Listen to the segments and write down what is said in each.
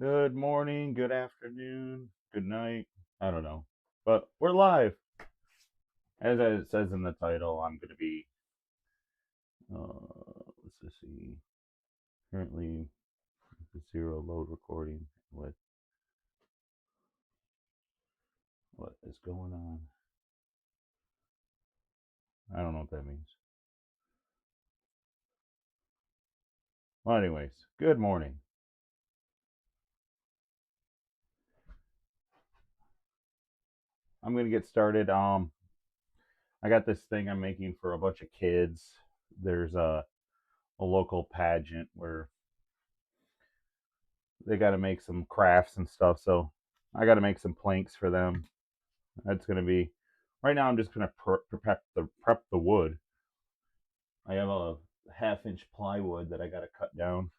Good morning, good afternoon, good night. I don't know. But we're live. As it says in the title, I'm going to be, let's just see, currently zero load recording with what is going on. I don't know what that means. Well, anyways, good morning. I'm going to get started. I got this thing I'm making for a bunch of kids. There's a local pageant where they got to make some crafts and stuff. So I got to make some planks for them. That's going to be right now. I'm just going to prep the wood. I have a half-inch plywood that I got to cut down.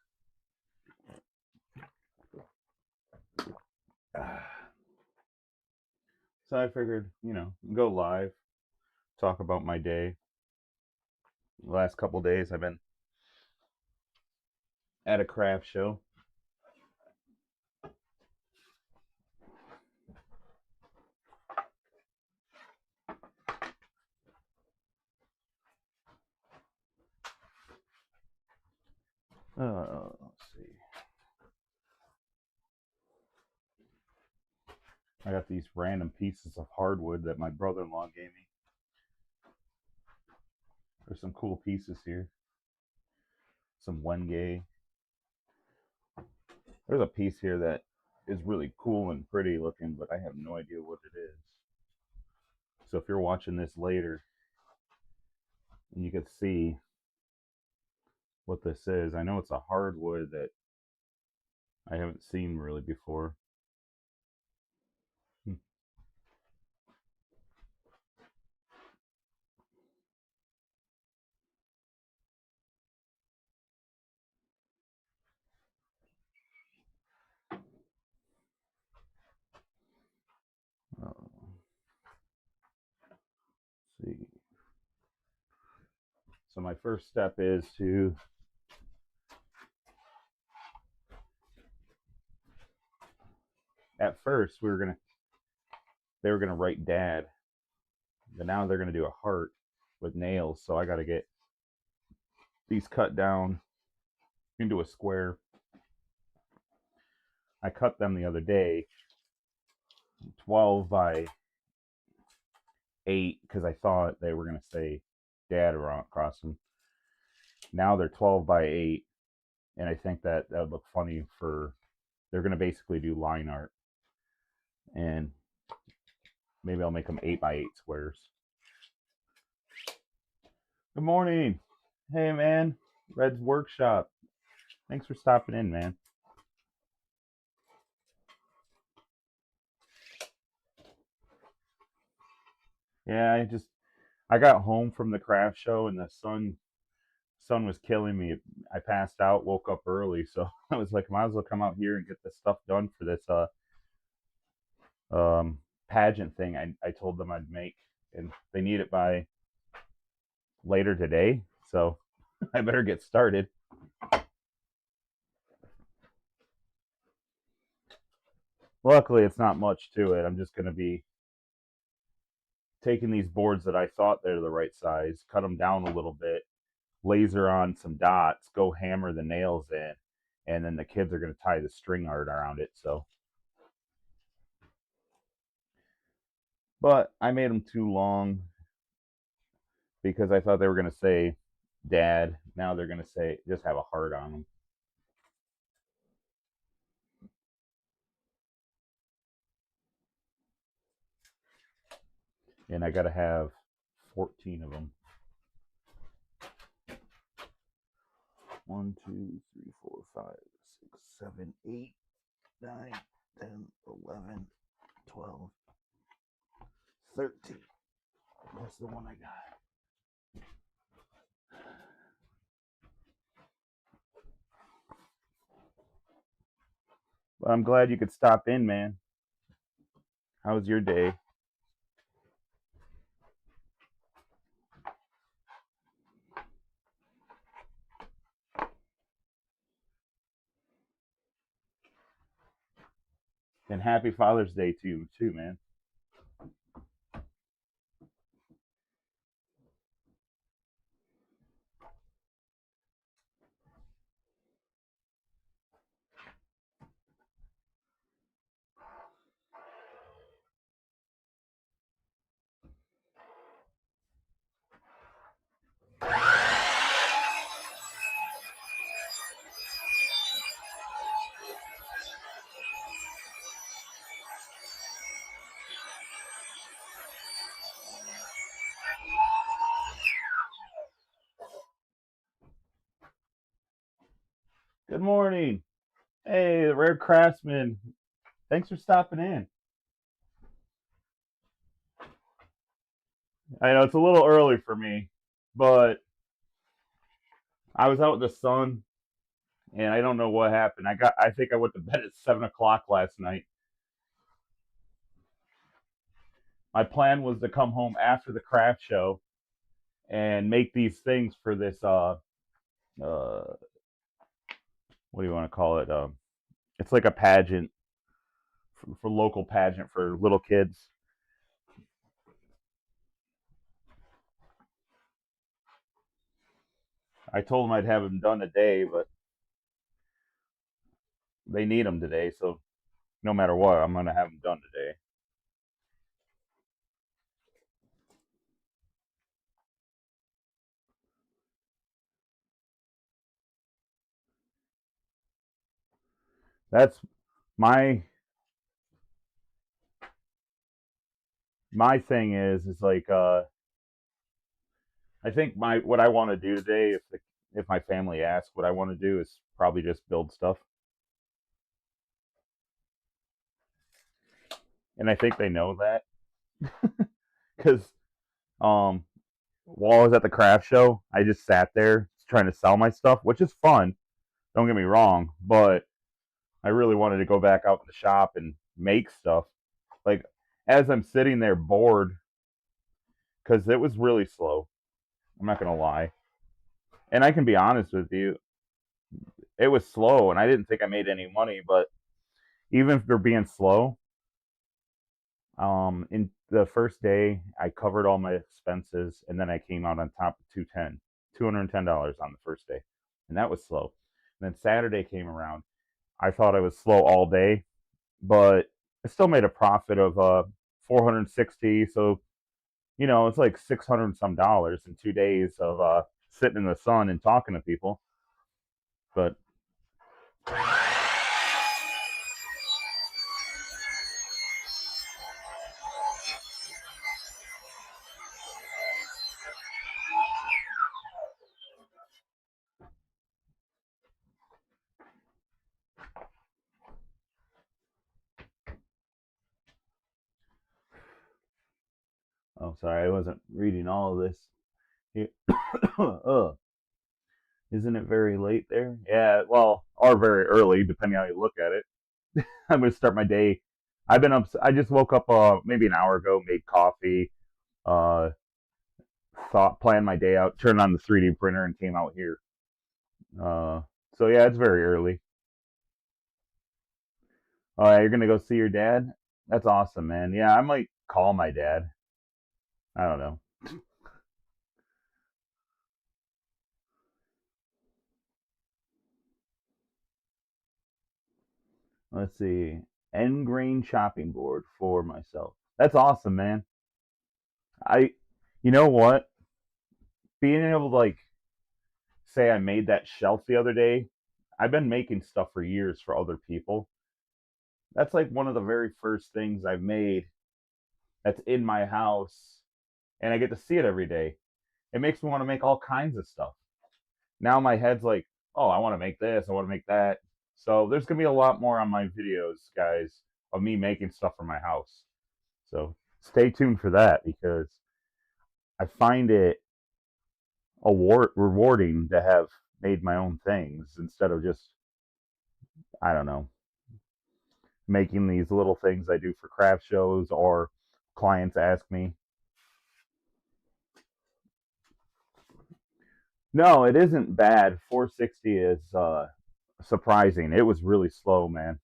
So I figured, go live, talk about my day. The last couple days I've been at a craft show. Let's see. I got these random pieces of hardwood that my brother-in-law gave me. There's some cool pieces here. Some Wenge. There's a piece here that is really cool and pretty looking, but I have no idea what it is. So if you're watching this later and you can see what this is, I know it's a hardwood that I haven't seen really before. Let's see. So my first step is to at first they were gonna write dad, but now they're gonna do a heart with nails. So I got to get these cut down into a square. I cut them the other day, 12 by 8, because I thought they were gonna say dad across them. Now they're 12 by 8, and I think that would look funny for. They're gonna basically do line art, and maybe I'll make them 8 by 8 squares. Good morning. Hey, man. Red's Workshop. Thanks for stopping in, man. Yeah, I got home from the craft show and the sun was killing me. I passed out, woke up early, so I was like, might as well come out here and get this stuff done for this pageant thing I told them I'd make, and they need it by later today, so I better get started. Luckily, it's not much to it. I'm just going to be taking these boards that I thought they're the right size, cut them down a little bit, laser on some dots, go hammer the nails in, and then the kids are going to tie the string art around it. So, but I made them too long because I thought they were going to say dad. Now they're going to say just have a heart on them. And I got to have 14 of them. 1, 2, 3, 4, 5, 6, 7, 8, 9, 10, 11, 12, 13. That's the one I got. But I'm glad you could stop in, man. How was your day? And happy Father's Day to you too, man. Good morning. Hey, the Rare Craftsman. Thanks for stopping in. I know it's a little early for me, but I was out in the sun and I don't know what happened. I think I went to bed at 7 o'clock last night. My plan was to come home after the craft show and make these things for this uh what do you want to call it? It's like a pageant for local pageant for little kids. I told them I'd have them done today, but they need them today, so no matter what, I'm gonna have them done today. That's my my thing is like I think my what I want to do today, if my family asks what I want to do, is probably just build stuff, and I think they know that because um while I was at the craft show, I just sat there trying to sell my stuff, which is fun. Don't get me wrong, but I really wanted to go back out in the shop and make stuff. Like as I'm sitting there bored, because it was really slow. I'm not gonna lie, and I can be honest with you, it was slow, and I didn't think I made any money. But even if they're being slow, in the first day, I covered all my expenses, and then I came out on top of $210 on the first day, and that was slow. And then Saturday came around. I thought I was slow all day, but I still made a profit of 460. So it's like 600 some dollars in 2 days of sitting in the sun and talking to people. But oh, sorry, I wasn't reading all of this. uh, isn't it very late there? Yeah, well, or very early, depending how you look at it. I'm gonna start my day. I've been up. I just woke up maybe an hour ago, made coffee, uh, planned my day out, turned on the 3D printer, and came out here. Uh, so yeah, it's very early. You're gonna go see your dad? That's awesome, man. Yeah, I might call my dad. I don't know. Let's see. End grain chopping board for myself. That's awesome, man. I, you know what? Being able to like say I made that shelf the other day. I've been making stuff for years for other people. That's like one of the very first things I've made that's in my house, and I get to see it every day. It makes me want to make all kinds of stuff. Now my head's like, oh, I want to make this, I want to make that. So there's gonna be a lot more on my videos, guys, of me making stuff for my house. So stay tuned for that because I find it rewarding to have made my own things instead of just, I don't know, making these little things I do for craft shows or clients ask me. No, it isn't bad. 460 is surprising. It was really slow, man.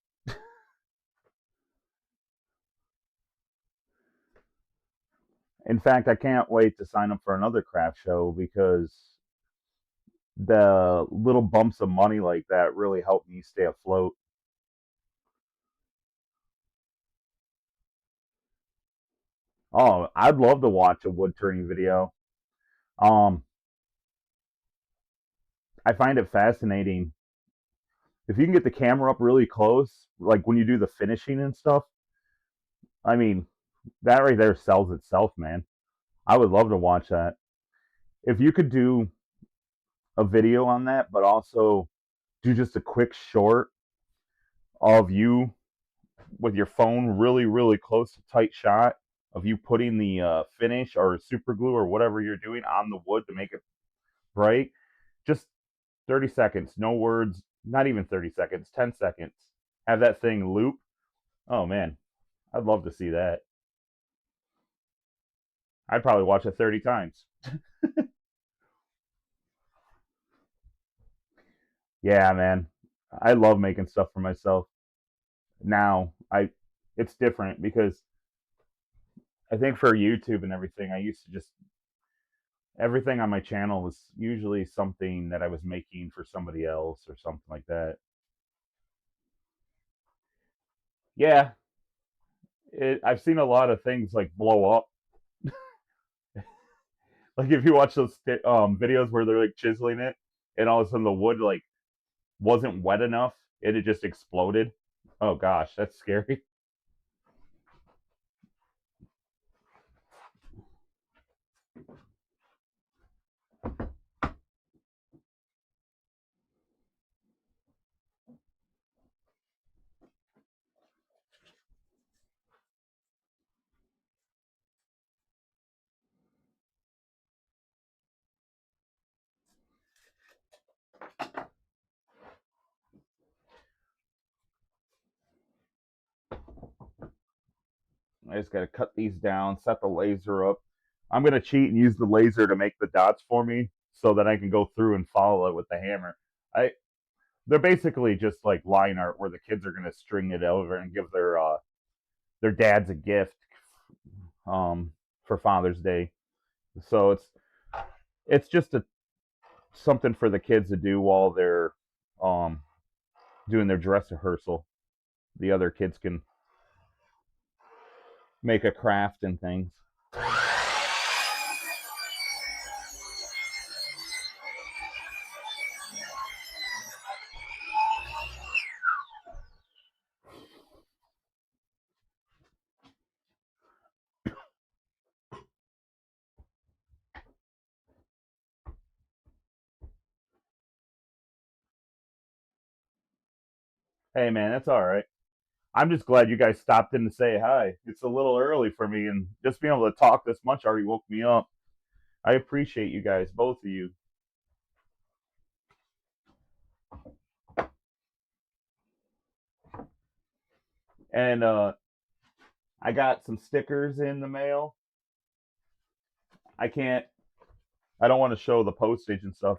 In fact, I can't wait to sign up for another craft show because the little bumps of money like that really help me stay afloat. Oh, I'd love to watch a wood turning video. Um, I find it fascinating. If you can get the camera up really close, like when you do the finishing and stuff, I mean, that right there sells itself, man. I would love to watch that. If you could do a video on that, but also do just a quick short of you with your phone really, really close to tight shot of you putting the finish or super glue or whatever you're doing on the wood to make it bright. Just 30 seconds, no words, not even 30 seconds, 10 seconds. Have that thing loop. Oh man, I'd love to see that. I'd probably watch it 30 times. Yeah, man. I love making stuff for myself. Now, it's different because I think for YouTube and everything, I used to just everything on my channel was usually something that I was making for somebody else or something like that. Yeah, I've seen a lot of things like blow up. Like if you watch those videos where they're like chiseling it, and all of a sudden the wood like wasn't wet enough, and it just exploded. Oh gosh, that's scary. I just got to cut these down, set the laser up. I'm gonna cheat and use the laser to make the dots for me, so that I can go through and follow it with the hammer. I They're basically just like line art where the kids are gonna string it over and give their dads a gift um, for Father's Day. So it's just a something for the kids to do while they're um, doing their dress rehearsal. The other kids can make a craft and things. Hey man, that's all right. I'm just glad you guys stopped in to say hi. It's a little early for me, and just being able to talk this much already woke me up. I appreciate you guys, both of you. And I got some stickers in the mail. I can't I don't want to show the postage and stuff,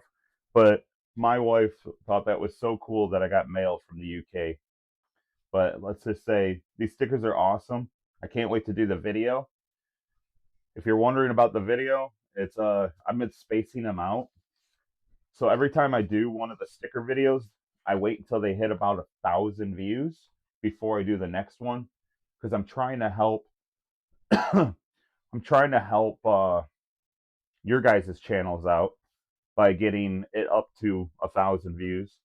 but my wife thought that was so cool that I got mail from the UK. But let's just say these stickers are awesome. I can't wait to do the video. If you're wondering about the video, it's I'm been spacing them out. So every time I do one of the sticker videos, I wait until they hit about 1,000 views before I do the next one because I'm trying to help. I'm trying to help your guys' channels out by getting it up to 1,000 views.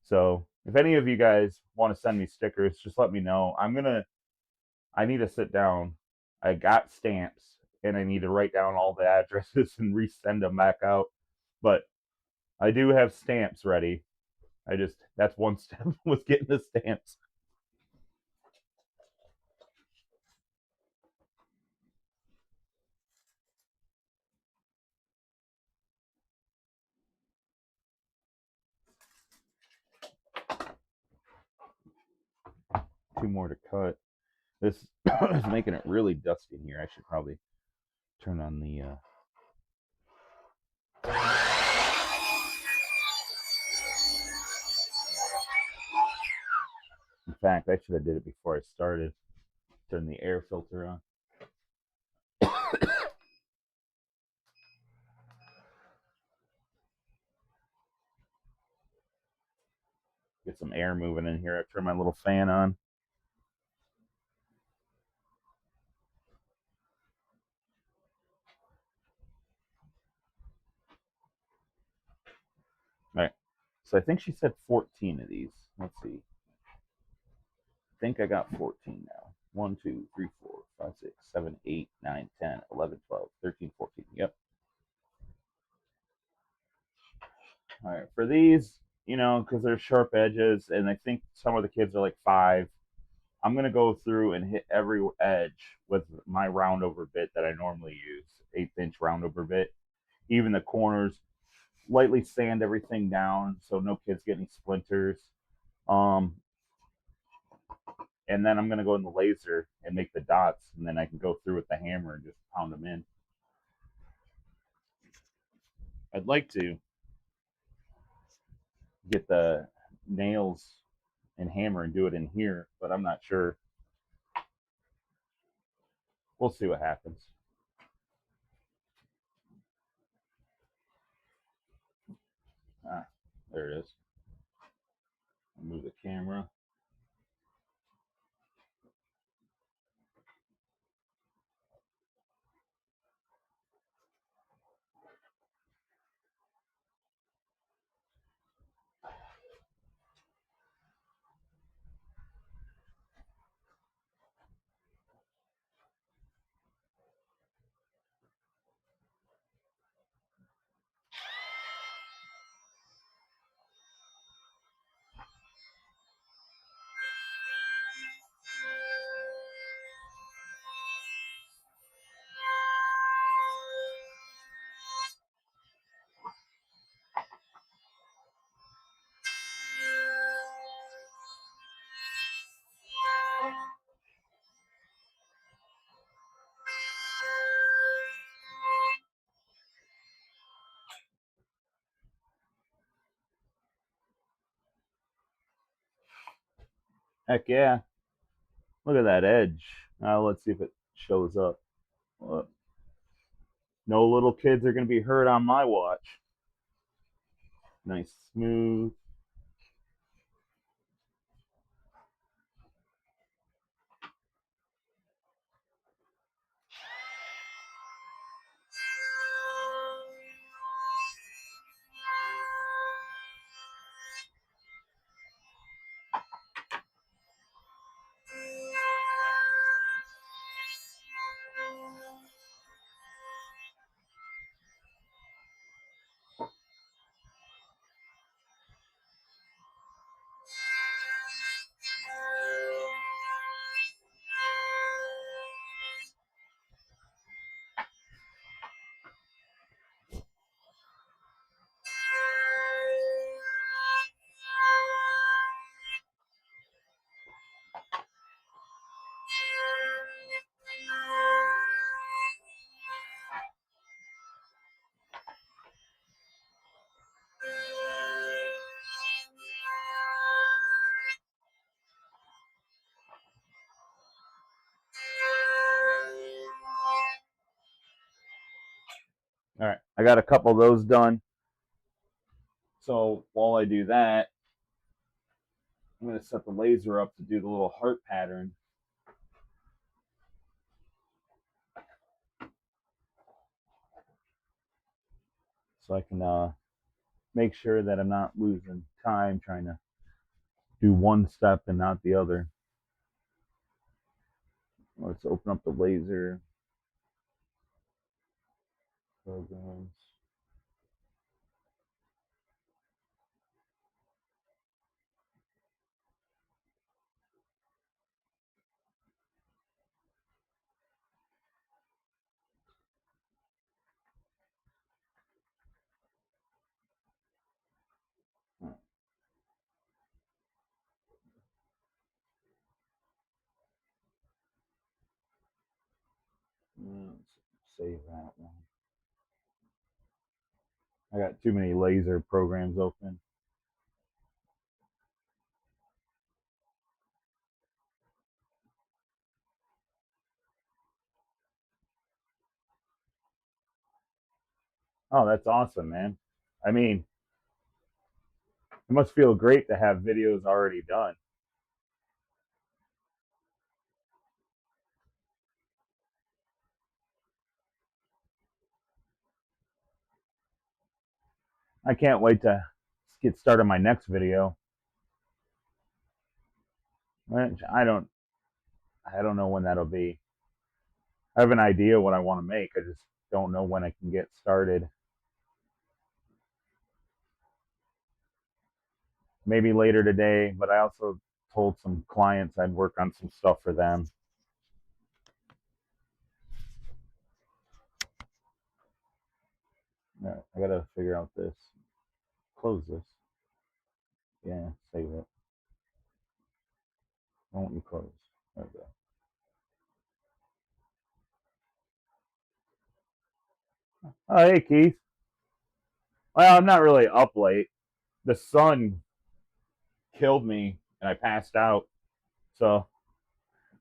So if any of you guys want to send me stickers, just let me know. I need to sit down. I got stamps and I need to write down all the addresses and resend them back out. But I do have stamps ready. That's one step was getting the stamps. Two more to cut. This is making it really dusty in here. I should probably turn on the in fact, I should have did it before I started. Turn the air filter on. Get some air moving in here. I turn my little fan on. All right. So I think she said 14 of these. Let's see. I think I got 14 now. 1, 2, 3, 4, 5, 6, 7, 8, 9, 10, 11, 12, 13, 14. Yep. All right. For these, because they're sharp edges, and I think some of the kids are like 5, I'm going to go through and hit every edge with my roundover bit that I normally use, 1/8 inch roundover bit. Even the corners, lightly sand everything down so no kids get any splinters. Um, and then I'm going to go in the laser and make the dots, and then I can go through with the hammer and just pound them in. I'd like to get the nails and hammer and do it in here, but I'm not sure. We'll see what happens. Ah, there it is. I'll move the camera. Heck yeah. Look at that edge. Now let's see if it shows up. Look. No little kids are going to be hurt on my watch. Nice, smooth. All right, I got a couple of those done. So while I do that, I'm going to set the laser up to do the little heart pattern. So I can make sure that I'm not losing time trying to do one step and not the other. Let's open up the laser programs. Let's save that one. I got too many laser programs open. Oh, that's awesome, man. I mean, It must feel great to have videos already done. I can't wait to get started my next video. I don't I don't know when that'll be. I have an idea what I want to make. I just don't know when I can get started. Maybe later today, but I also told some clients I'd work on some stuff for them. I gotta figure out this. Close this. Yeah, save it. Why won't you close? There we go. Oh, hey, Keith. Well, I'm not really up late. The sun killed me and I passed out. So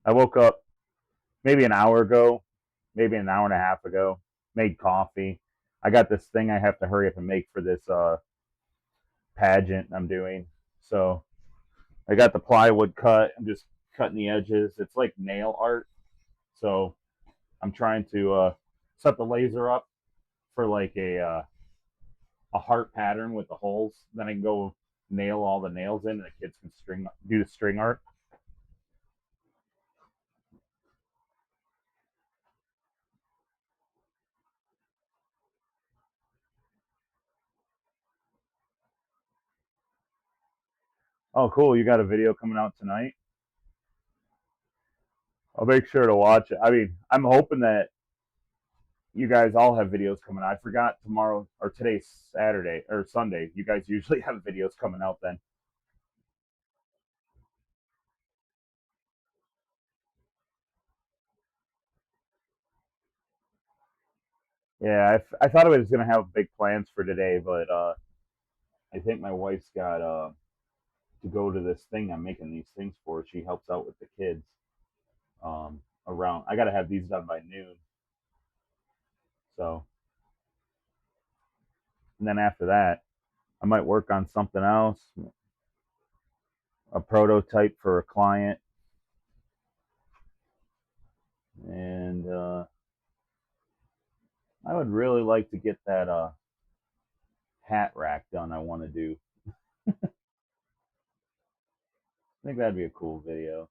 I woke up maybe an hour ago, maybe an hour and a half ago, made coffee. I got this thing I have to hurry up and make for this pageant I'm doing. So I got the plywood cut. I'm just cutting the edges. It's like nail art. So I'm trying to set the laser up for like a heart pattern with the holes. Then I can go nail all the nails in, and the kids can do the string art. Oh, cool! You got a video coming out tonight. I'll make sure to watch it. I mean, I'm hoping that you guys all have videos coming out. I forgot tomorrow or today's Saturday or Sunday. You guys usually have videos coming out then. Yeah, I thought I was gonna have big plans for today, but I think my wife's got to go to this thing I'm making these things for. She helps out with the kids around. I got to have these done by noon. So, and then after that, I might work on something else, a prototype for a client, and I would really like to get that hat rack done. I want to do. I think that'd be a cool video.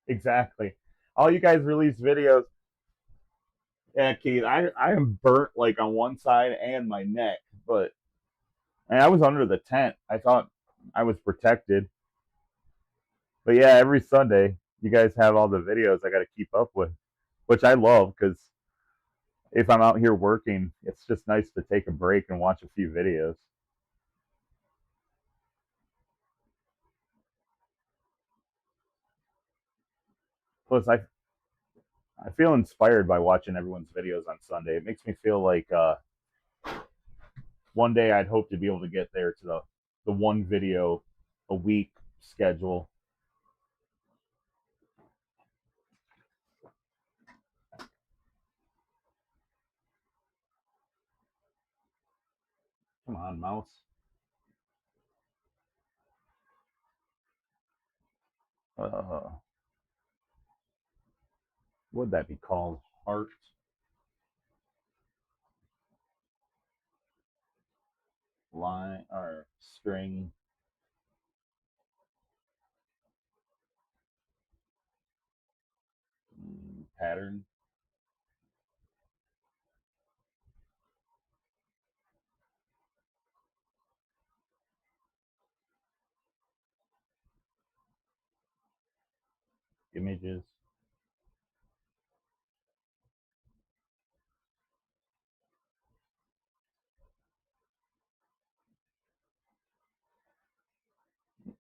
Exactly. All you guys release videos. Yeah, Keith, I am burnt like on one side and my neck, but and I was under the tent. I thought I was protected. But yeah, every Sunday you guys have all the videos I got to keep up with, which I love because if I'm out here working, it's just nice to take a break and watch a few videos. Plus, I feel inspired by watching everyone's videos on Sunday. It makes me feel like one day I'd hope to be able to get there to the one video a week schedule. Come on, mouse. Uh, what would that be called? Heart line or string pattern images. Oops.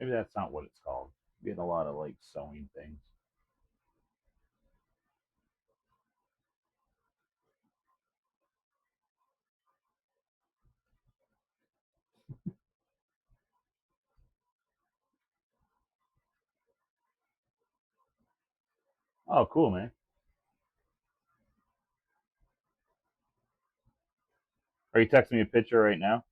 Maybe that's not what it's called. We had a lot of like sewing things. Oh, cool, man. Are you texting me a picture right now?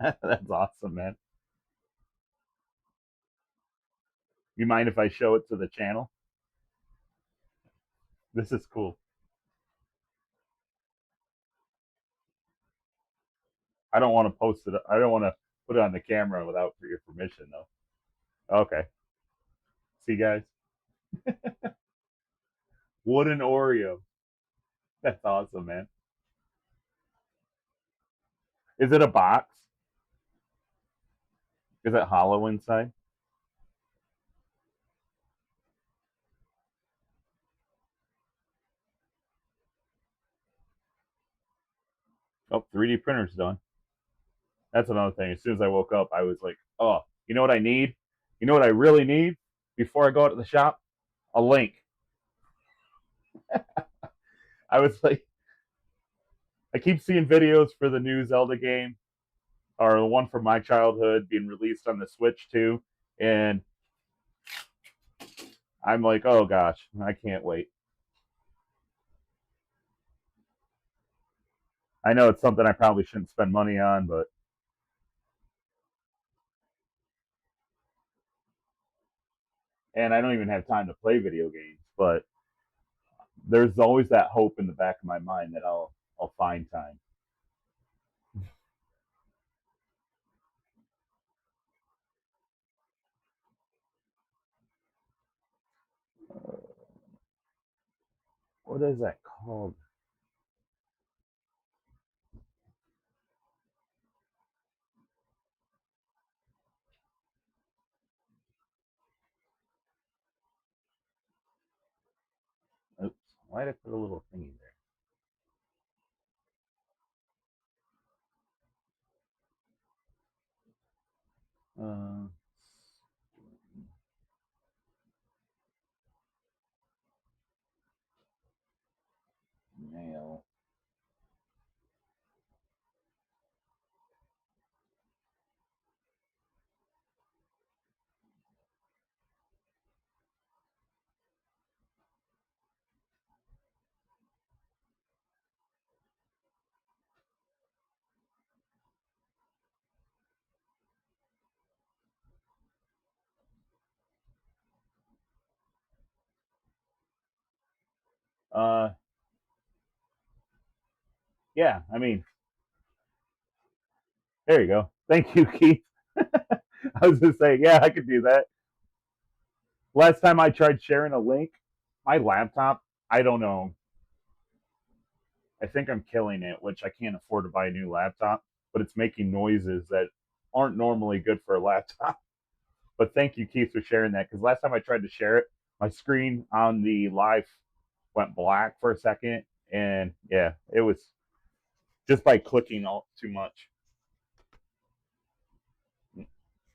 That's awesome, man. You mind if I show it to the channel? This is cool. I don't want to post it. I don't want to put it on the camera without your permission, though. Okay. See, guys, wooden Oreo. That's awesome, man. Is it a box? Is it hollow inside? Oh, 3D printer's done. That's another thing. As soon as I woke up, I was like, oh, you know what I need? You know what I really need before I go out to the shop? A link. I was like, I keep seeing videos for the new Zelda game or the one from my childhood being released on the Switch too. And I'm like, oh gosh, I can't wait. I know it's something I probably shouldn't spend money on, but and I don't even have time to play video games, but there's always that hope in the back of my mind that I'll find time. What is that called? Oops, why did I put a little thingy there? Mail. Uh, yeah, I mean, there you go. Thank you, Keith. I was just saying, yeah, I could do that. Last time I tried sharing a link, my laptop, I don't know. I think I'm killing it, which I can't afford to buy a new laptop, but it's making noises that aren't normally good for a laptop. But thank you, Keith, for sharing that because last time I tried to share it, my screen on the live went black for a second, and yeah, it was just by clicking all too much.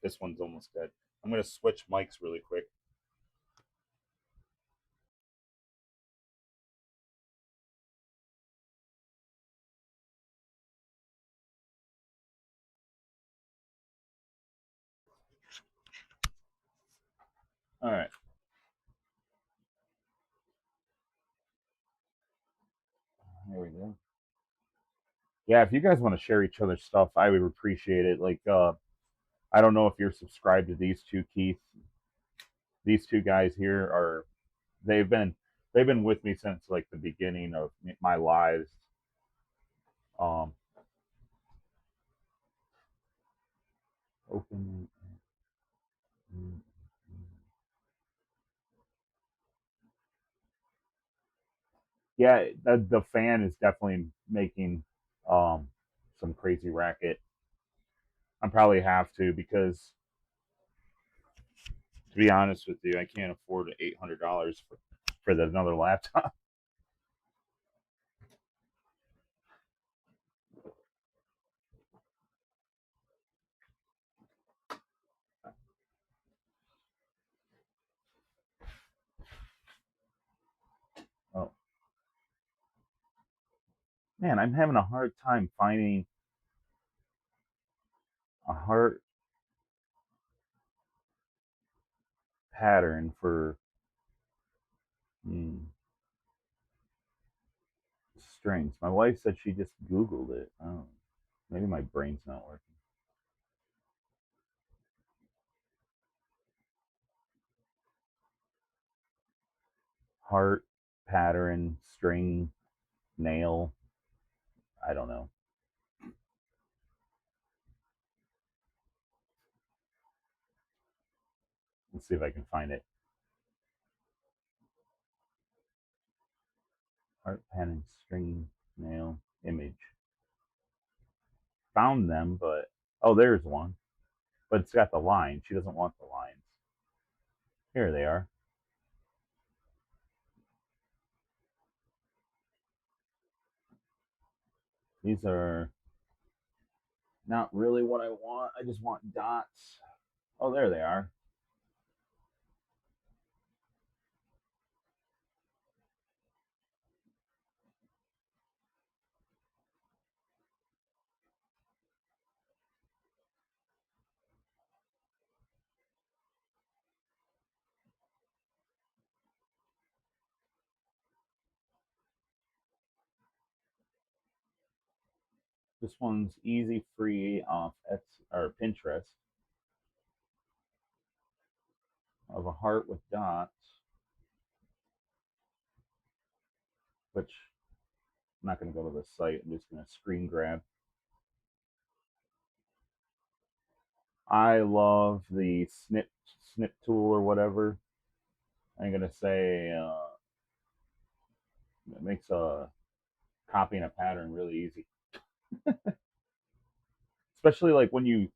This one's almost dead. I'm gonna switch mics really quick. All right, here we go. Yeah, if you guys want to share each other's stuff, I would appreciate it. Like, I don't know if you're subscribed to these two, Keith. These two guys here are they've been they've been with me since like the beginning of my lives. Um, open. Yeah, the fan is definitely making um some crazy racket. I probably have to because, to be honest with you, I can't afford $800 for another laptop. Oh man, I'm having a hard time finding a heart pattern for hmm, strings. My wife said she just Googled it. Oh, maybe my brain's not working. Heart pattern, string, nail. I don't know. Let's see if I can find it. Heart pattern, string, nail, image. Found them, but oh, there's one. But it's got the line. She doesn't want the lines. Here they are. These are not really what I want. I just want dots. Oh, there they are. This one's easy free off or Pinterest of a heart with dots, which I'm not going to go to the site. I'm just going to screen grab. I love the snip tool or whatever. I'm going to say it makes copying a pattern really easy, especially like when you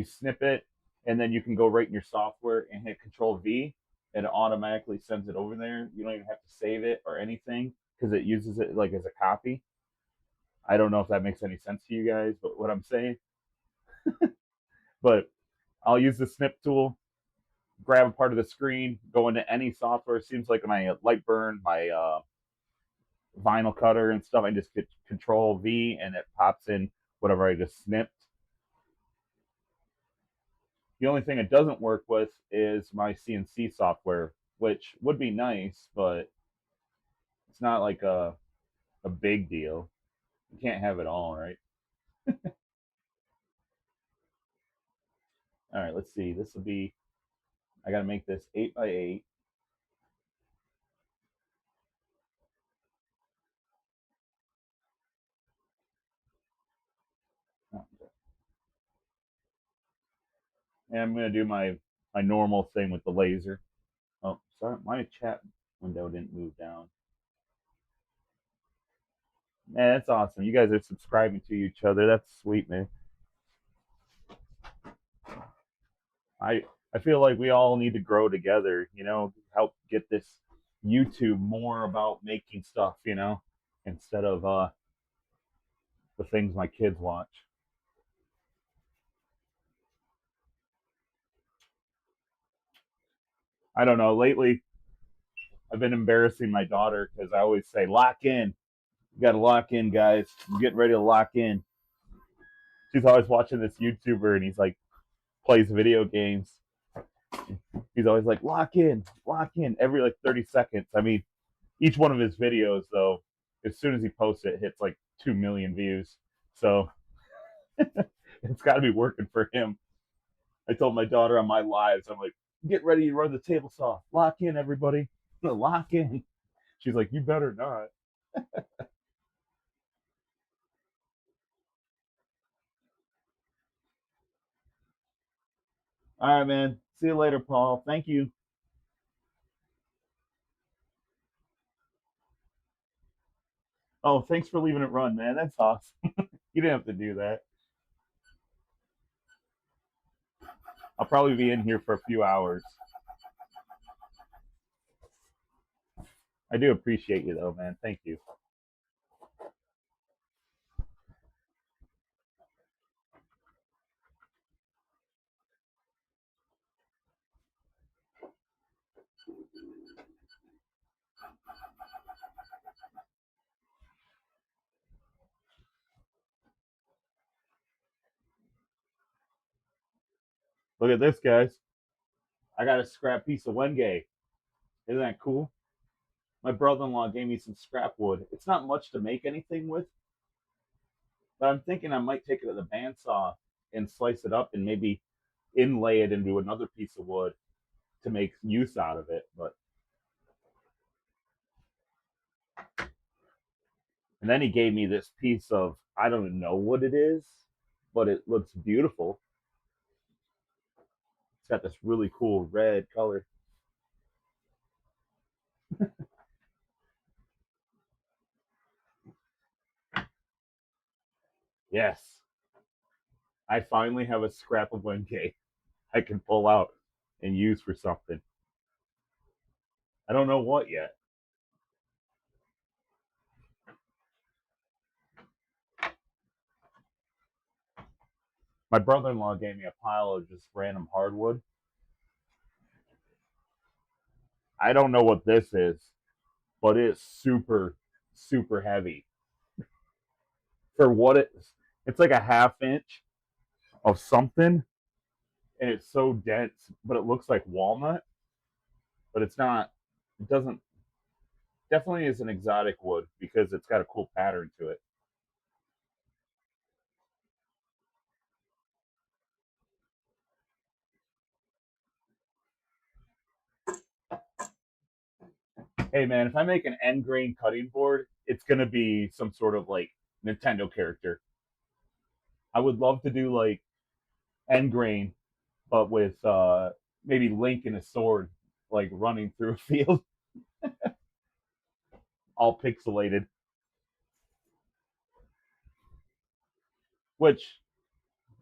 snip it and then you can go right in your software and hit Control V and it automatically sends it over there. You don't even have to save it or anything because it uses it like as a copy. I don't know if that makes any sense to you guys, but what I'm saying, but I'll use the snip tool, grab a part of the screen, go into any software. It seems like my Lightburn, my vinyl cutter and stuff. I just hit Control V and it pops in whatever I just snipped. The only thing it doesn't work with is my CNC software, which would be nice, but it's not like a big deal. You can't have it all, right? All right, let's see. This will be, I got to make this 8 by 8. And I'm going to do my normal thing with the laser. Oh, sorry, my chat window didn't move down. Man, that's awesome. You guys are subscribing to each other. That's sweet, man. I I feel like we all need to grow together, help get this YouTube more about making stuff, instead of the things my kids watch. I don't know. Lately, I've been embarrassing my daughter because I always say, lock in. You got to lock in, guys. I'm getting ready to lock in. She's always watching this YouTuber and he's like, plays video games. He's always like, lock in every like 30 seconds. I mean, each one of his videos, though, as soon as he posts it, hits like 2 million views. So it's got to be working for him. I told my daughter on my lives, I'm like, get ready to run the table saw. Lock in, everybody. Lock in. She's like, you better not. All right, man. See you later, Paul. Thank you. Oh, thanks for leaving it run, man. That's awesome. You didn't have to do that. I'll probably be in here for a few hours. I do appreciate you though, man. Thank you. Look at this, guys. I got a scrap piece of Wenge. Isn't that cool? My brother-in-law gave me some scrap wood. It's not much to make anything with, but I'm thinking I might take it to the bandsaw and slice it up and maybe inlay it into another piece of wood to make use out of it. But and then he gave me this piece of I don't even know what it is, but it looks beautiful. It's got this really cool red color. Yes, I finally have a scrap of 1K I can pull out and use for something. I don't know what yet. My brother-in-law gave me a pile of just random hardwood. I don't know what this is, but it's super, super heavy for what it is. It's like a half inch of something, and it's so dense, but it looks like walnut, but it's not. It doesn't. Definitely is an exotic wood because it's got a cool pattern to it. Hey man, if I make an end grain cutting board, it's gonna be some sort of like Nintendo character. I would love to do like end grain, but with maybe Link and a sword, like running through a field, all pixelated. Which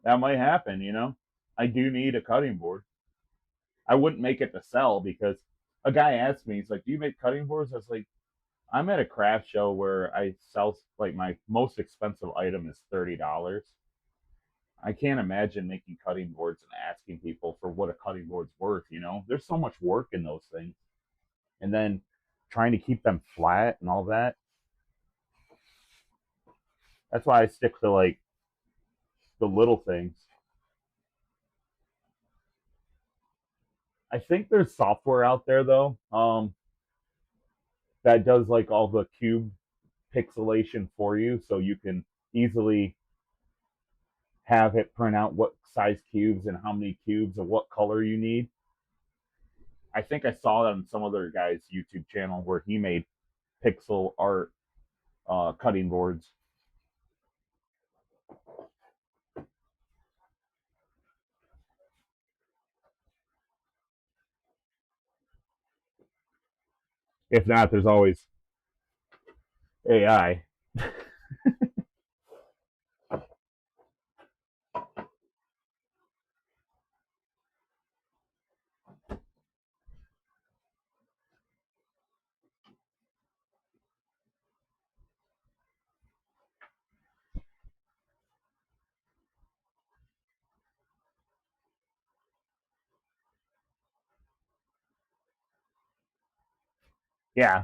that might happen, you know. I do need a cutting board. I wouldn't make it to sell because a guy asked me, he's like, "Do you make cutting boards?" I was like, "I'm at a craft show where I sell like my most expensive item is $30. I can't imagine making cutting boards and asking people for what a cutting board's worth. You know, there's so much work in those things, and then trying to keep them flat and all that. That's why I stick to like the little things. I think there's software out there though, that does like all the cube pixelation for you, so you can easily have it print out what size cubes and how many cubes and what color you need. I think I saw that on some other guy's YouTube channel where he made pixel art cutting boards. If not, there's always AI. Yeah,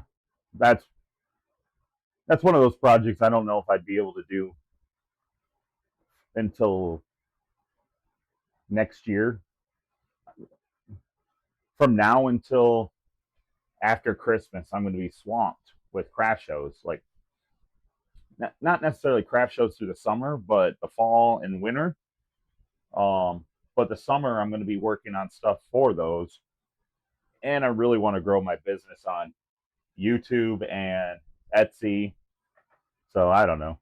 that's that's one of those projects I don't know if I'd be able to do until next year. From now until after Christmas, I'm going to be swamped with craft shows. Like not necessarily craft shows through the summer, but the fall and winter. But the summer, I'm going to be working on stuff for those, and I really want to grow my business on YouTube and Etsy. So I don't know.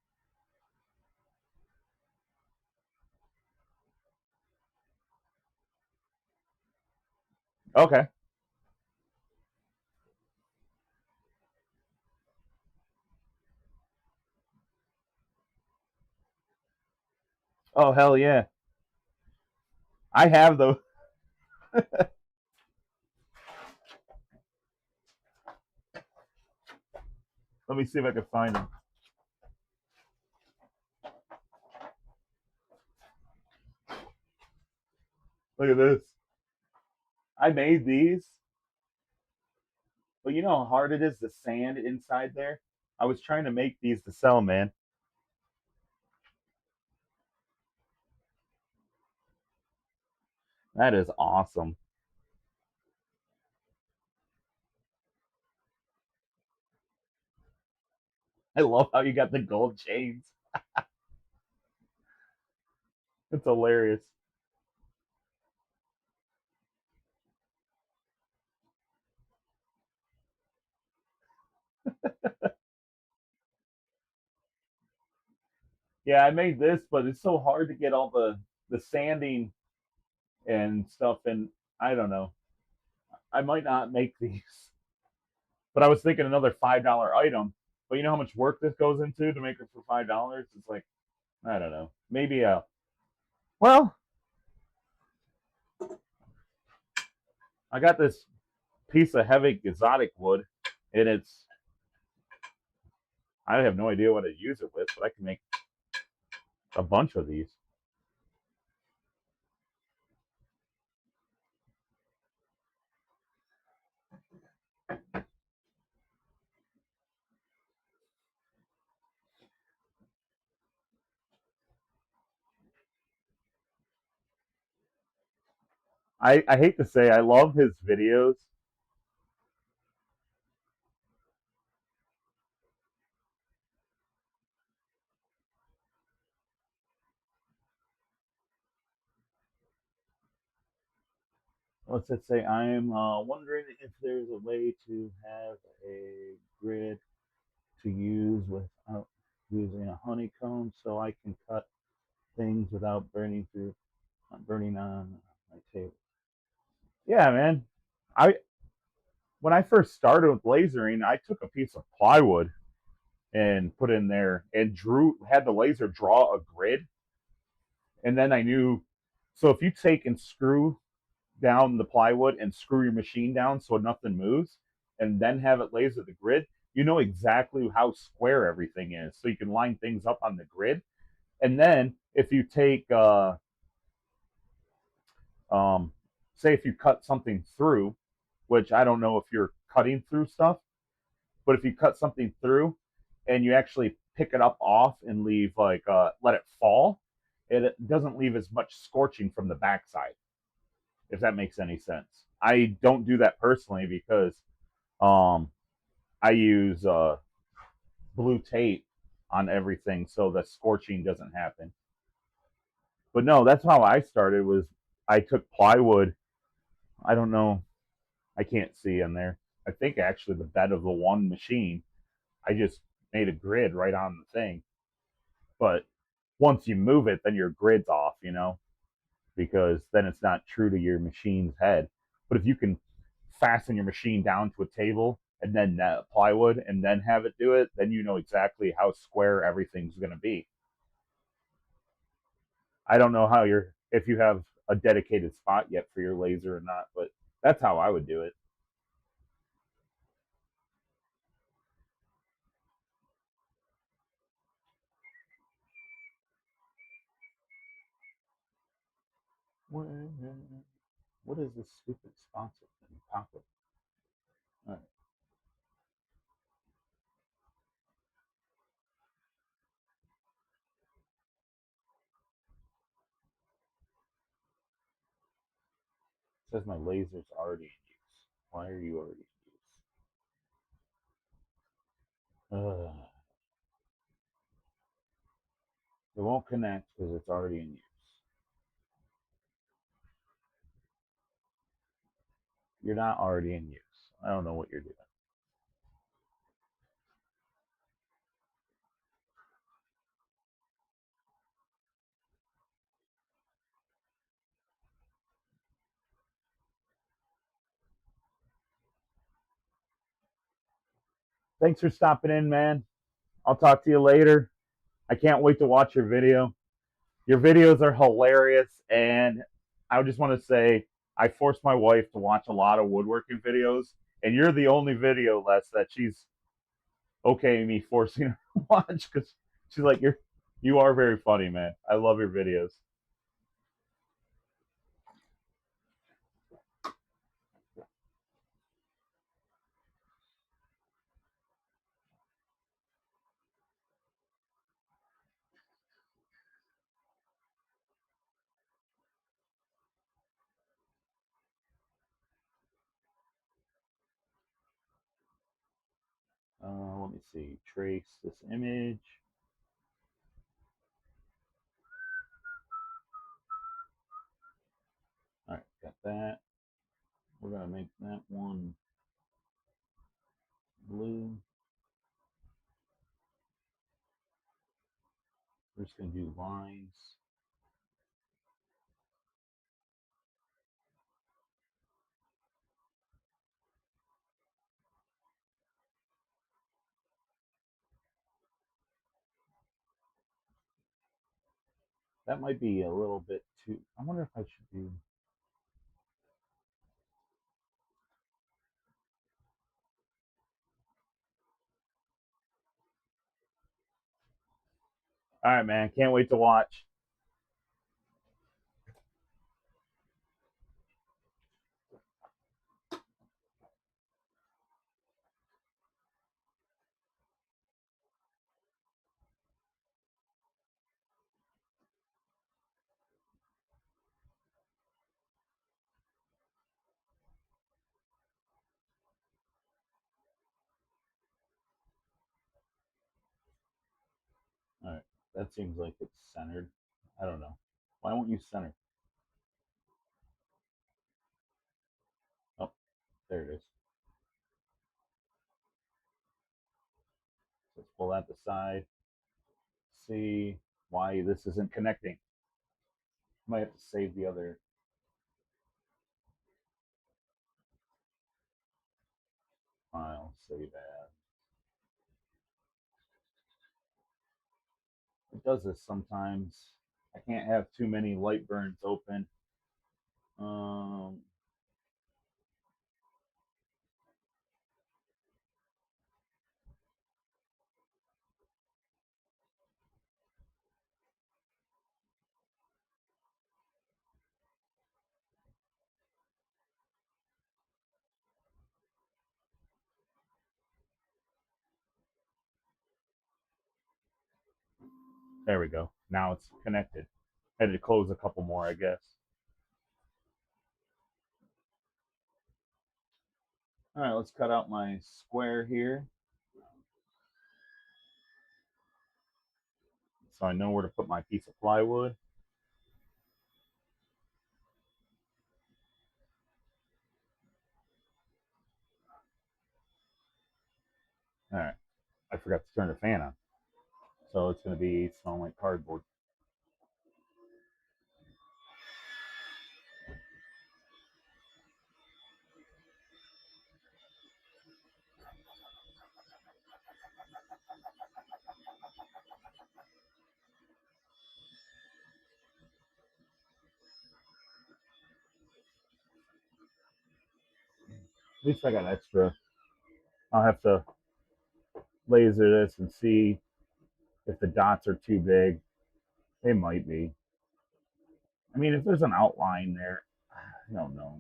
Okay. Oh hell yeah, I have those. Let me see if I can find them. Look at this. I made these, but you know how hard it is to sand inside there. I was trying to make these to sell, man. That is awesome. I love how you got the gold chains. It's hilarious. Yeah, I made this, but it's so hard to get all the sanding and stuff. And I don't know. I might not make these, but I was thinking another $5 item. But you know how much work this goes into to make it for $5? It's like I don't know. Maybe well, I got this piece of heavy exotic wood, and it's I have no idea what to use it with, but I can make a bunch of these. I hate to say I love his videos. Let's just say I'm wondering if there's a way to have a grid to use without using a honeycomb, so I can cut things without burning on my table. Yeah, man. I when I first started with lasering, I took a piece of plywood and put in there and had the laser draw a grid, and then I knew. So if you take and screw down the plywood and screw your machine down so nothing moves, and then have it laser the grid, you know exactly how square everything is. So you can line things up on the grid. And then if you take, um, say, if you cut something through, which I don't know if you're cutting through stuff, but if you cut something through and you actually pick it up off and leave let it fall, it doesn't leave as much scorching from the backside, if that makes any sense. I don't do that personally because um, I use blue tape on everything so the scorching doesn't happen. But no, that's how I started. Was I took plywood. I don't know. I can't see in there. I think actually the bed of the one machine. I just made a grid right on the thing. But once you move it, then your grid's off. Because then it's not true to your machine's head. But if you can fasten your machine down to a table and then plywood and then have it do it, then you know exactly how square everything's going to be. I don't know how if you have a dedicated spot yet for your laser or not, but that's how I would do it. What is this stupid sponsor thing? Pop up. All right. It says my laser's already in use. Why are you already in use? It won't connect because it's already in use. You're not already in use. I don't know what you're doing. Thanks for stopping in, man. I'll talk to you later. I can't wait to watch your video. Your videos are hilarious, and I just want to say I forced my wife to watch a lot of woodworking videos, and you're the only video, Les, that she's okay me forcing her to watch because she's like, you are very funny, man. I love your videos. Let me see. Trace this image. All right, got that. We're gonna make that one blue. We're just gonna do lines. That might be a little bit too. I wonder if I should do. All right, man. Can't wait to watch. All right. That seems like it's centered. I don't know. Why won't you center? Oh, there it is. Let's pull that to the side. See why this isn't connecting. Might have to save the other file. Save as. It does this sometimes. I can't have too many light burns open. Um, there we go. Now it's connected. I had to close a couple more, I guess. All right, let's cut out my square here so I know where to put my piece of plywood. All right, I forgot to turn the fan on, so it's going to be smelling like cardboard. At least I got extra. I'll have to laser this and see if the dots are too big. They might be. I mean, if there's an outline there, I don't know.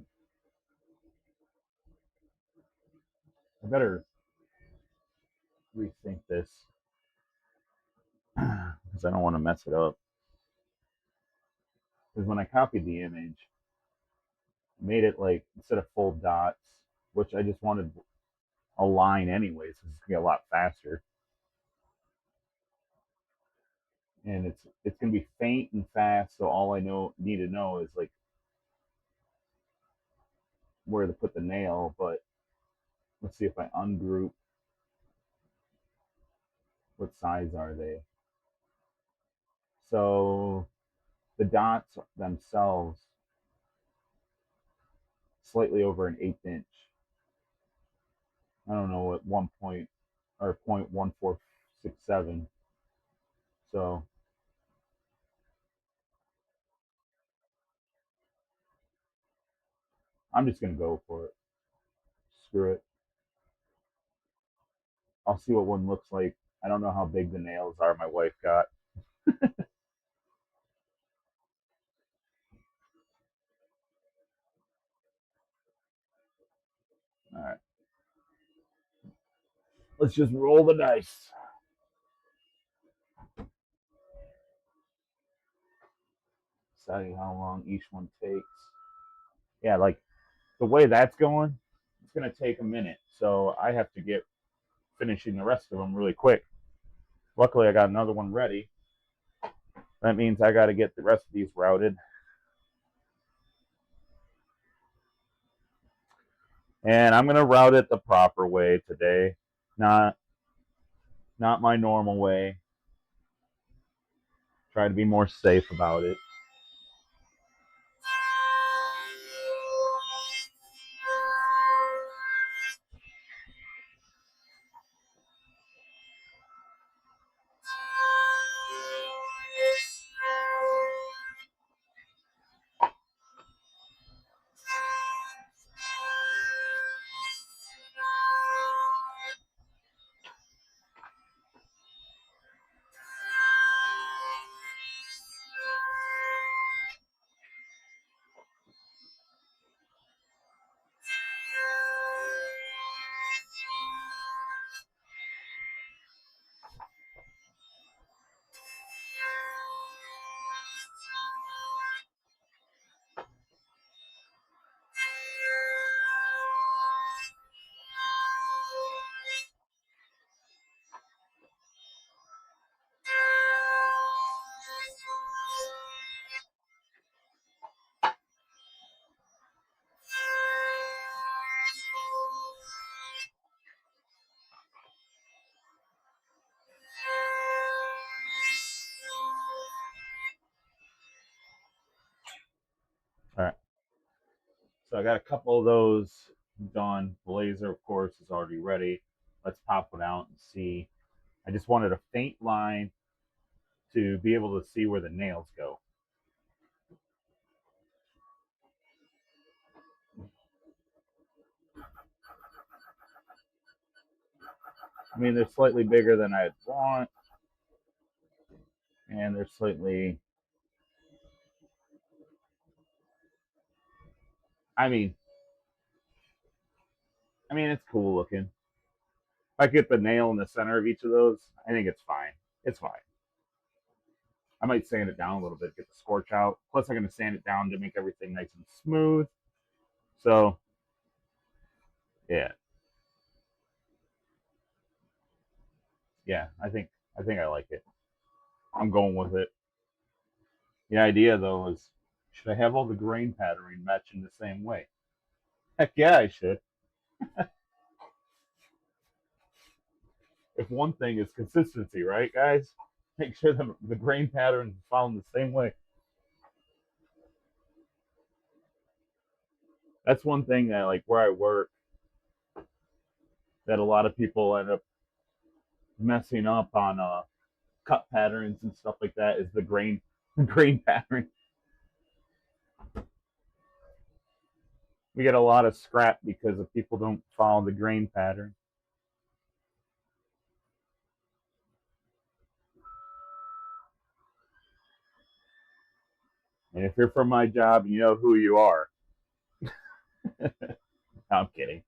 I better rethink this because I don't want to mess it up. Because when I copied the image, I made it like instead of full dots, which I just wanted a line anyways, so it's gonna be a lot faster. And it's gonna be faint and fast, so all I need to know is like where to put the nail. But let's see if I ungroup. What size are they? So the dots themselves slightly over an eighth inch. I don't know what 1 point or 0.1467. So I'm just gonna go for it. Screw it. I'll see what one looks like. I don't know how big the nails are my wife got. All right, let's just roll the dice. See how long each one takes. Yeah, like the way that's going, it's gonna take a minute. So I have to get finishing the rest of them really quick. Luckily, I got another one ready. That means I got to get the rest of these routed. And I'm gonna route it the proper way today, not not my normal way. Try to be more safe about it. All right. So I got a couple of those done. Blazer, of course, is already ready. Let's pop it out and see. I just wanted a faint line to be able to see where the nails go. I mean, they're slightly bigger than I'd want, and they're slightly. I mean, it's cool looking. If I get the nail in the center of each of those, I think it's fine. It's fine. I might sand it down a little bit, get the scorch out. Plus, I'm going to sand it down to make everything nice and smooth. So, yeah, yeah, I think I like it. I'm going with it. The idea though is, should I have all the grain patterning matching the same way? Heck yeah, I should. If one thing is consistency, right, guys? Make sure the grain pattern is found the same way. That's one thing that, like, where I work, that a lot of people end up messing up on cut patterns and stuff like that is the grain the grain pattern. We get a lot of scrap because of people don't follow the grain pattern. And if you're from my job, you know who you are. No, I'm kidding.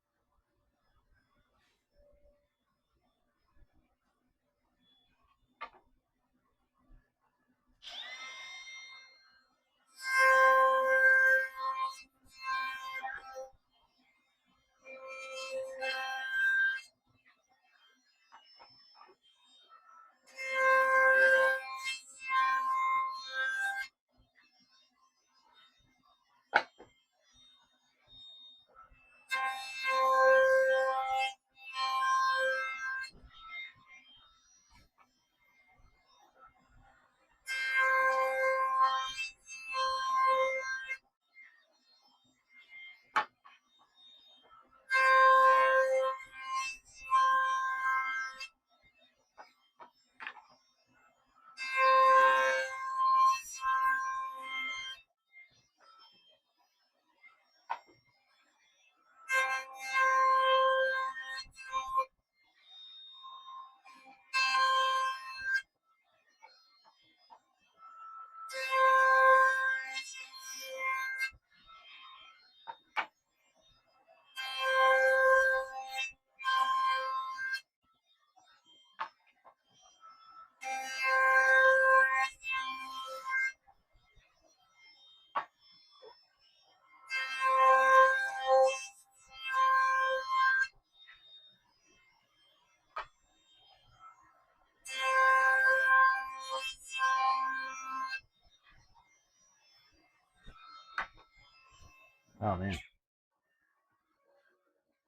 Oh man,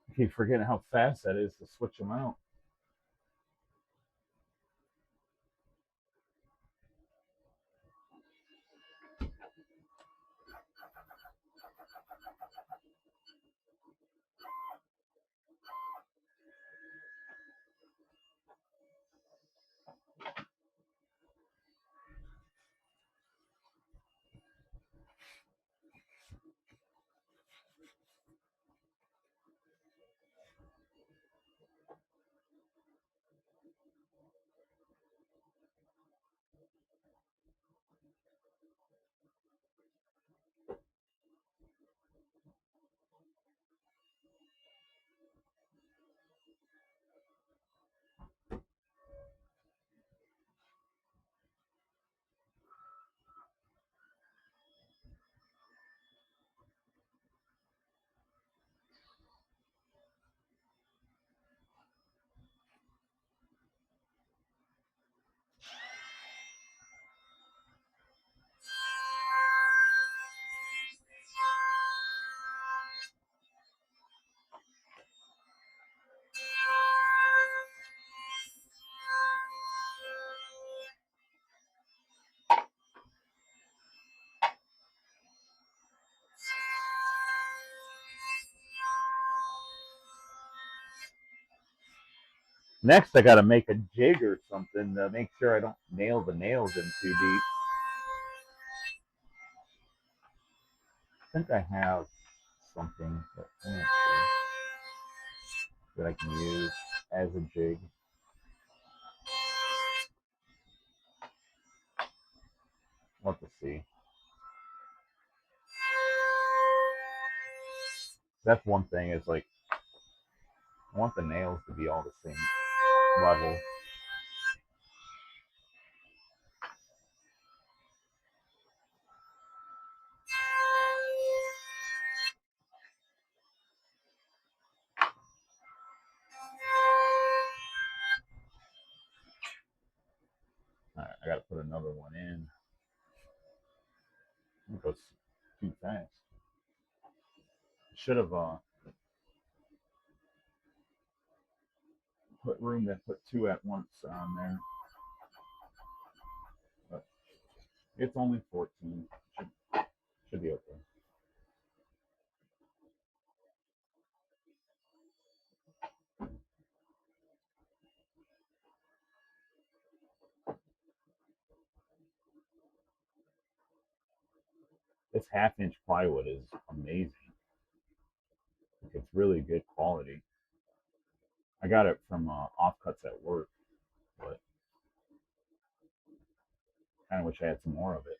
I keep forgetting how fast that is to switch them out. Next, I got to make a jig or something to make sure I don't nail the nails in too deep. I think I have something that I can use as a jig. What to see. That's one thing is like I want the nails to be all the same level. All right, I got to put another one in. It goes too fast. Should have put room to put two at once on there. But it's only 14. Should be okay. This half-inch plywood is amazing. It's really good quality. I got it from Offcuts at work, but kind of wish I had some more of it.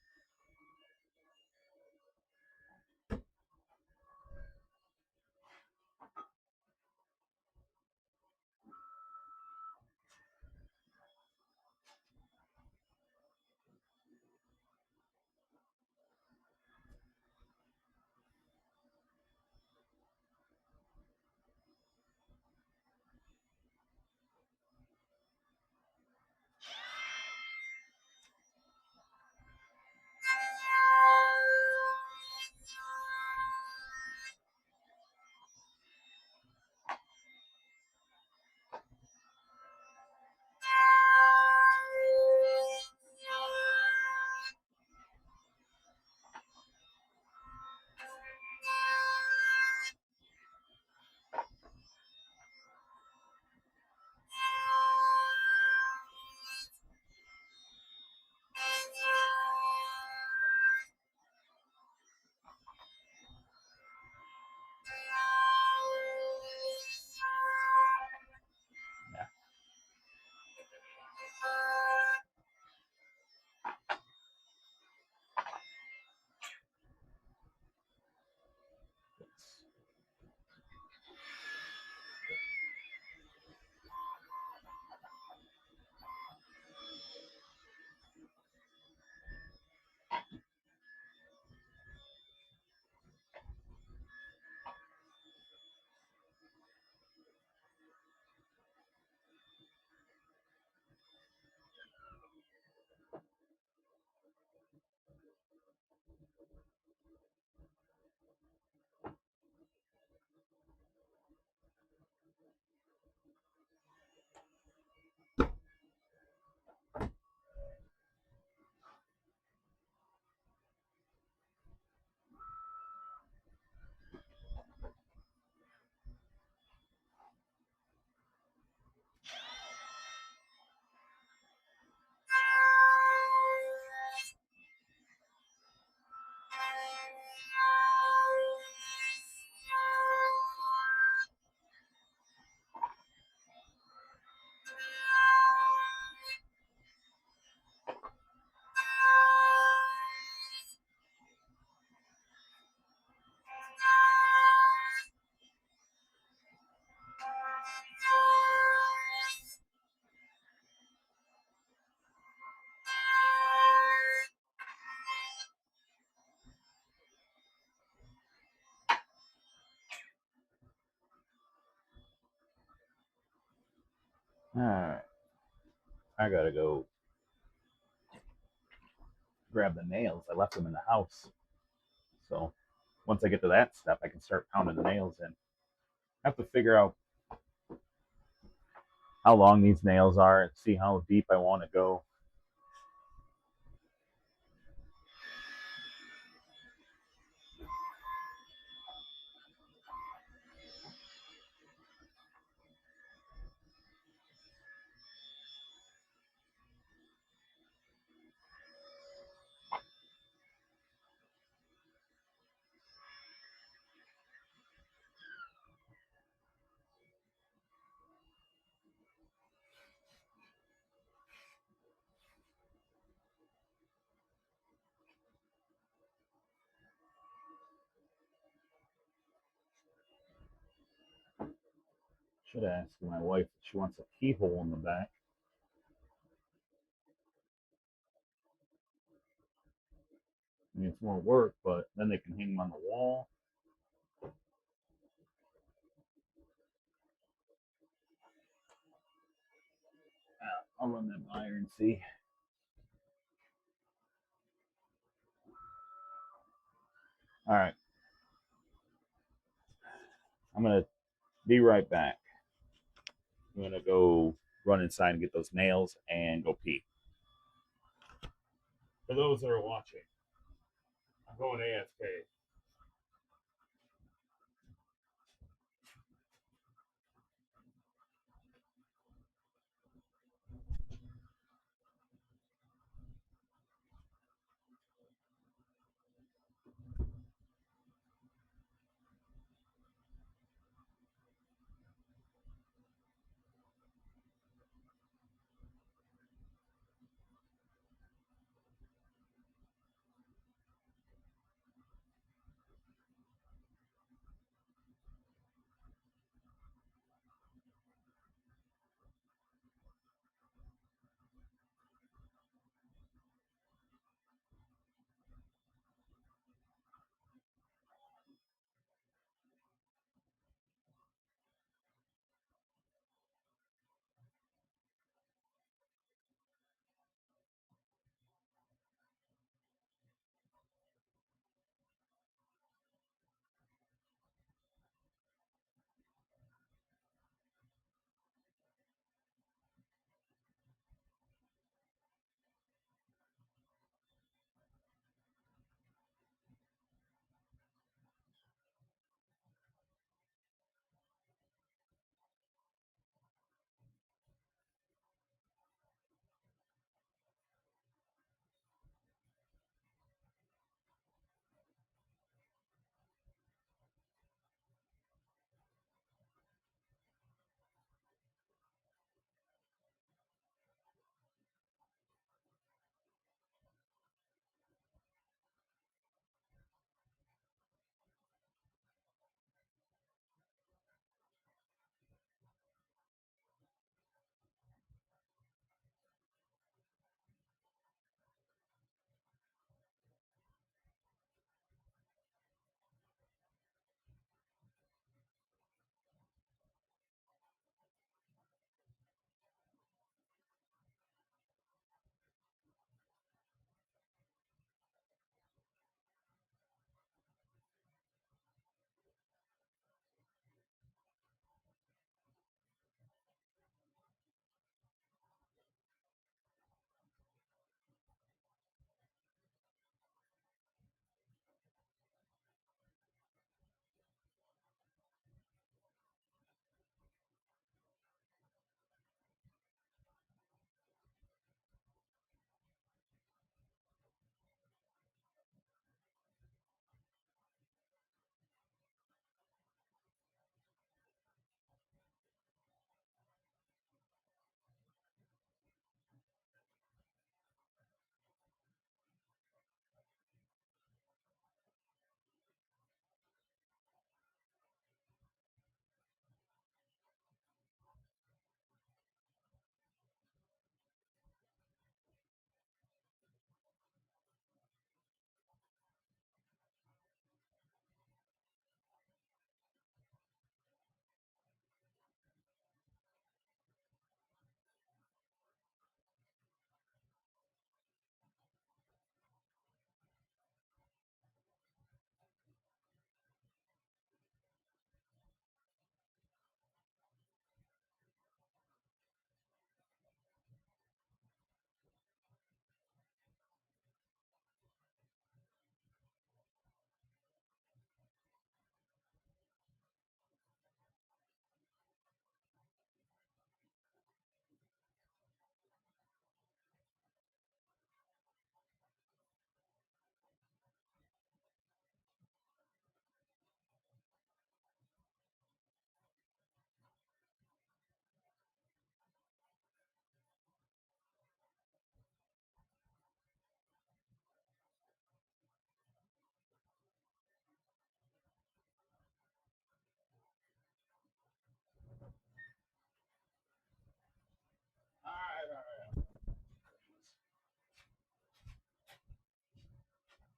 All right, I gotta go grab the nails. I left them in the house. So once I get to that step, I can start pounding the nails in. I have to figure out how long these nails are and see how deep I want to go. Should ask my wife if she wants a keyhole in the back. I mean, it's more work, but then they can hang them on the wall. I'll run that by her and see. All right, I'm gonna be right back. I'm gonna go run inside and get those nails and go pee. For those that are watching, I'm going AFK.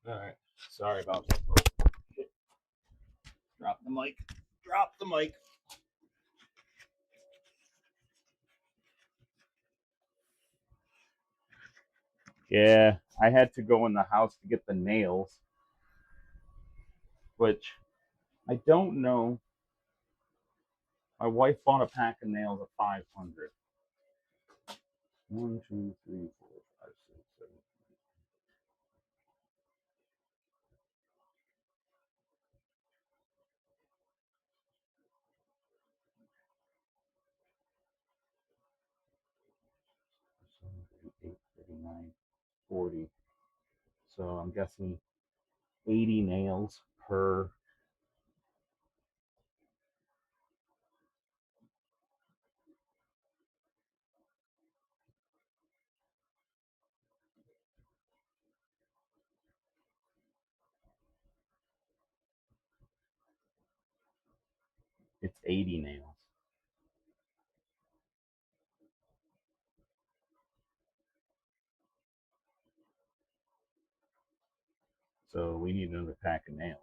All right. Sorry about that. Drop the mic. Drop the mic. Yeah, I had to go in the house to get the nails, which I don't know. My wife bought a pack of nails at 500. 1, 2, 3, 4, 5, 6, 7, 8, 39, 40. So I'm guessing 80 nails per. It's 80 nails. So we need another pack of nails.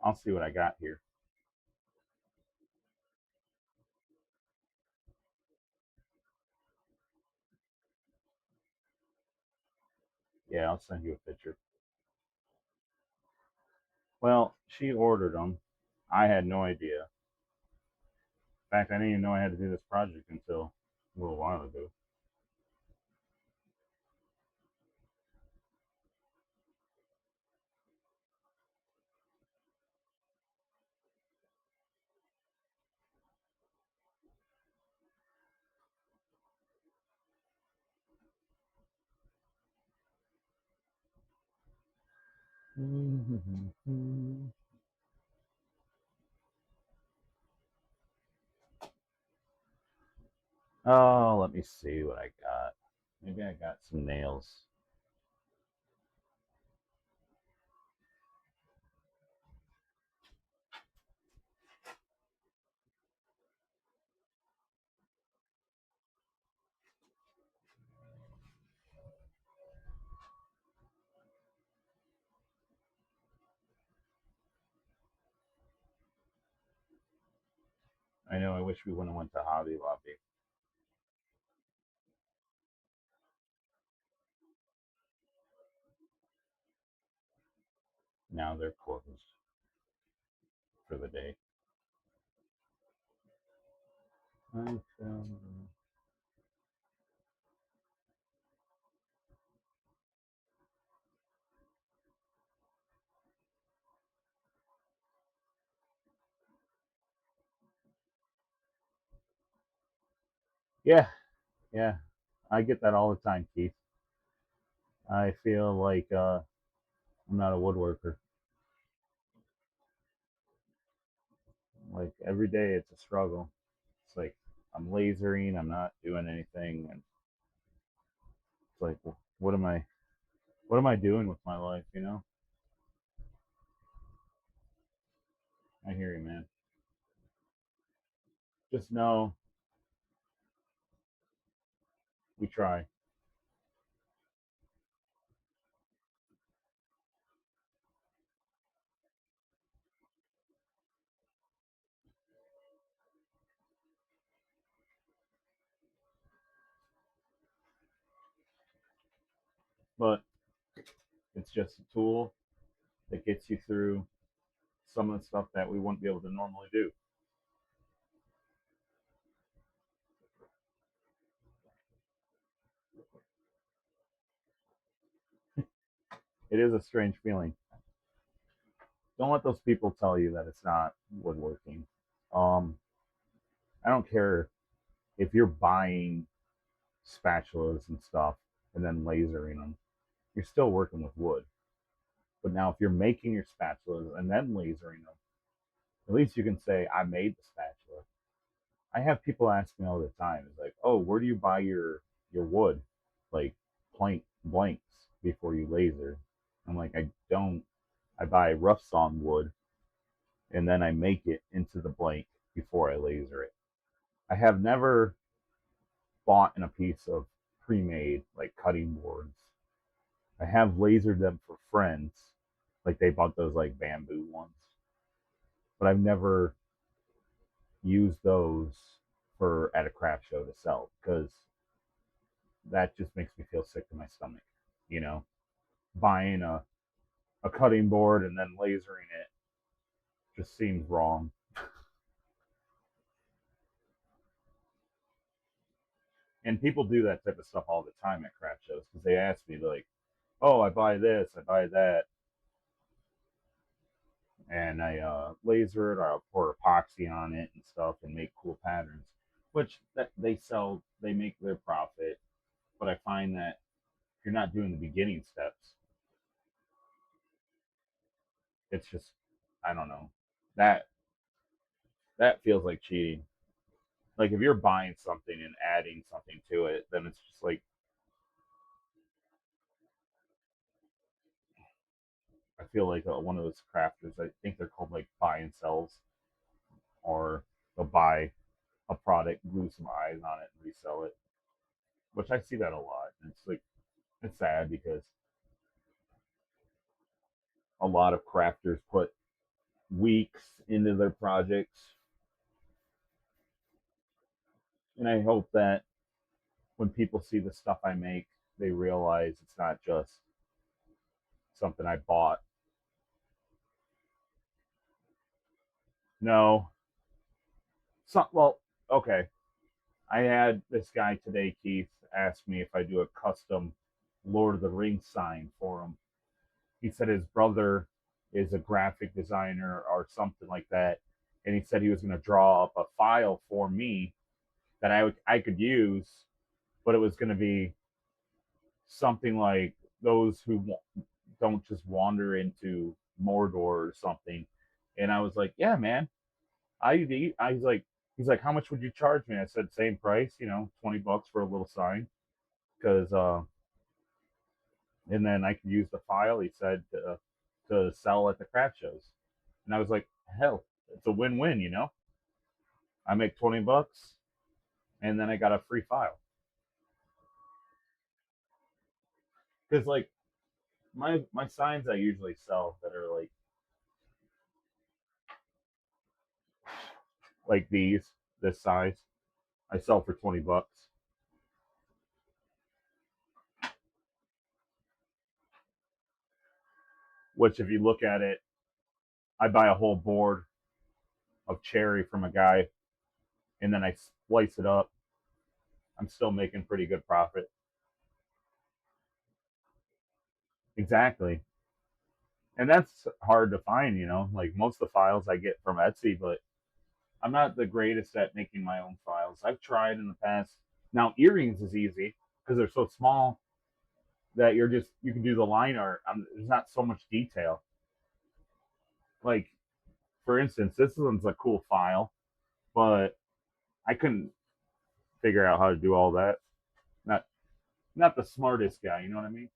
I'll see what I got here. Yeah, I'll send you a picture. Well, she ordered them. I had no idea. In fact, I didn't even know I had to do this project until a little while ago. Oh, let me see what I got. Maybe I got some nails. I know I wish we wouldn't have went to Hobby Lobby. Now they're closed for the day. I found. Yeah, yeah. I get that all the time, Keith. I feel like I'm not a woodworker. Like every day, it's a struggle. It's like I'm lasering. I'm not doing anything, and it's like, what am I? What am I doing with my life? You know? I hear you, man. Just know we try. But it's just a tool that gets you through some of the stuff that we wouldn't be able to normally do. It is a strange feeling. Don't let those people tell you that it's not woodworking. Um, I don't care if you're buying spatulas and stuff and then lasering them. You're still working with wood. But now, if you're making your spatulas and then lasering them, at least you can say, "I made the spatula." I have people ask me all the time, "It's like, oh, where do you buy your wood, like blanks before you laser?" I'm like, I don't. I buy rough sawn wood and then I make it into the blank before I laser it. I have never bought in a piece of pre-made like cutting boards. I have lasered them for friends, like they bought those like bamboo ones, but I've never used those for at a craft show to sell because that just makes me feel sick to my stomach. You know, buying a cutting board and then lasering it just seems wrong. And people do that type of stuff all the time at craft shows because they ask me like, "Oh, I buy this, I buy that," and I laser it or I'll pour epoxy on it and stuff and make cool patterns, which that they sell, they make their profit. But I find that if you're not doing the beginning steps, it's just I don't know that that feels like cheating. Like if you're buying something and adding something to it, then it's just like I feel like one of those crafters. I think they're called like buy and sells, or they'll buy a product, glue some eyes on it, and resell it. Which I see that a lot. And it's like it's sad because a lot of crafters put weeks into their projects, and I hope that when people see the stuff I make, they realize it's not just something I bought. No, well, okay. I had this guy today, Keith, ask me if I do a custom Lord of the Rings sign for him. He said his brother is a graphic designer or something like that, and he said he was going to draw up a file for me that I could use, but it was going to be something like those who don't just wander into Mordor or something. And I was like, yeah, man, I was like, he's like, how much would you charge me? I said, same price, $20 for a little sign, because and then I could use the file. He said to sell at the craft shows, and I was like, hell, it's a win-win, I make $20, and then I got a free file. Because like my signs I usually sell that are like this size, I sell for $20. Which, if you look at it, I buy a whole board of cherry from a guy, and then I slice it up. I'm still making pretty good profit. Exactly. And that's hard to find, like most of the files I get from Etsy, but I'm not the greatest at making my own files. I've tried in the past. Now earrings is easy because they're so small that you can do the line art. There's not so much detail. Like for instance, this one's a cool file, but I couldn't figure out how to do all that. Not not the smartest guy, you know what I mean?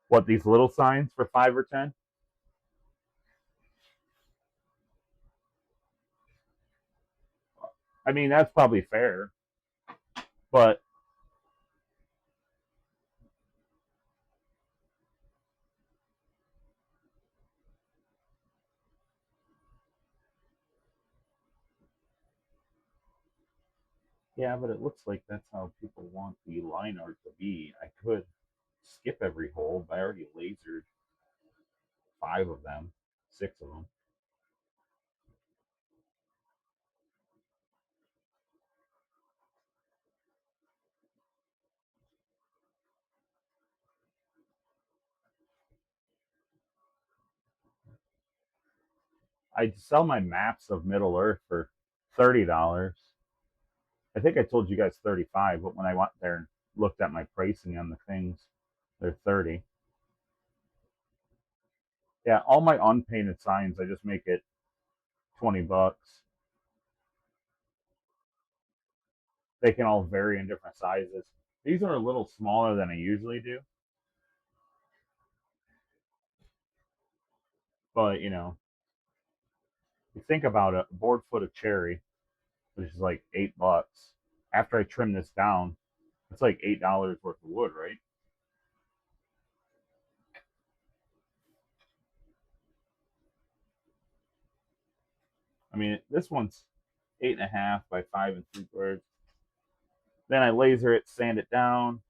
What, these little signs for 5 or 10? I mean, that's probably fair, but yeah, but it looks like that's how people want the line art to be. I could skip every hole, but I already lasered 5 of them, 6 of them. I sell my maps of Middle Earth for $30. I think I told you guys 35, but when I went there and looked at my pricing on the things, they're 30. Yeah, all my unpainted signs, I just make it $20. They can all vary in different sizes. These are a little smaller than I usually do, but you think about it, a board foot of cherry, which is like $8. After I trim this down, it's like $8 worth of wood, right? I mean, this one's 8.5 by 5 3/4. Then I laser it, sand it down,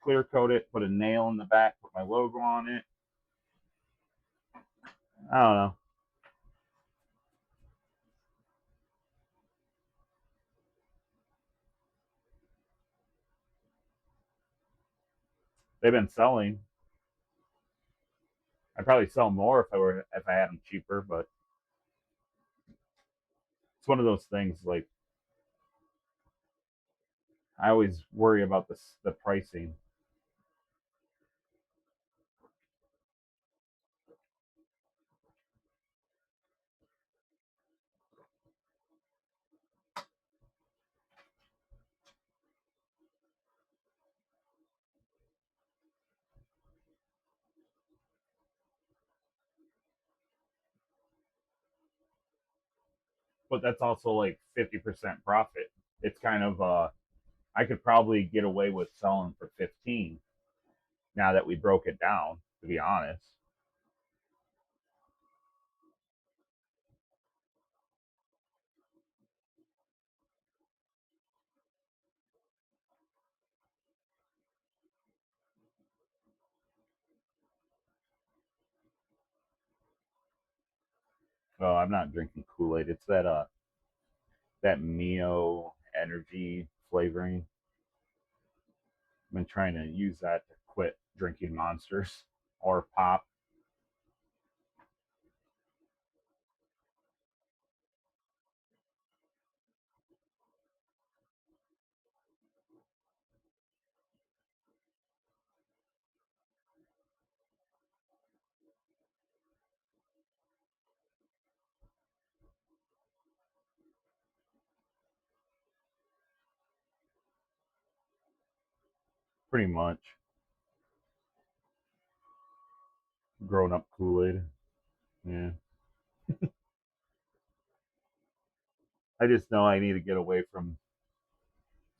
clear coat it, put a nail in the back, put my logo on it. I don't know. They've been selling. I'd probably sell more if I had them cheaper, but it's one of those things. Like I always worry about the pricing. But that's also like 50% profit. It's kind of I could probably get away with selling for 15 now that we broke it down, to be honest. Oh, I'm not drinking Kool-Aid. It's that Mio energy flavoring. I've been trying to use that to quit drinking monsters or pop pretty much. Grown up Kool-Aid. Yeah. I just know I need to get away from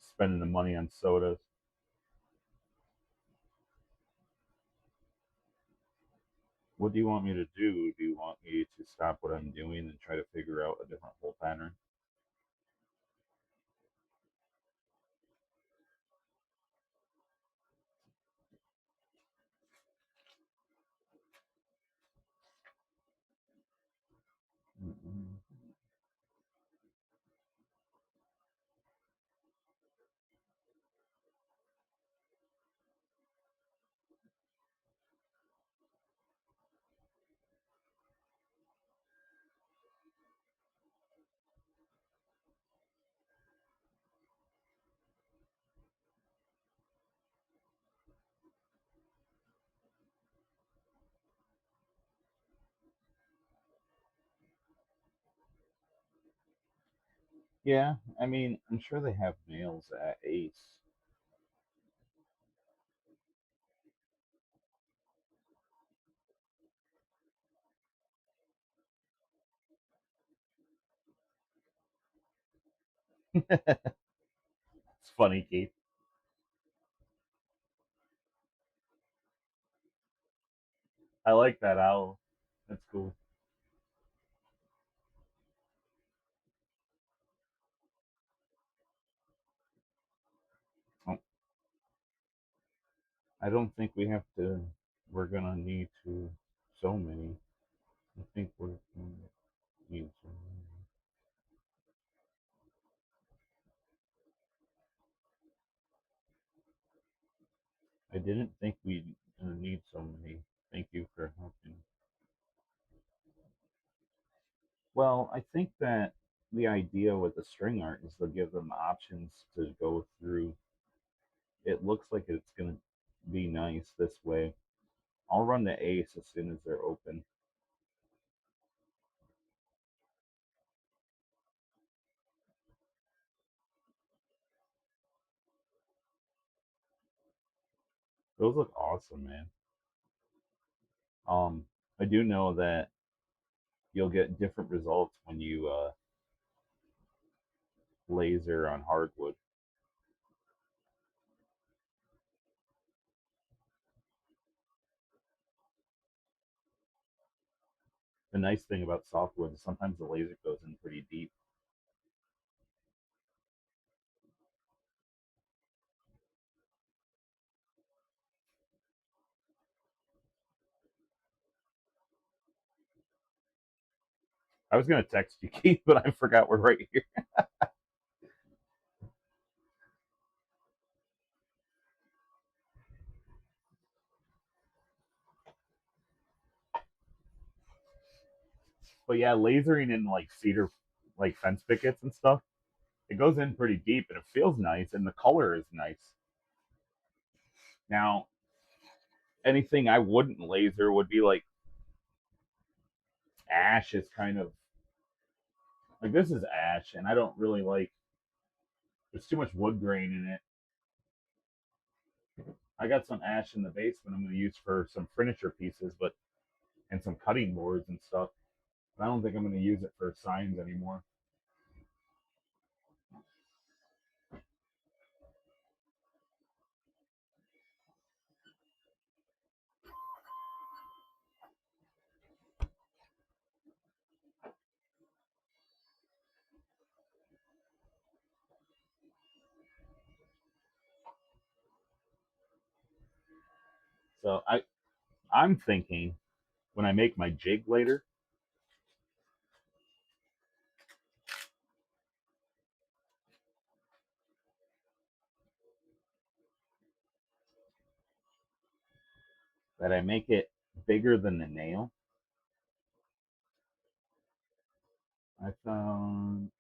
spending the money on sodas. What do you want me to do? Do you want me to stop what I'm doing and try to figure out a different hole pattern? Mm-mm. Yeah, I mean, I'm sure they have nails at Ace. It's funny, Keith. I like that owl. That's cool. Oh, I don't think we have to. We're gonna need to so many. I think we're gonna need so many. I didn't think we'd need so many. Thank you for helping. Well, I think that the idea with the string art is to give them options to go through. It looks like it's going to be nice this way. I'll run the ace as soon as they're open. Those look awesome, man. Um, I do know that you'll get different results when you laser on hardwood. The nice thing about softwood is sometimes the laser goes in pretty deep. I was gonna text you, Keith, but I forgot we're right here. But yeah, lasering in like cedar, like fence pickets and stuff, it goes in pretty deep and it feels nice, and the color is nice. Now, anything I wouldn't laser would be like ash is kind of like this is ash, and I don't really like. There's too much wood grain in it. I got some ash in the basement I'm going to use for some furniture pieces, but and some cutting boards and stuff. But I don't think I'm going to use it for signs anymore. So I'm thinking when I make my jig later that I make it bigger than the nail. I found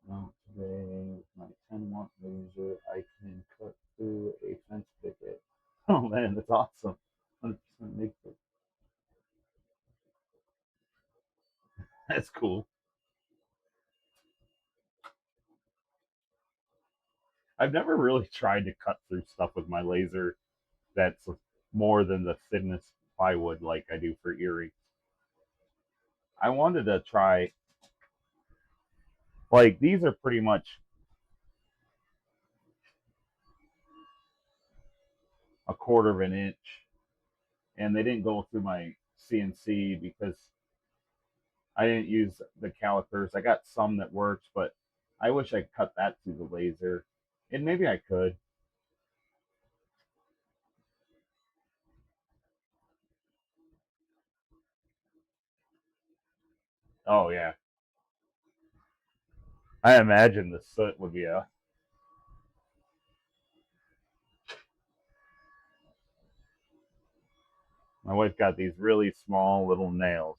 today with my 10-watt laser, I can cut through a fence picket. Oh man, that's awesome! 100% make it. That's cool. I've never really tried to cut through stuff with my laser that's more than the thinness plywood like I do for Erie. I wanted to try like these are pretty much a quarter of an inch, and they didn't go through my CNC because I didn't use the calipers. I got some that worked, but I wish I cut that through the laser, and maybe I could. Oh yeah, I imagine the soot would be a. My wife got these really small little nails.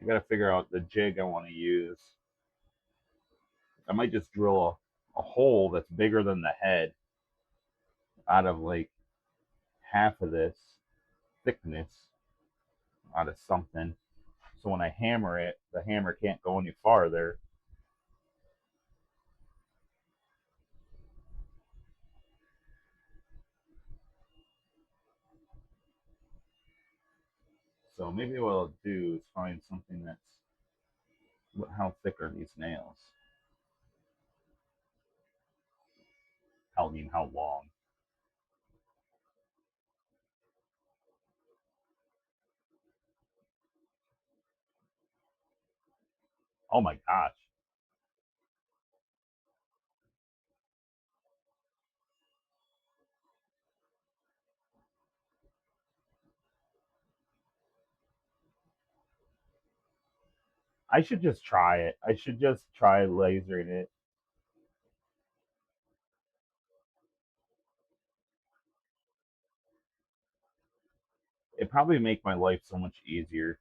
I got to figure out the jig I want to use. I might just drill a hole that's bigger than the head out of like half of this thickness out of something. So when I hammer it, the hammer can't go any farther. So maybe what I'll do is find something that's how thick are these nails? I mean, how long? Oh my gosh. I should just try it. I should just try lasering it. It probably make my life so much easier.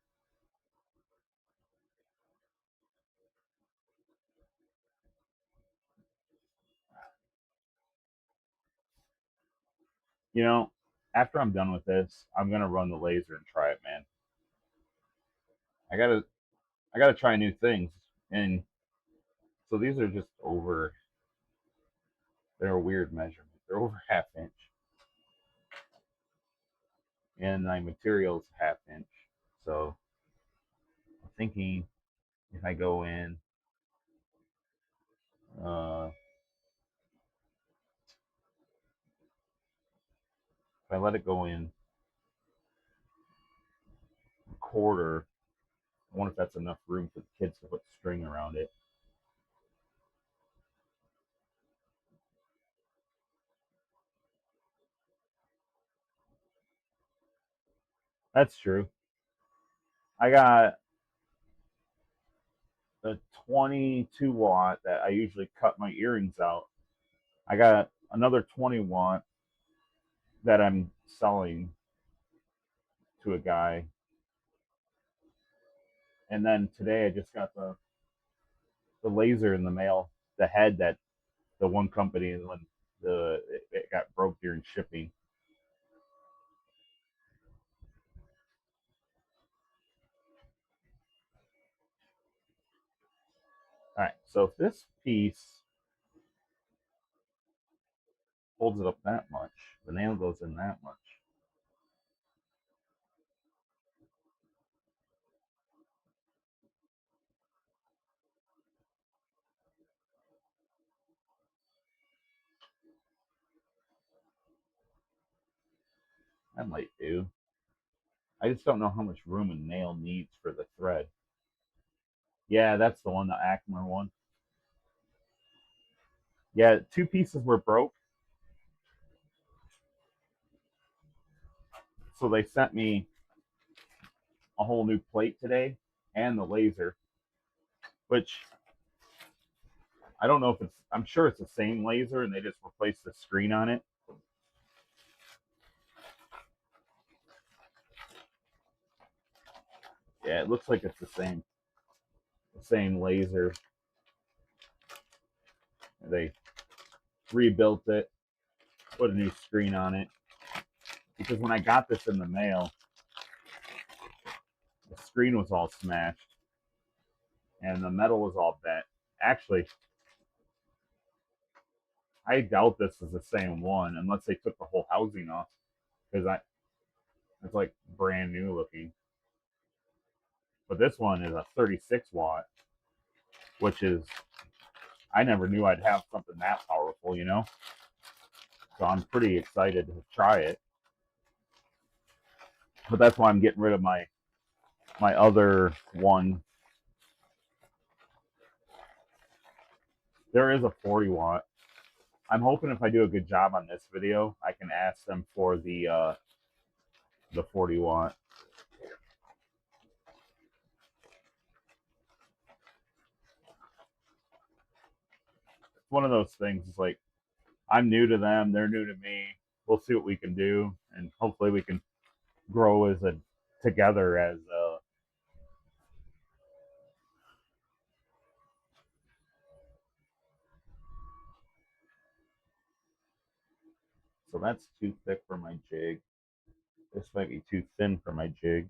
You know, after I'm done with this, I'm gonna run the laser and try it, man. I gotta I gotta try new things. And so these are just over they're a weird measurement. They're over half inch, and my material's half inch. So I'm thinking if I go in, uh, if I let it go in a quarter, I wonder if that's enough room for the kids to put string around it. That's true. I got the 22 watt that I usually cut my earrings out. I got another 20-watt that I'm selling to a guy. And then today I just got the laser in the mail, the head that the one company when it got broke during shipping. All right, so if this piece holds it up that much, the nail goes in that much. That might do. I just don't know how much room a nail needs for the thread. Yeah, that's the one, the Acmer one. Yeah, two pieces were broke, so they sent me a whole new plate today and the laser, which I don't know if it's, I'm sure it's the same laser and they just replaced the screen on it. Yeah, it looks like it's the same laser. They rebuilt it, put a new screen on it. Because when I got this in the mail, the screen was all smashed and the metal was all bent. Actually, I doubt this is the same one unless they took the whole housing off because it's like brand new looking. But this one is a 36 watt, which is I never knew I'd have something that powerful, you know. So I'm pretty excited to try it. But that's why I'm getting rid of my other one. There is a 40 watt. I'm hoping if I do a good job on this video, I can ask them for the 40 watt. It's one of those things. It's like I'm new to them, they're new to me. We'll see what we can do, and hopefully we can grow as a together as a. So that's too thick for my jig. This might be too thin for my jig.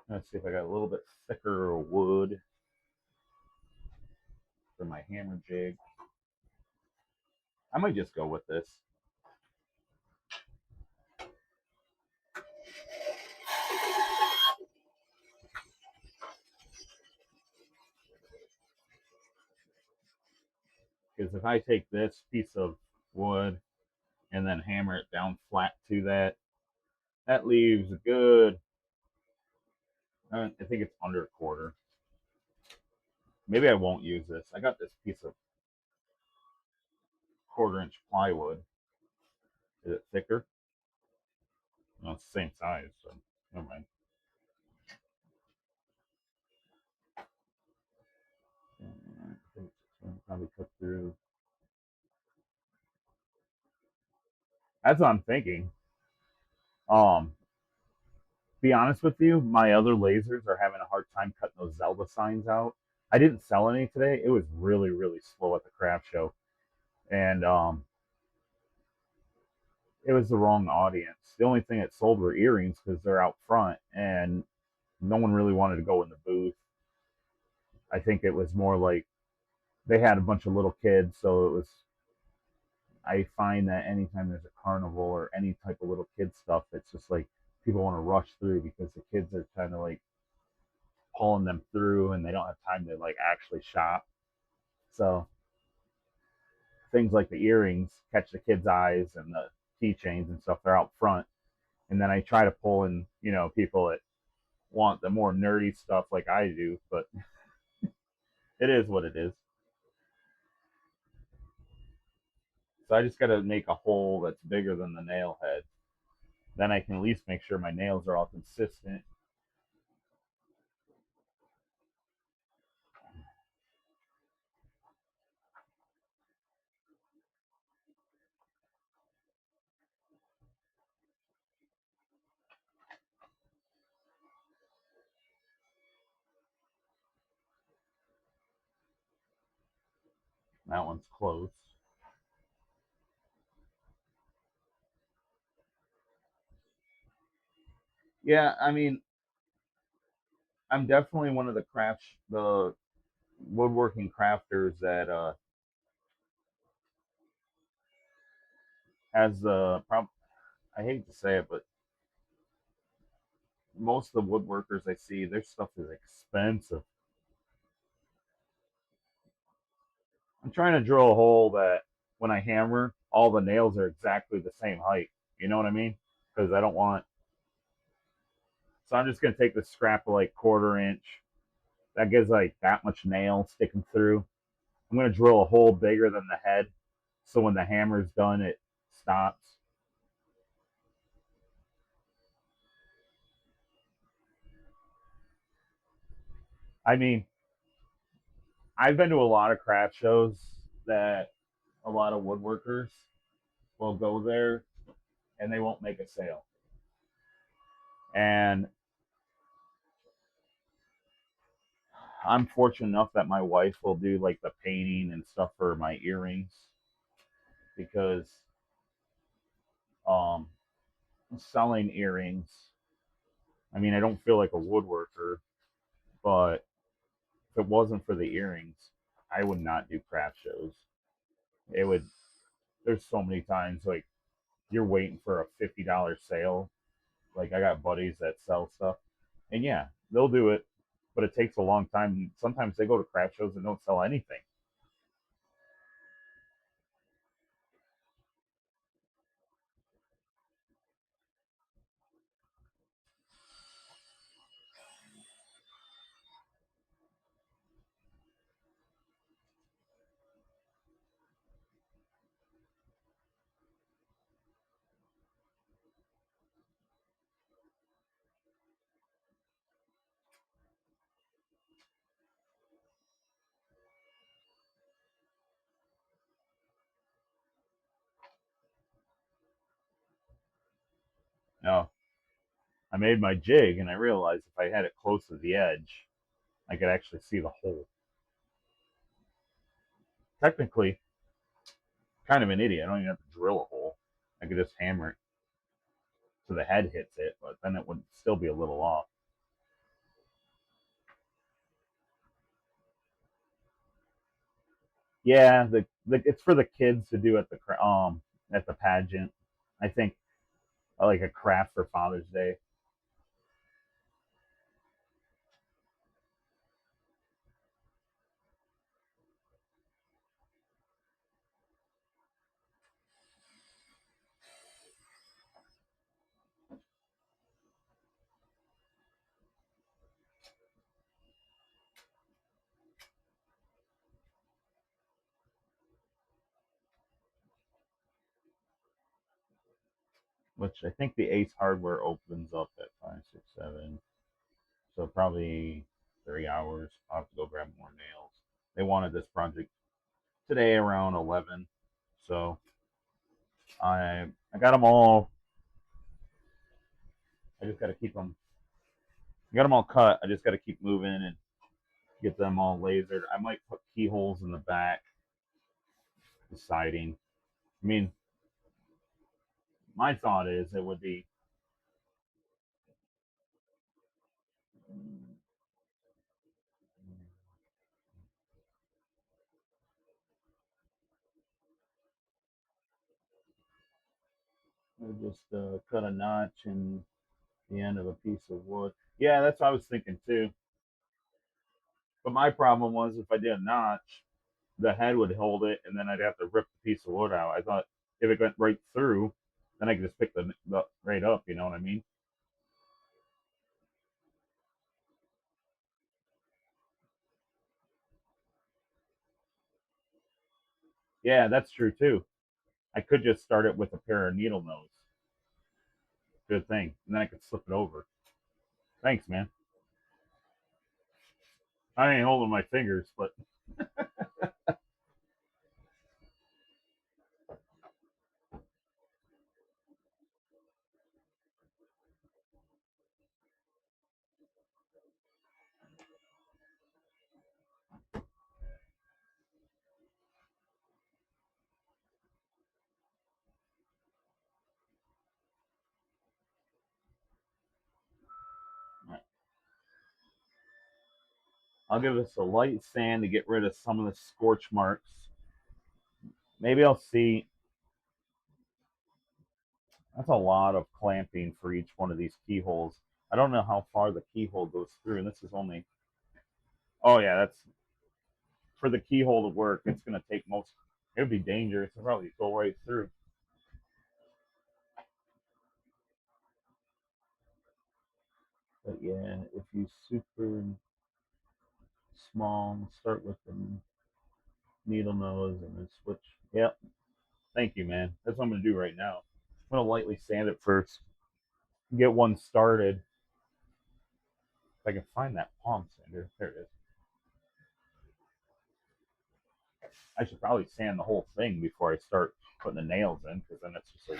Let's see if I got a little bit thicker wood for my hammer jig. I might just go with this. Because if I take this piece of wood and then hammer it down flat to that leaves a good, I think it's under a quarter. Maybe I won't use this. I got this piece of quarter-inch plywood. Is it thicker? No, it's the same size, so never mind. I think it's probably cut through. That's what I'm thinking. Um, be honest with you, my other lasers are having a hard time cutting those Zelda signs out. I didn't sell any today. It was really, really slow at the craft show, and it was the wrong audience. The only thing that sold were earrings because they're out front, and no one really wanted to go in the booth. I think it was more like they had a bunch of little kids, so it was. I find that anytime there's a carnival or any type of little kid stuff, it's just like people want to rush through because the kids are kind of like pulling them through and they don't have time to like actually shop. So things like the earrings catch the kids' eyes and the keychains and stuff. They're out front, and then I try to pull in people that want the more nerdy stuff like I do, but it is what it is. So I just got to make a hole that's bigger than the nail head. Then I can at least make sure my nails are all consistent. That one's close. Yeah, I mean, I'm definitely one of the woodworking crafters that has the prob. I hate to say it, but most of the woodworkers I see, their stuff is expensive. I'm trying to drill a hole that when I hammer, all the nails are exactly the same height. You know what I mean? Because I don't want. So I'm just gonna take the scrap of like quarter inch. That gives like that much nail sticking through. I'm gonna drill a hole bigger than the head, so when the hammer's done, it stops. I mean, I've been to a lot of craft shows that a lot of woodworkers will go there and they won't make a sale. And I'm fortunate enough that my wife will do like the painting and stuff for my earrings because um, selling earrings, I mean, I don't feel like a woodworker, but if it wasn't for the earrings, I would not do craft shows. It would, there's so many times like you're waiting for a $50 sale. Like I got buddies that sell stuff, and yeah, they'll do it, but it takes a long time. Sometimes they go to craft shows and don't sell anything. Now, I made my jig and I realized if I had it close to the edge, I could actually see the hole. Technically, kind of an idiot. I don't even have to drill a hole. I could just hammer it so the head hits it, but then it would still be a little off. Yeah, it's for the kids to do at the pageant. I think like a craft for Father's Day. Which I think the Ace Hardware opens up at 5, 6, 7. So probably 3 hours. I'll have to go grab more nails. They wanted this project today around 11. So I got them all. I just got to keep them. I got them all cut. I just got to keep moving and get them all lasered. I might put keyholes in the back, the siding. I mean, my thought is it would be Or just cut a notch in the end of a piece of wood. Yeah, that's what I was thinking too. But my problem was if I did a notch, the head would hold it, and then I'd have to rip the piece of wood out. I thought if it went right through, then I could just pick the right up. You know what I mean? Yeah, that's true too. I could just start it with a pair of needle nose. Good thing, and then I could slip it over. Thanks, man. I ain't holding my fingers, but I'll give this a light sand to get rid of some of the scorch marks. Maybe I'll see. That's a lot of clamping for each one of these keyholes. I don't know how far the keyhole goes through, and this is only. Oh yeah, that's for the keyhole to work. It's gonna take most. It would be dangerous to probably go right through. But yeah, if you super small, start with the needle nose and then switch. Yep. Thank you, man. That's what I'm gonna do right now. I'm gonna lightly sand it first. Get one started. If I can find that palm sander. There it is. I should probably sand the whole thing before I start putting the nails in, because then it's just like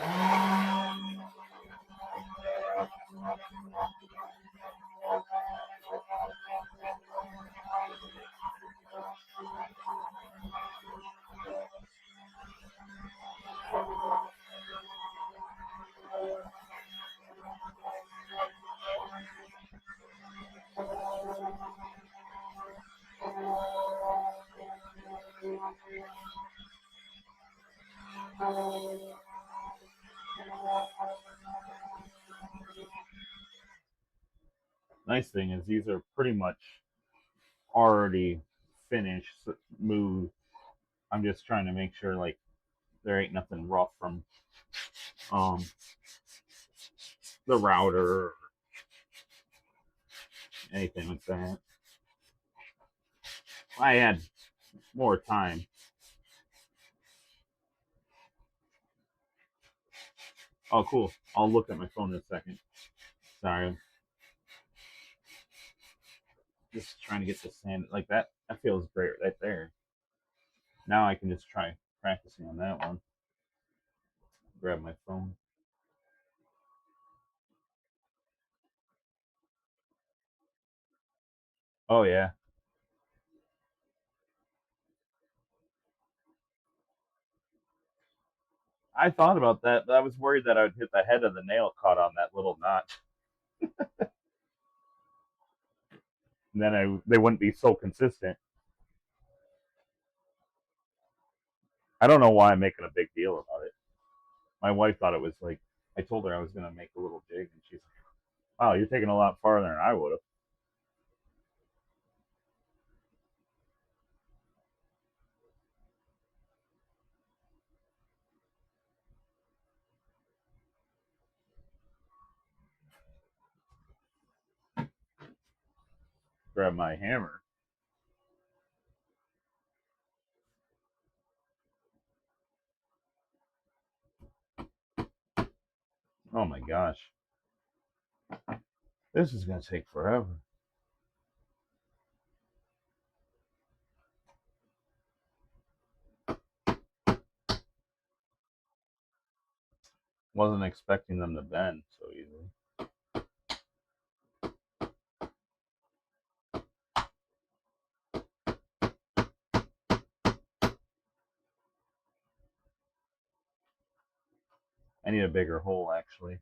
nice thing is these are pretty much already finished, smooth. I'm just trying to make sure like there ain't nothing rough from um the router or anything like that. I had more time. Oh, cool. I'll look at my phone in a second. Sorry, just trying to get the sand like that. That feels great right there. Now I can just try practicing on that one. Grab my phone. Oh yeah, I thought about that, but I was worried that I would hit the head of the nail caught on that little notch, and then they wouldn't be so consistent. I don't know why I'm making a big deal about it. My wife thought it was like I told her I was gonna make a little jig, and she's like, "Wow, you're taking a lot farther than I would have." Grab my hammer. Oh my gosh, this is gonna take forever. Wasn't expecting them to bend so easily. I need a bigger hole actually.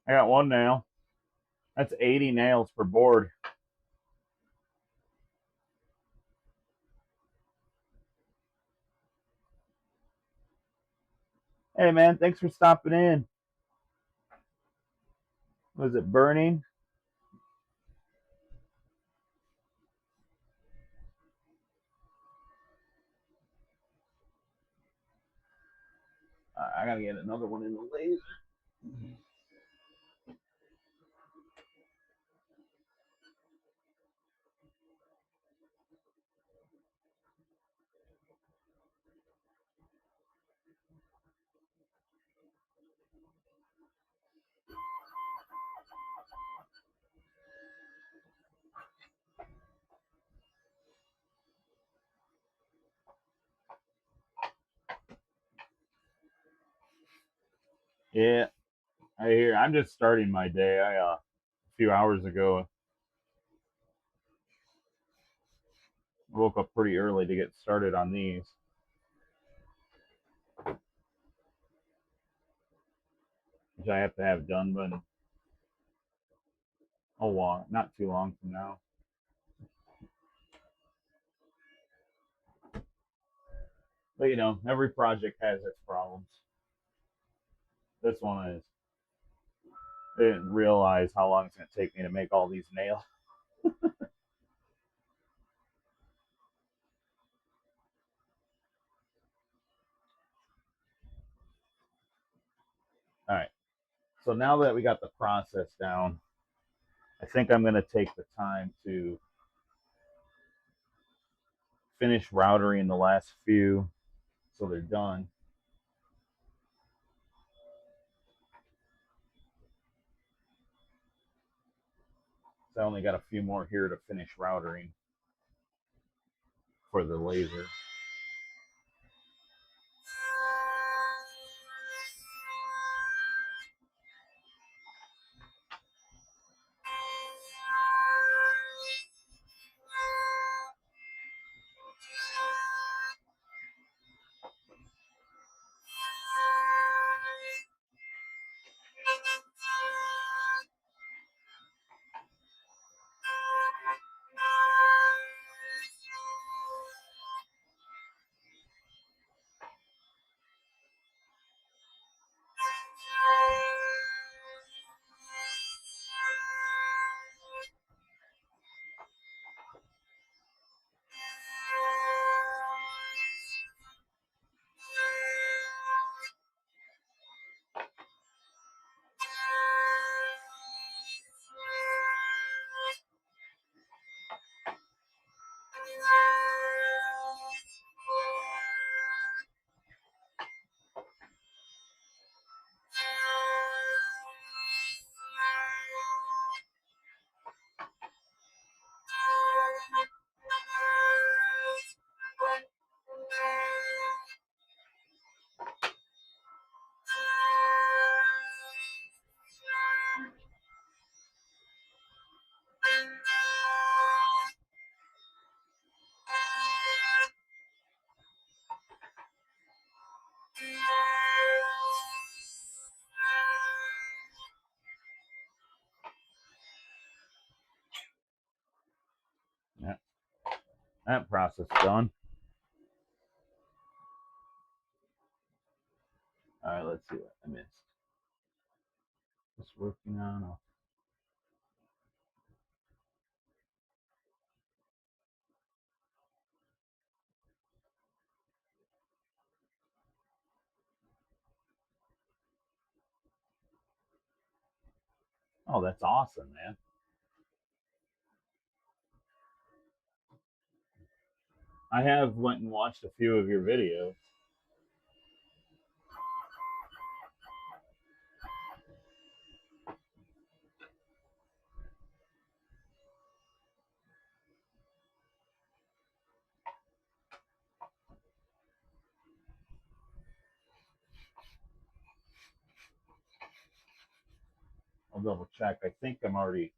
I got one now. That's 80 nails per board. Hey man, thanks for stopping in. Was it burning? I gotta get another one in the laser. Yeah, I hear. I'm just starting my day. A few hours ago woke up pretty early to get started on these, which I have to have done, but not too long from now. But you know, every project has its problems. This one is. I didn't realize how long it's going to take me to make all these nails. All right. So now that we got the process down, I think I'm going to take the time to finish routering the last few so they're done. So I only got a few more here to finish routering for the laser. Yeah, that process done. All right, let's see what I missed. Just working on a. Oh, that's awesome, man. I have went and watched a few of your videos. I'll double check. I think I'm already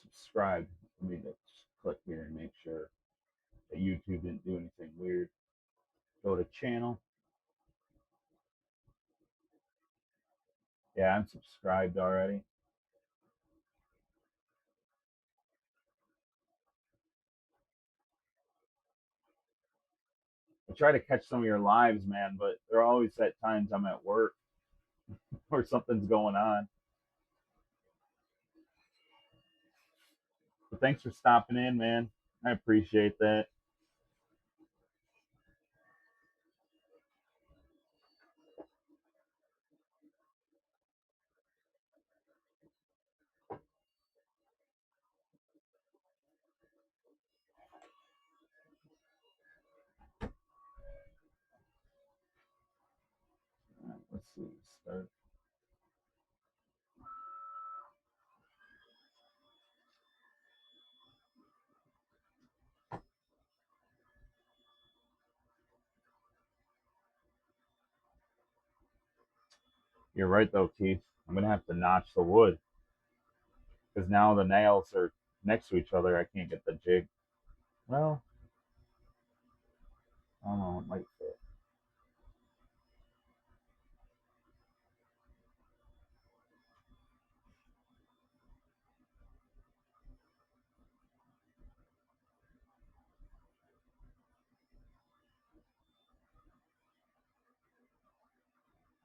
subscribed. Let me just click here and make sure that YouTube didn't do anything weird. Go to channel. Yeah, I'm subscribed already. I try to catch some of your lives, man, but there are always at times I'm at work or something's going on. But thanks for stopping in, man. I appreciate that. Let's see. Start. You're right though, Keith. I'm gonna have to notch the wood because now the nails are next to each other. I can't get the jig. Well, I don't know. It might fit.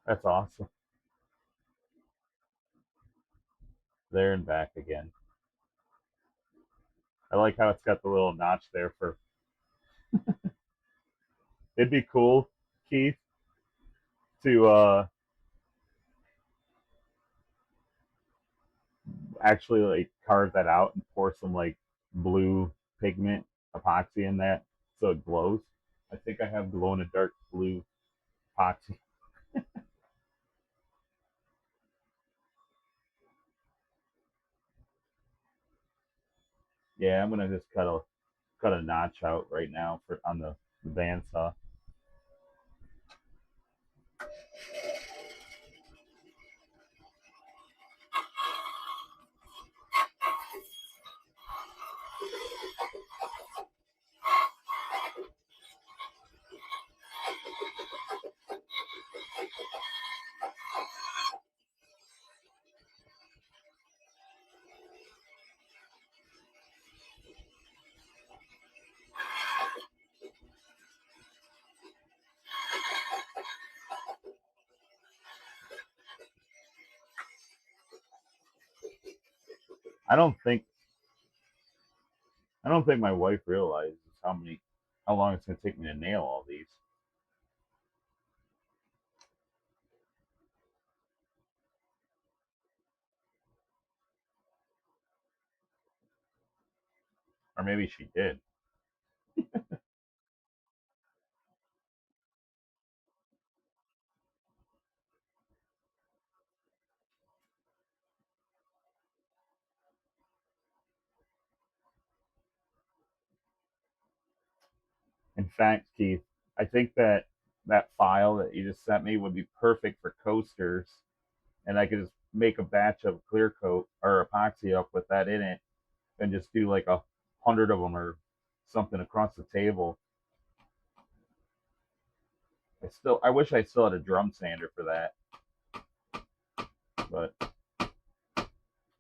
That's awesome. There and back again. I like how it's got the little notch there for. It'd be cool, Keith, to actually like carve that out and pour some like blue pigment epoxy in that so it glows. I think I have glow in the dark blue epoxy. Yeah, I'm gonna just cut a notch out right now for on the bandsaw. I don't think I don't think my wife realizes how long it's gonna take me to nail all these. Or maybe she did. In fact, Keith, I think that that file that you just sent me would be perfect for coasters, and I could just make a batch of clear coat or epoxy up with that in it, and just do like 100 of them or something across the table. I wish I still had a drum sander for that, but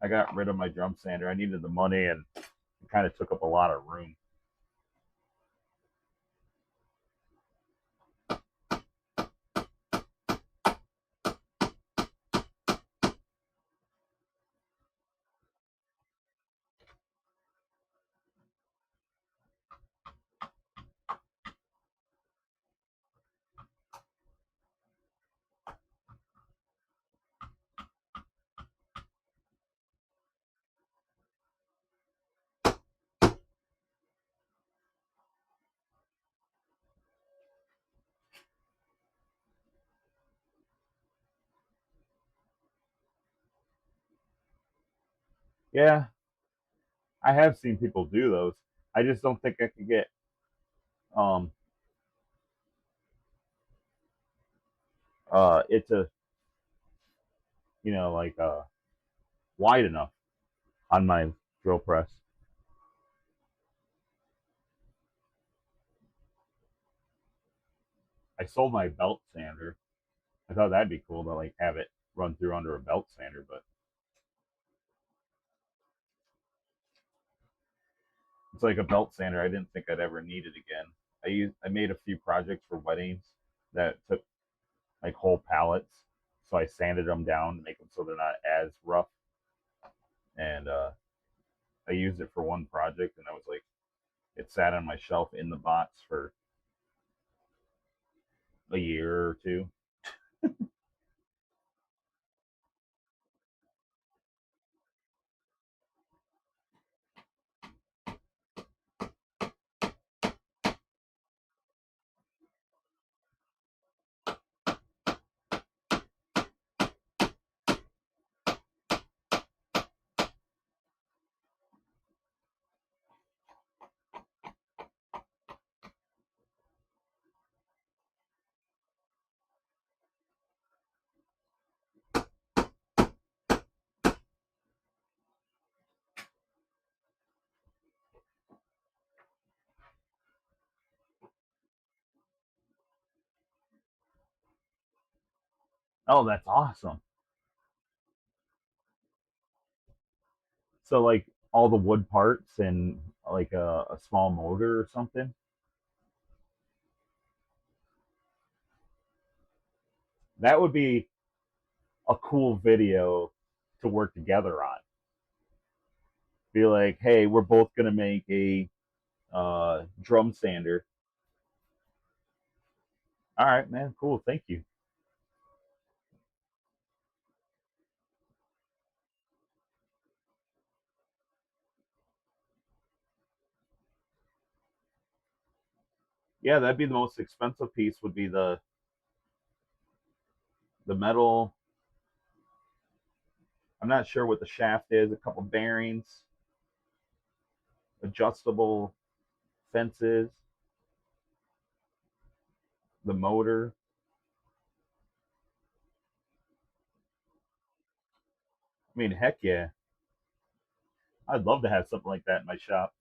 I got rid of my drum sander. I needed the money, and it kind of took up a lot of room. Yeah, I have seen people do those. I just don't think I could get um it to like wide enough on my drill press. I sold my belt sander. I thought that'd be cool to like have it run through under a belt sander, but it's like a belt sander I didn't think I'd ever need it again. I made a few projects for weddings that took like whole pallets, so I sanded them down to make them so they're not as rough. And I used it for one project, and I was like, it sat on my shelf in the box for a year or two. Oh, that's awesome. So like all the wood parts and like a small motor or something. That would be a cool video to work together on. Be like, hey, we're both gonna make a drum sander. All right, man, cool, thank you. Yeah, that'd be the most expensive piece. Would be the metal. I'm not sure what the shaft is. A couple bearings, adjustable fences, the motor. I mean, heck yeah, I'd love to have something like that in my shop.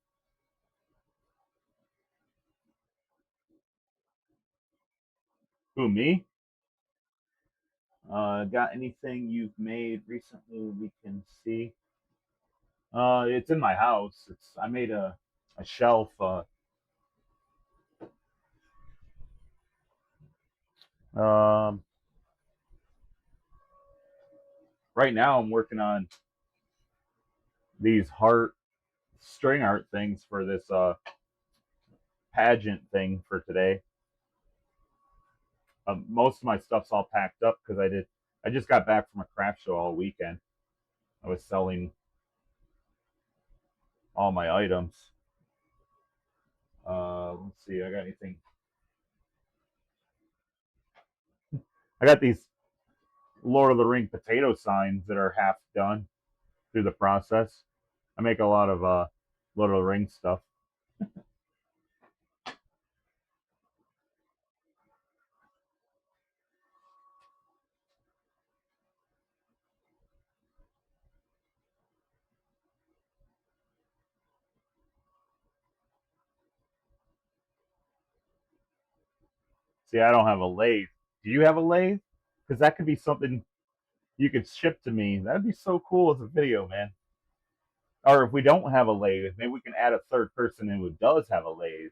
Who, me? Got anything you've made recently we can see? It's in my house. It's I made a shelf. Um, right now I'm working on these heart string art things for this pageant thing for today. Most of my stuff's all packed up because I just got back from a craft show all weekend. I was selling all my items. Let's see, I got anything? I got these Lord of the Ring potato signs that are half done through the process. I make a lot of Lord of the Ring stuff. See, I don't have a lathe. Do you have a lathe? Because that could be something you could ship to me. That'd be so cool as a video, man. Or if we don't have a lathe, maybe we can add a third person in who does have a lathe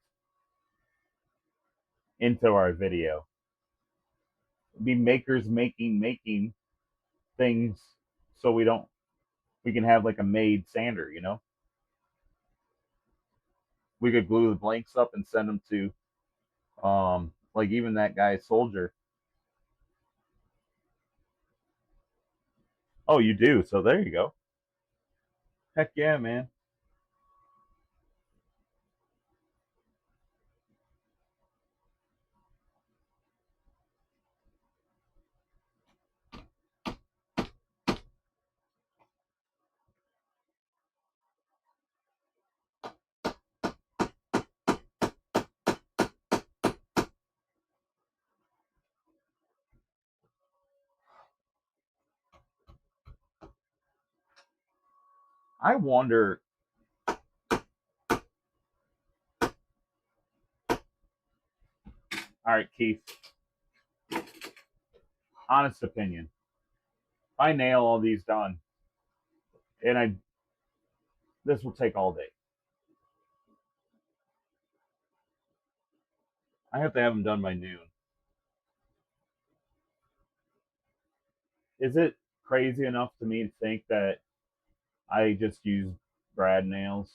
into our video. Be makers making things so we can have like a made sander, you know? We could glue the blanks up and send them to like even that guy soldier. Oh, you do. So there you go. Heck yeah, man. I wonder. All right, Keith, honest opinion. If I nail all these done, and I this will take all day. I have to have them done by noon. Is it crazy enough to me to think that I just use brad nails?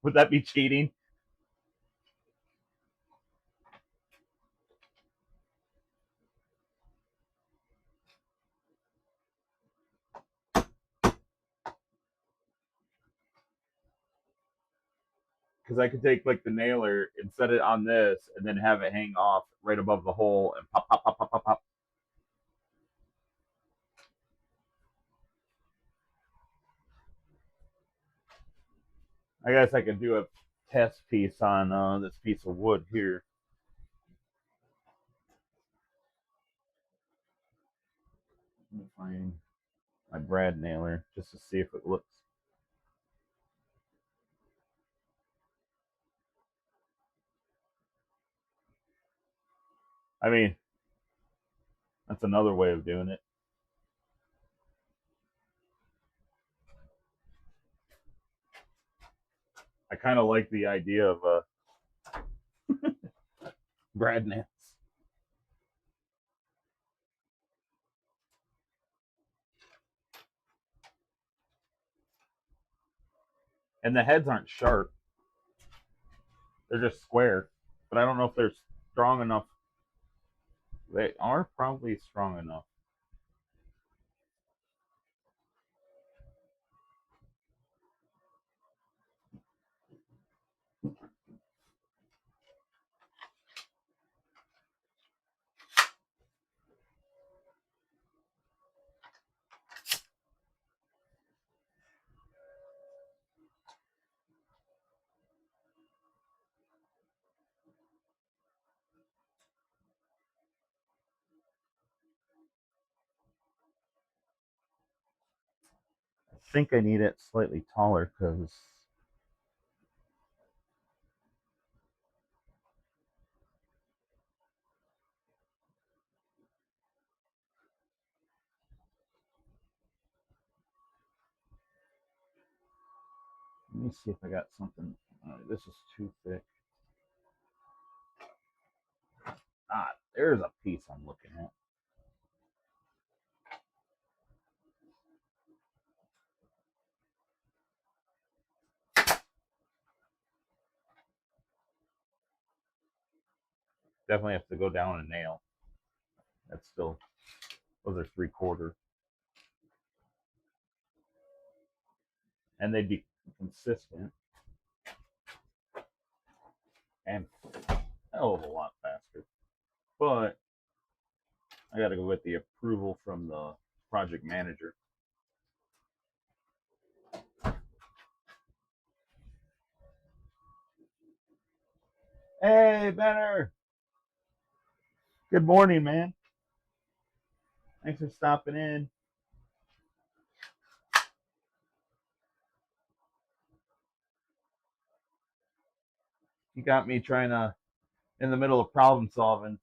Would that be cheating? Because I could take like the nailer and set it on this, and then have it hang off right above the hole and pop, pop, pop, pop, pop, pop. I guess I could do a test piece on this piece of wood here. Let me find my brad nailer just to see if it looks. I mean, that's another way of doing it. I kind of like the idea of brad nails. And the heads aren't sharp; they're just square. But I don't know if they're strong enough. They are probably strong enough. I think I need it slightly taller because let me see if I got something. This is too thick. Ah, there's a piece I'm looking at. Definitely have to go down a nail. That's still, those are 3/4, and they'd be consistent and a hell of a lot faster. But I got to go get the approval from the project manager. Hey, Benner. Good morning, man. Thanks for stopping in. You got me trying to, in the middle of problem solving.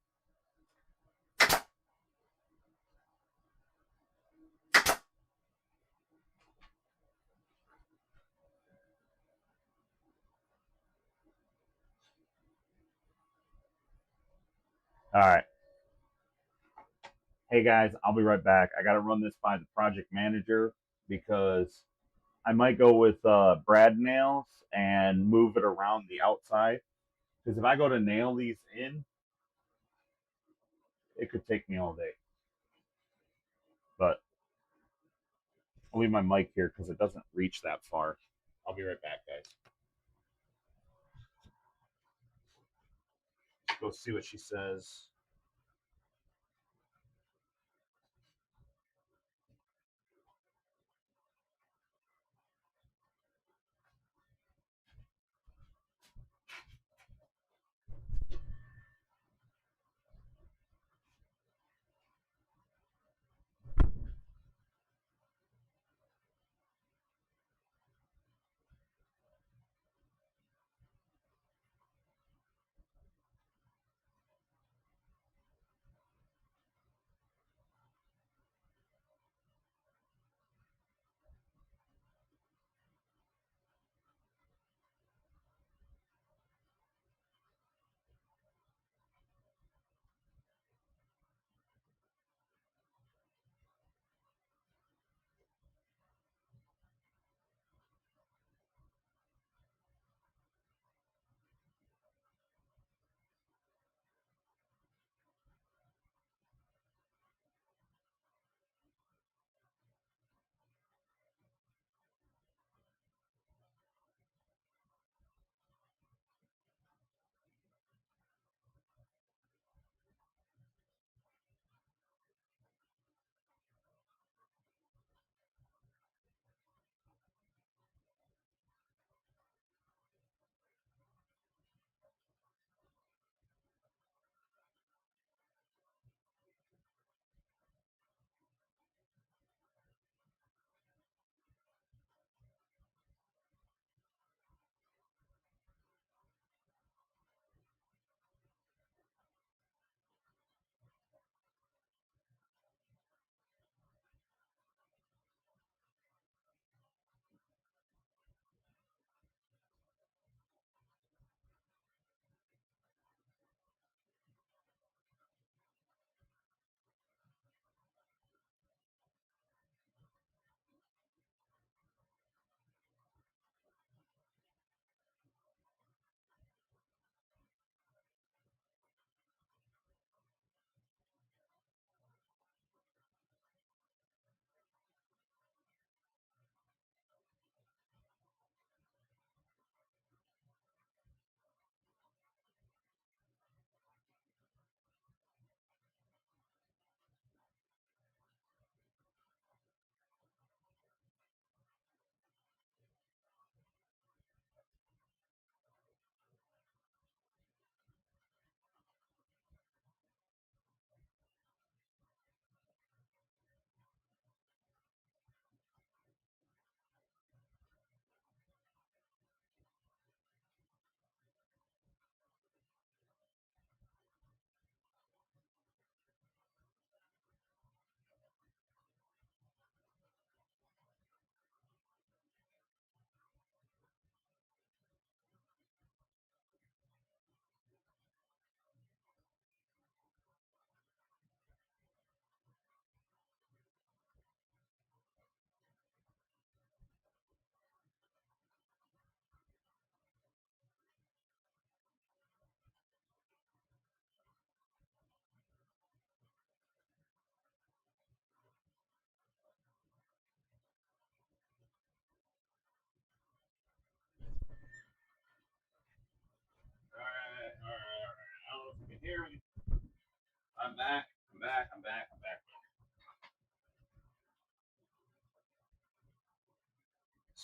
All right. Hey, guys, I'll be right back. I got to run this by the project manager because I might go with brad nails and move it around the outside. Because if I go to nail these in, it could take me all day. But I'll leave my mic here because it doesn't reach that far. I'll be right back, guys. Go see what she says.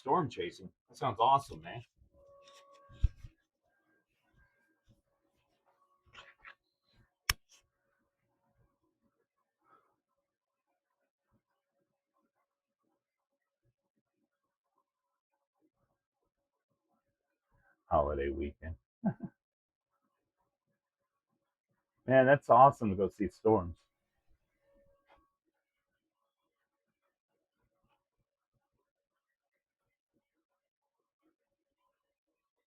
storm chasing. That sounds awesome, man. Holiday weekend. Man, that's awesome to go see storms.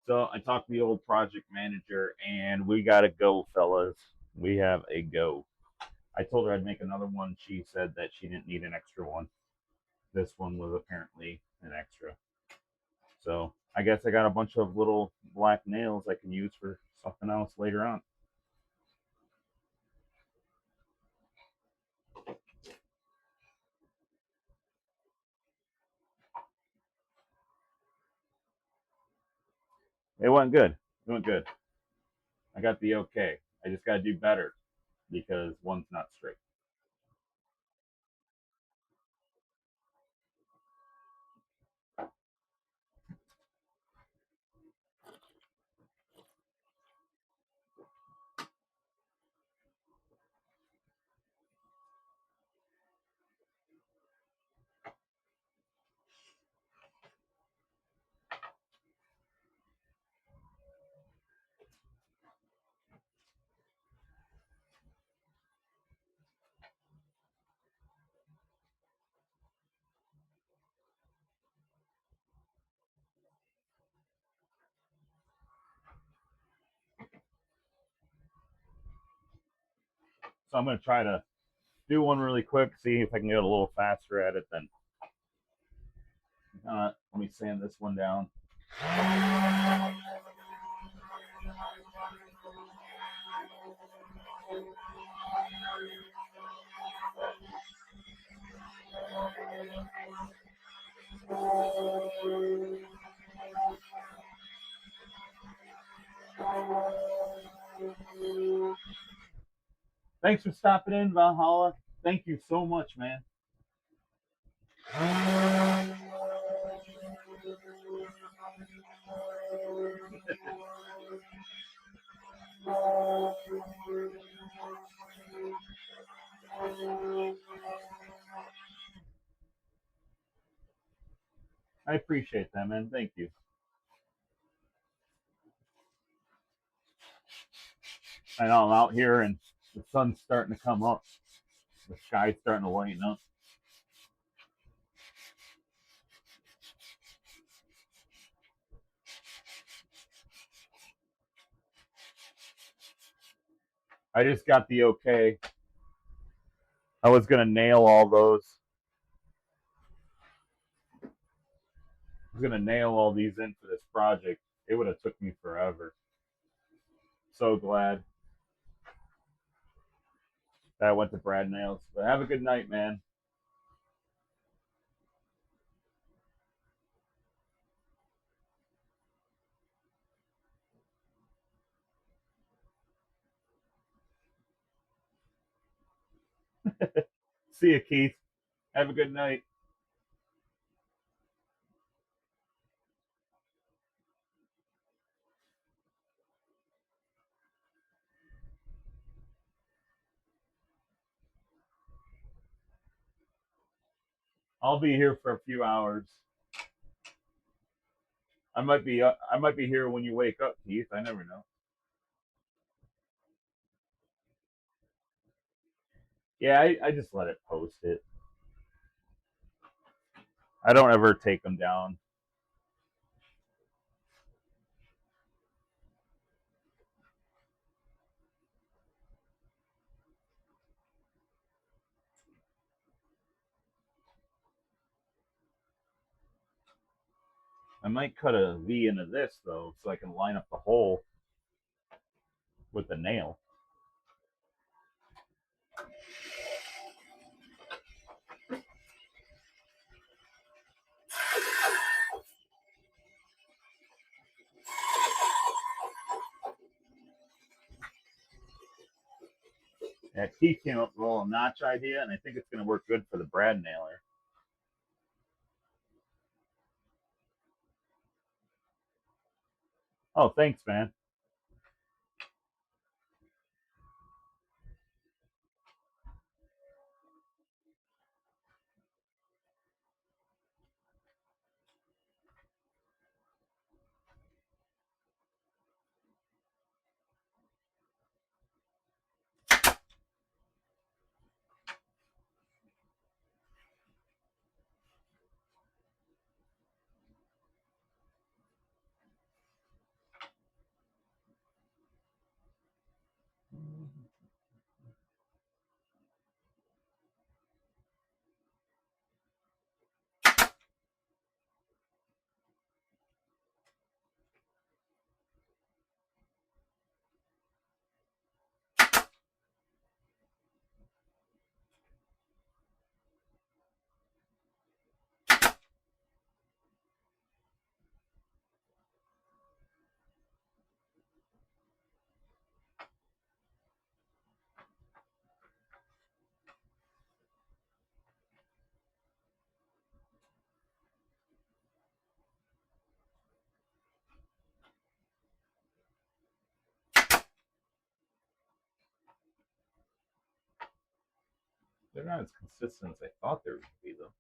So I talked to the old project manager, and we got to go, fellas. We have a go. I told her I'd make another one. She said that she didn't need an extra one. This one was apparently an extra. So I guess I got a bunch of little black nails I can use for something else later on. It went good. It went good. I got the okay. I just got to do better because one's not straight. So I'm going to try to do one really quick, see if I can get a little faster at it. Then let me sand this one down. Thanks for stopping in, Valhalla. Thank you so much, man. I appreciate that, man. Thank you. I know I'm out here and the sun's starting to come up. The sky's starting to lighten up. I just got the okay. I was gonna nail all those. I was gonna nail all these in for this project. It would have took me forever. So glad that I went to Brad Nails. But have a good night, man. See you, Keith. Have a good night. I'll be here for a few hours. I might be here when you wake up, Keith. I never know. Yeah, I just let it post it. I don't ever take them down. I might cut a V into this though, so I can line up the hole with the nail. Yeah, Keith came up with a little notch idea, and I think it's going to work good for the brad nailer. Oh, thanks, man. They're not as consistent as I thought they were going to be, though.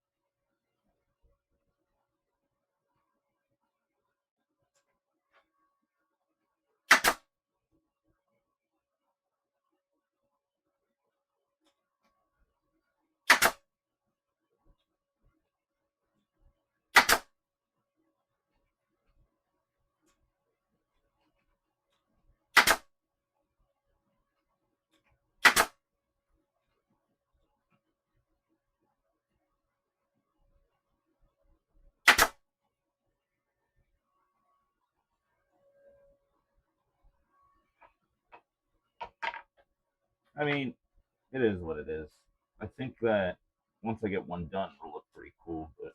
I mean, it is what it is. I think that once I get one done, it'll look pretty cool. But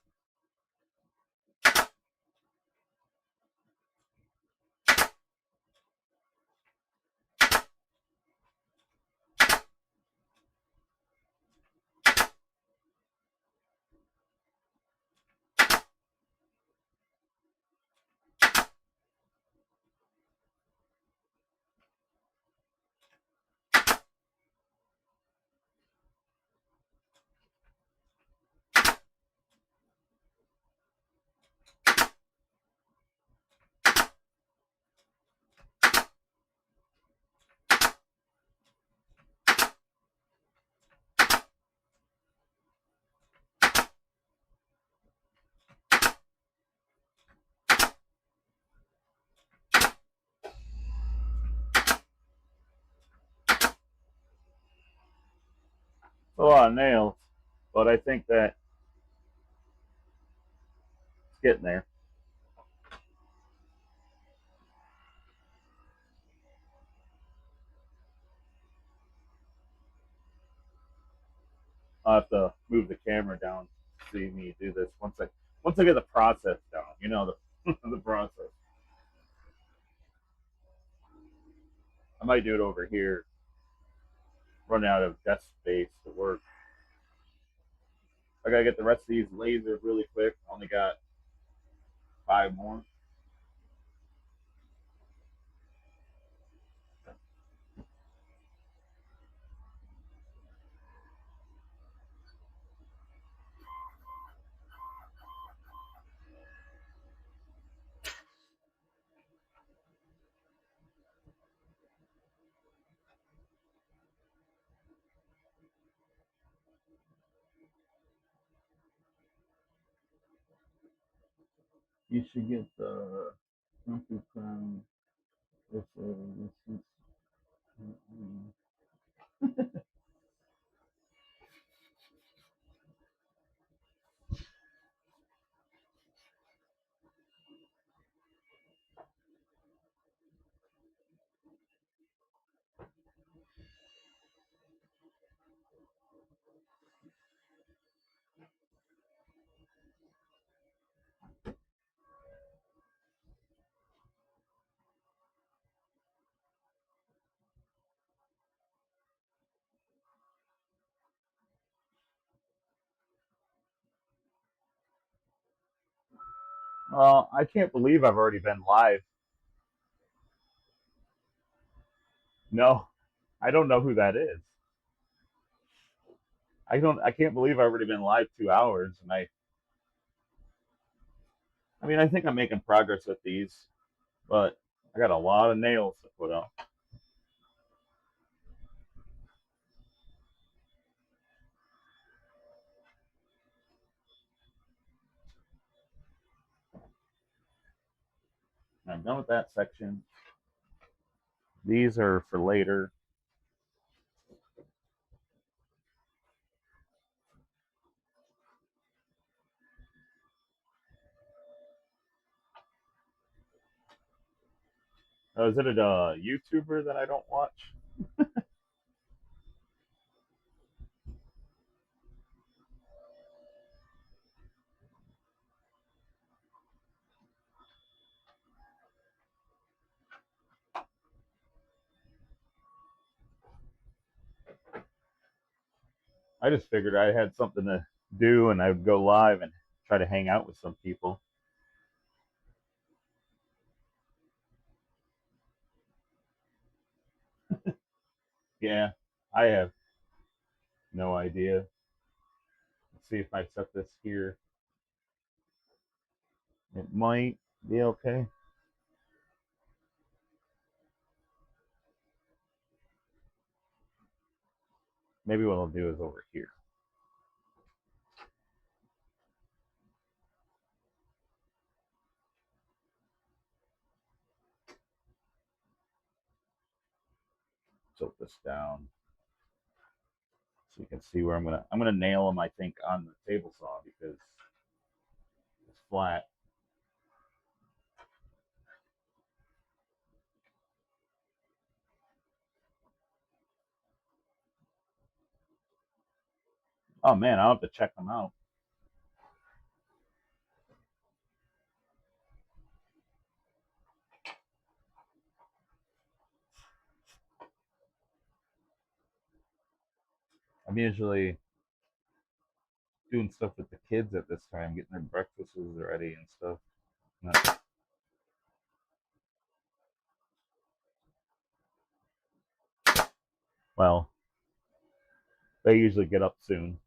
it's a lot of nails. But I think that it's getting there. I'll have to move the camera down to see me do this once I get the process down. You know the the process. I might do it over here. Run out of desk space to work. I gotta get the rest of these lasers really quick. Only got 5 more. You should get the Grumpy Crown. This is I can't believe I've already been live. No, I don't know who that is. I can't believe I've already been live 2 hours, and I mean, I think I'm making progress with these, but I got a lot of nails to put up. I'm done with that section. These are for later. Oh, is it a YouTuber that I don't watch? I just figured I had something to do and I would go live and try to hang out with some people. Yeah, I have no idea. Let's see if I set this here. It might be okay. Maybe what I'll do is over here. Tilt this down so you can see where I'm gonna nail them. I think on the table saw because it's flat. Oh man, I'll have to check them out. I'm usually doing stuff with the kids at this time, getting their breakfasts ready and stuff. Well, they usually get up soon.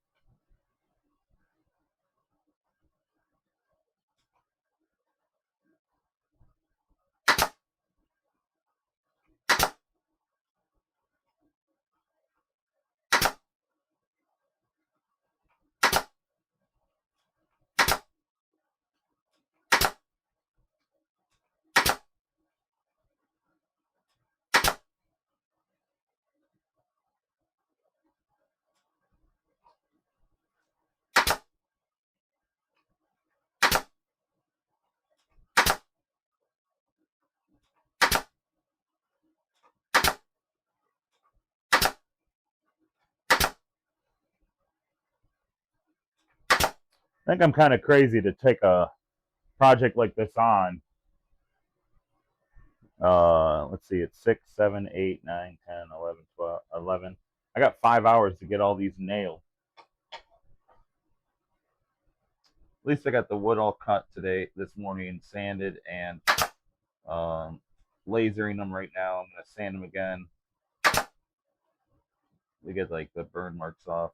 I think I'm kind of crazy to take a project like this on. Let's see, it's 6, 7, 8, 9, 10, 11, 12, 11. I got 5 hours to get all these nailed. At least I got the wood all cut today, this morning, sanded, and um, lasering them right now. I'm gonna sand them again to get like the burn marks off.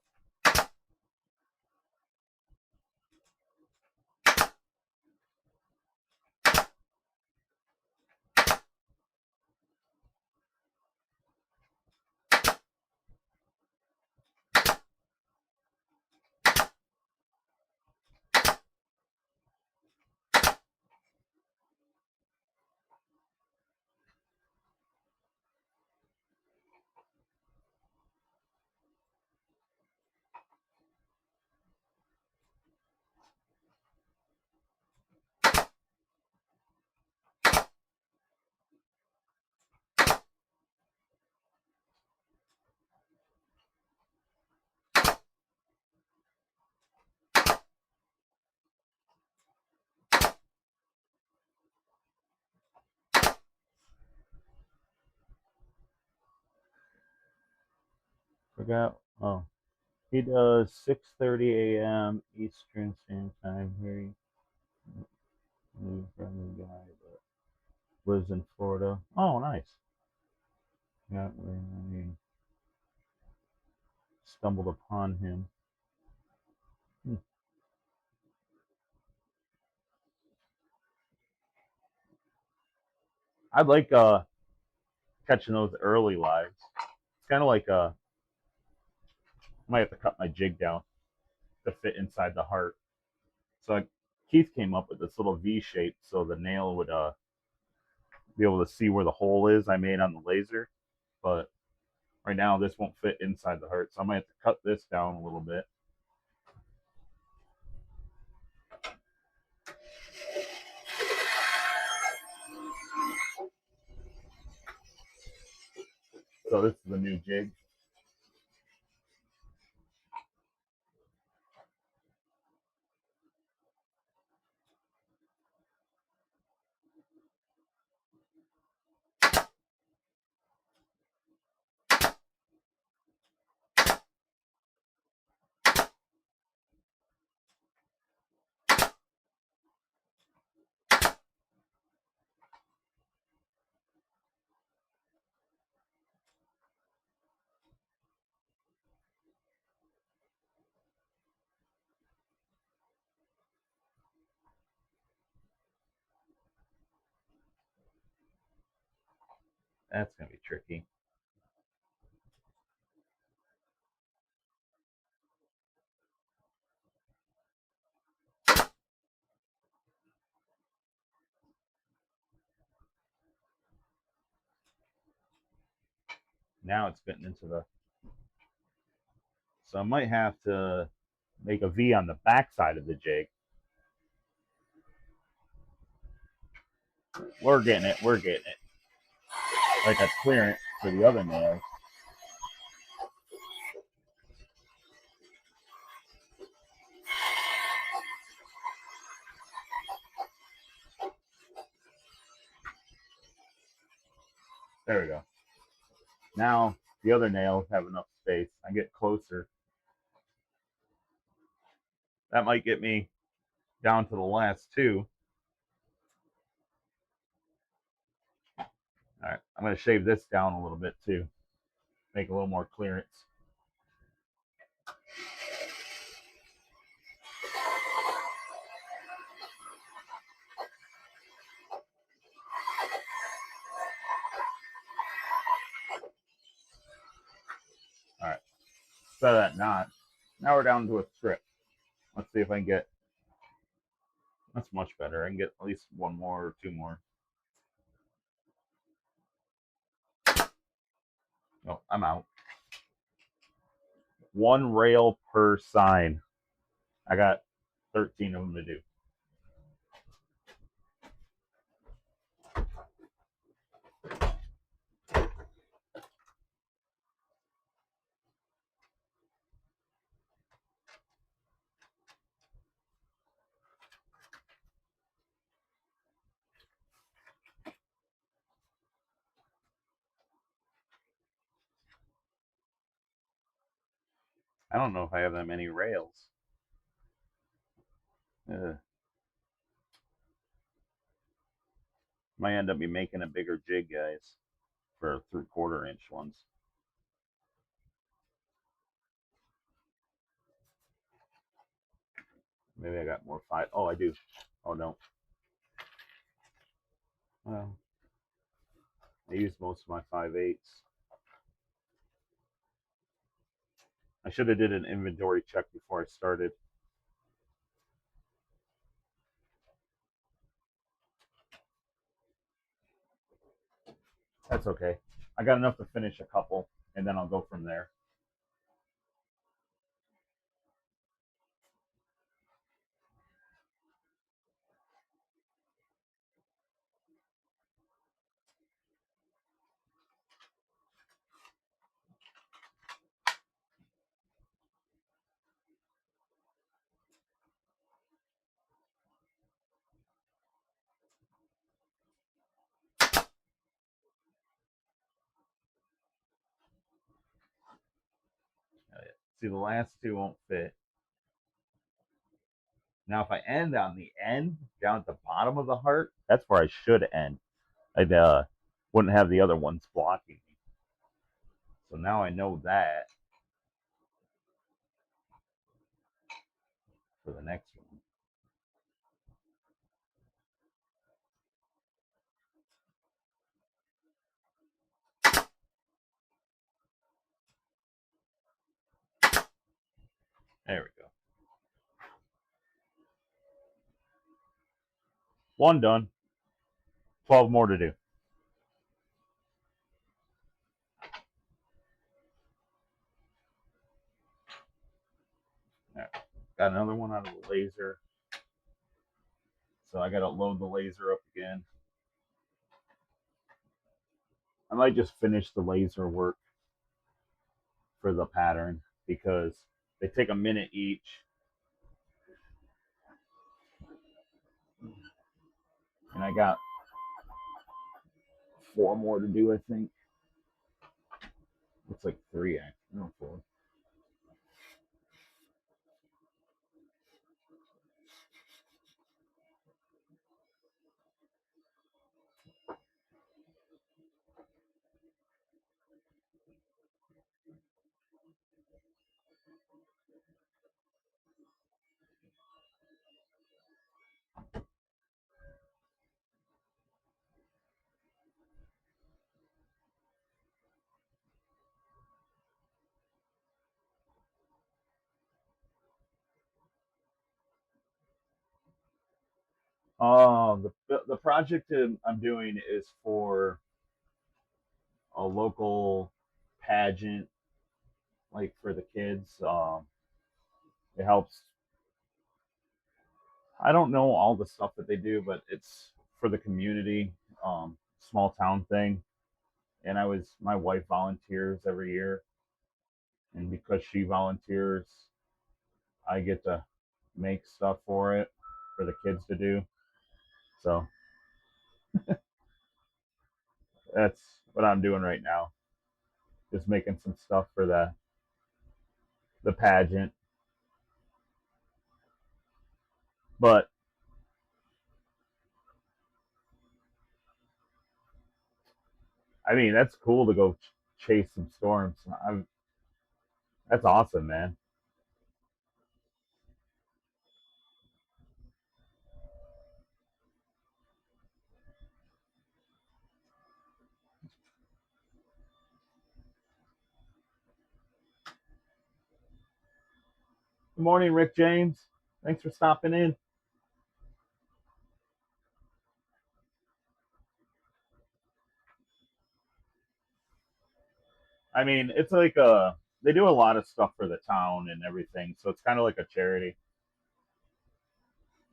Forgot. Oh, he does 6:30 a.m. Eastern Standard Time. Very friendly guy, but lives in Florida. Oh, nice. Yeah, I stumbled upon him. Hmm. I like catching those early lives. It's kind of like I might have to cut my jig down to fit inside the heart. So Keith came up with this little V shape so the nail would be able to see where the hole is I made on the laser. But right now this won't fit inside the heart, so I might have to cut this down a little bit. So this is the new jig. That's gonna be tricky. Now it's fitting into the. So I might have to make a V on the back side of the jig. We're getting it. We're getting it. Like a clearance for the other nails. There we go. Now the other nails have enough space. I get closer. That might get me down to the last two. All right, I'm going to shave this down a little bit too, make a little more clearance. All right, set that knot. Now we're down to a strip. Let's see if I can get. That's much better. I can get at least one more or two more. Oh, I'm out. One rail per sign. I got 13 of them to do. I don't know if I have that many rails. Might end up be making a bigger jig, guys, for 3/4 inch ones. Maybe I got more five. Oh, I do. Oh no. Well, I used most of my 5/8. I should have did an inventory check before I started. That's okay. I got enough to finish a couple, and then I'll go from there. See, the last two won't fit. Now, if I end on the end, down at the bottom of the heart, that's where I should end. I wouldn't have the other ones blocking me. So now I know that for the next one. There we go. One done. 12 more to do. Right. Got another one out of the laser. So I got to load the laser up again. I might just finish the laser work for the pattern because they take a minute each. And I got 4 more to do, I think. Looks like 3, actually. No, 4. The project I'm doing is for a local pageant, like for the kids. It helps. I don't know all the stuff that they do, but it's for the community, small town thing. And my wife volunteers every year, and because she volunteers, I get to make stuff for it for the kids to do. So that's what I'm doing right now, just making some stuff for the pageant. But I mean, that's cool to go chase some storms. That's awesome, man. Good morning, Rick James. Thanks for stopping in. I mean, it's like they do a lot of stuff for the town and everything, so it's kind of like a charity.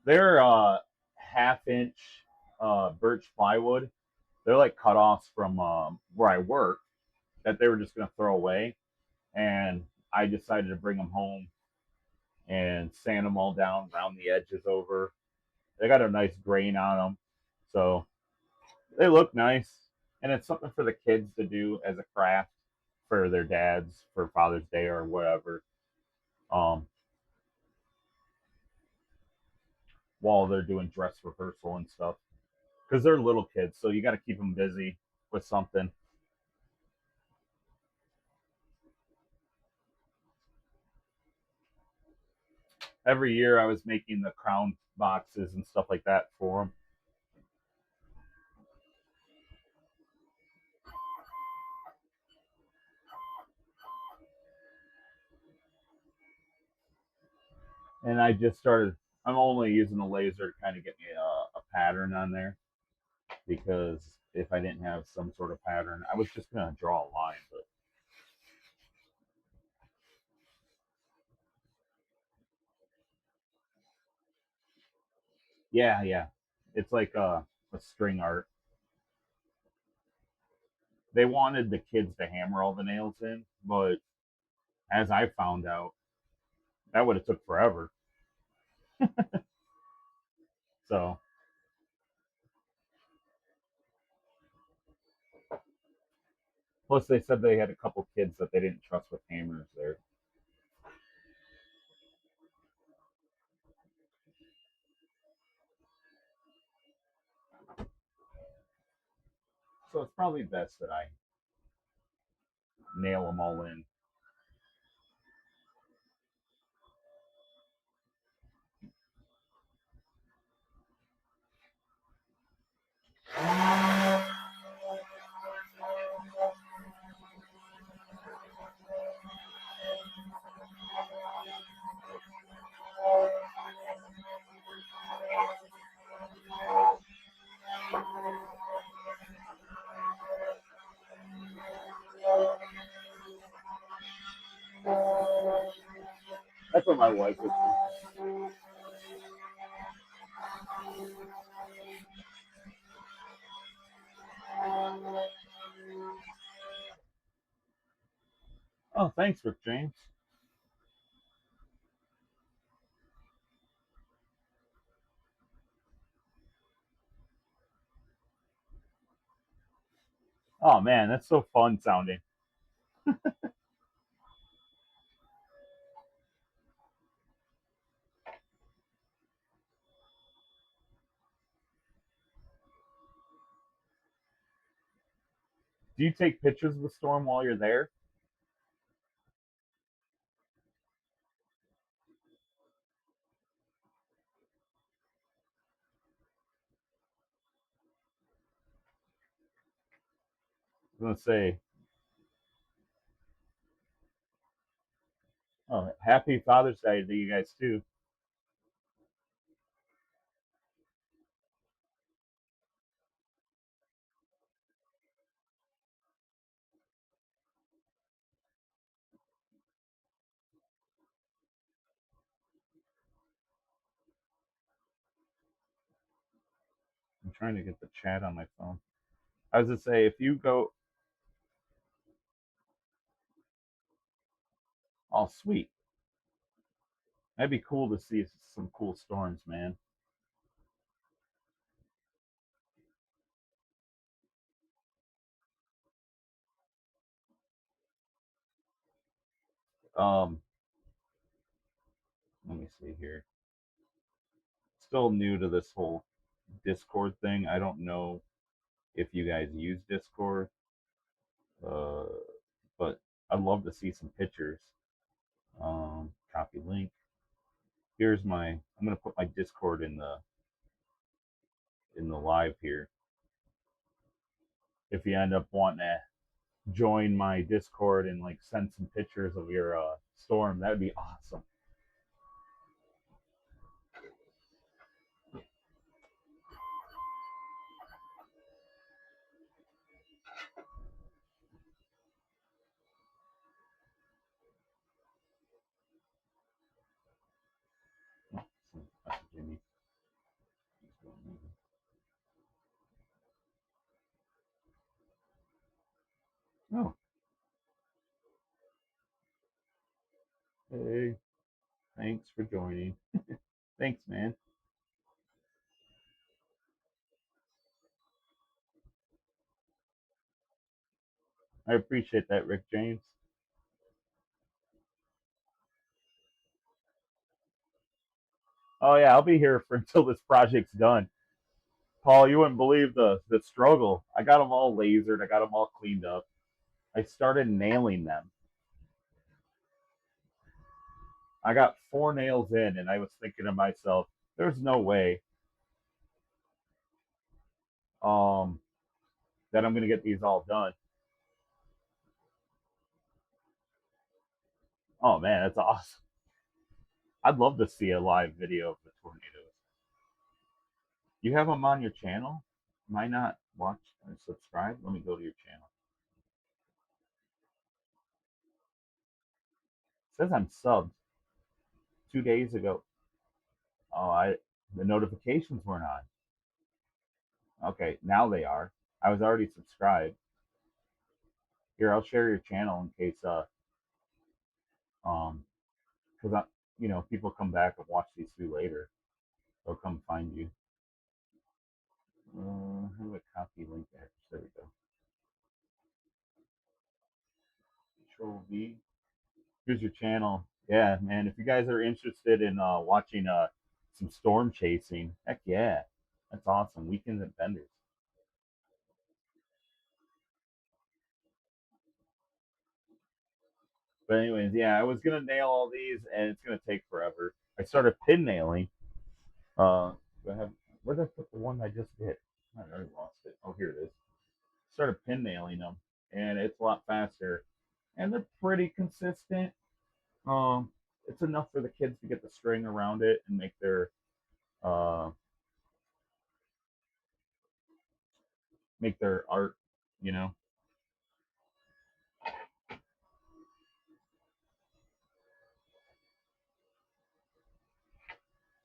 They're 1/2 inch birch plywood. They're like cut-offs from where I work that they were just gonna throw away, and I decided to bring them home and sand them all down, round the edges over. They got a nice grain on them, so they look nice, and it's something for the kids to do as a craft for their dads for Father's Day or whatever. Um, while they're doing dress rehearsal and stuff, because they're little kids, so you got to keep them busy with something. Every year, I was making the crown boxes and stuff like that for them. And I just started. I'm only using the laser to kind of get me a pattern on there because if I didn't have some sort of pattern, I was just gonna draw a line. But yeah, yeah, it's like a string art. They wanted the kids to hammer all the nails in, but as I found out, that would have took forever. So plus they said they had a couple kids that they didn't trust with hammers there. So it's probably best that I nail them all in. That's what my wife was thinking. Oh, thanks, Rick James. Oh man, that's so fun sounding. Do you take pictures of the storm while you're there? I'm gonna say, oh, happy Father's Day to you guys too. I'm trying to get the chat on my phone. I was gonna say, if you go, oh sweet, that'd be cool to see some cool storms, man. Um, Let me see here. Still new to this whole Discord thing. I don't know if you guys use Discord, uh, but I'd love to see some pictures. Copy link. Here's my. I'm gonna put my Discord in the live here. If you end up wanting to join my Discord and like send some pictures of your storm, that'd be awesome. Oh, that's Jimmy. Oh, hey, thanks for joining. Thanks, man. I appreciate that, Rick James. Oh yeah, I'll be here for until this project's done. Paul, you wouldn't believe the struggle. I got them all lasered. I got them all cleaned up. I started nailing them. I got 4 nails in, and I was thinking to myself, "There's no way um, that I'm going to get these all done." Oh man, that's awesome. I'd love to see a live video of the tornadoes. You have them on your channel? Might not watch or subscribe? Let me go to your channel. It says I'm subbed 2 days ago. Oh, the notifications weren't on. Okay, now they are. I was already subscribed. Here, I'll share your channel in case um because I people come back and watch these two later. They'll come find you. How do I copy link there? There we go. Control V. Here's your channel. Yeah, man. If you guys are interested in watching some storm chasing, heck yeah, that's awesome. Weekends at Vendors. But anyways, yeah, I was gonna nail all these, and it's gonna take forever. I started pin nailing. I have where did I put the one I just did? I already lost it. Oh, here it is. Started pin nailing them, and it's a lot faster, and they're pretty consistent. Um, it's enough for the kids to get the string around it and uh make their art, you know.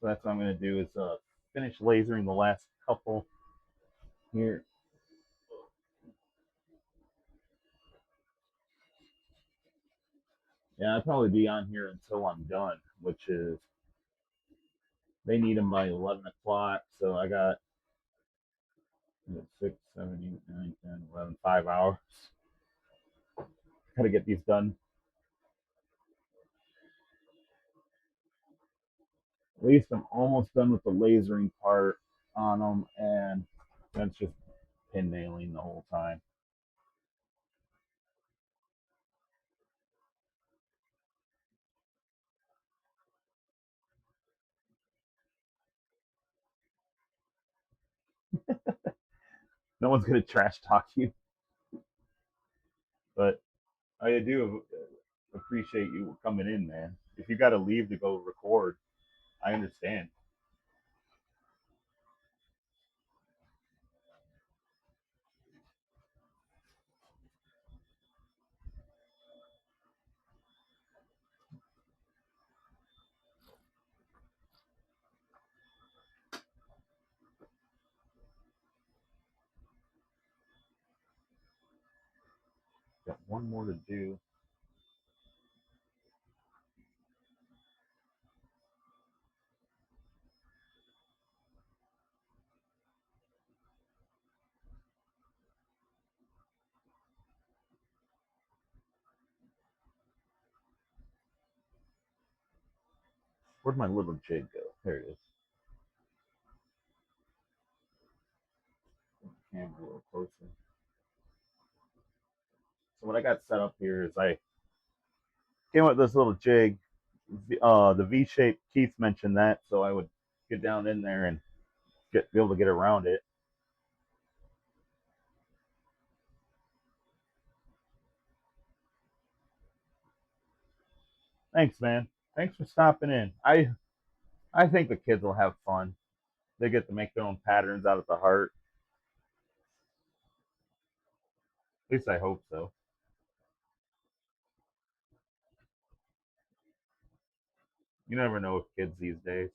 So that's what I'm gonna do is finish lasering the last couple here. Yeah, I'll probably be on here until I'm done, which is they need them by 11 o'clock. So I got 6, 7, 8, 9, 10, 11, 5 hours. Got to get these done. At least I'm almost done with the lasering part on them, and that's just pin nailing the whole time. No one's gonna trash talk you, but I do appreciate you coming in, man. If you got to leave to go record, I understand. Got one more to do. Where'd my little jig go? There it is. Camera a little closer. So what I got set up here is I came up with this little jig. The V shape. Keith mentioned that, so I would get down in there and be able to get around it. Thanks, man. Thanks for stopping in. I think the kids will have fun. They get to make their own patterns out of the heart. At least I hope so. You never know with kids these days.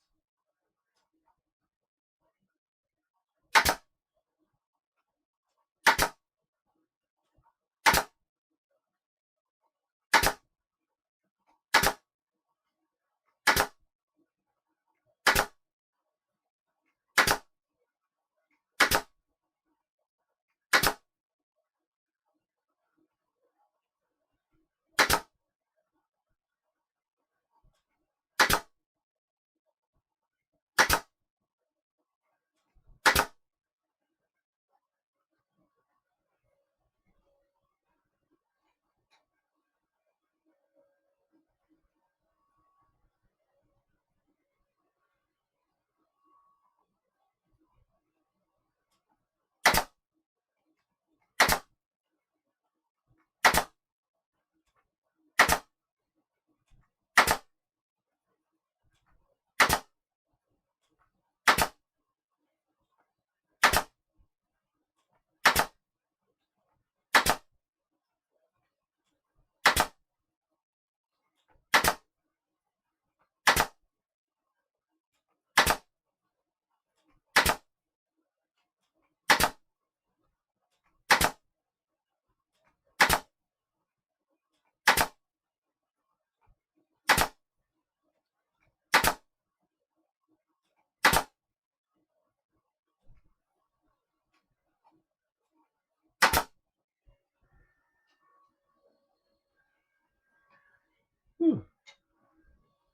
Whew.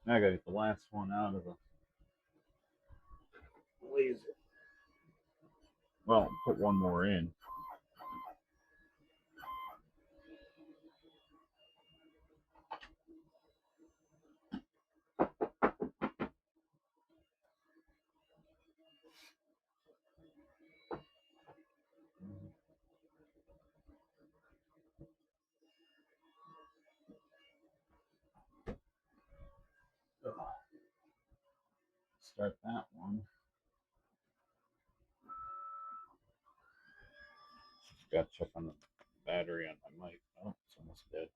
Now I gotta get the last one out of the laser. Well, put one more in. start that one. Got to check on the battery on my mic. Oh, it's almost dead.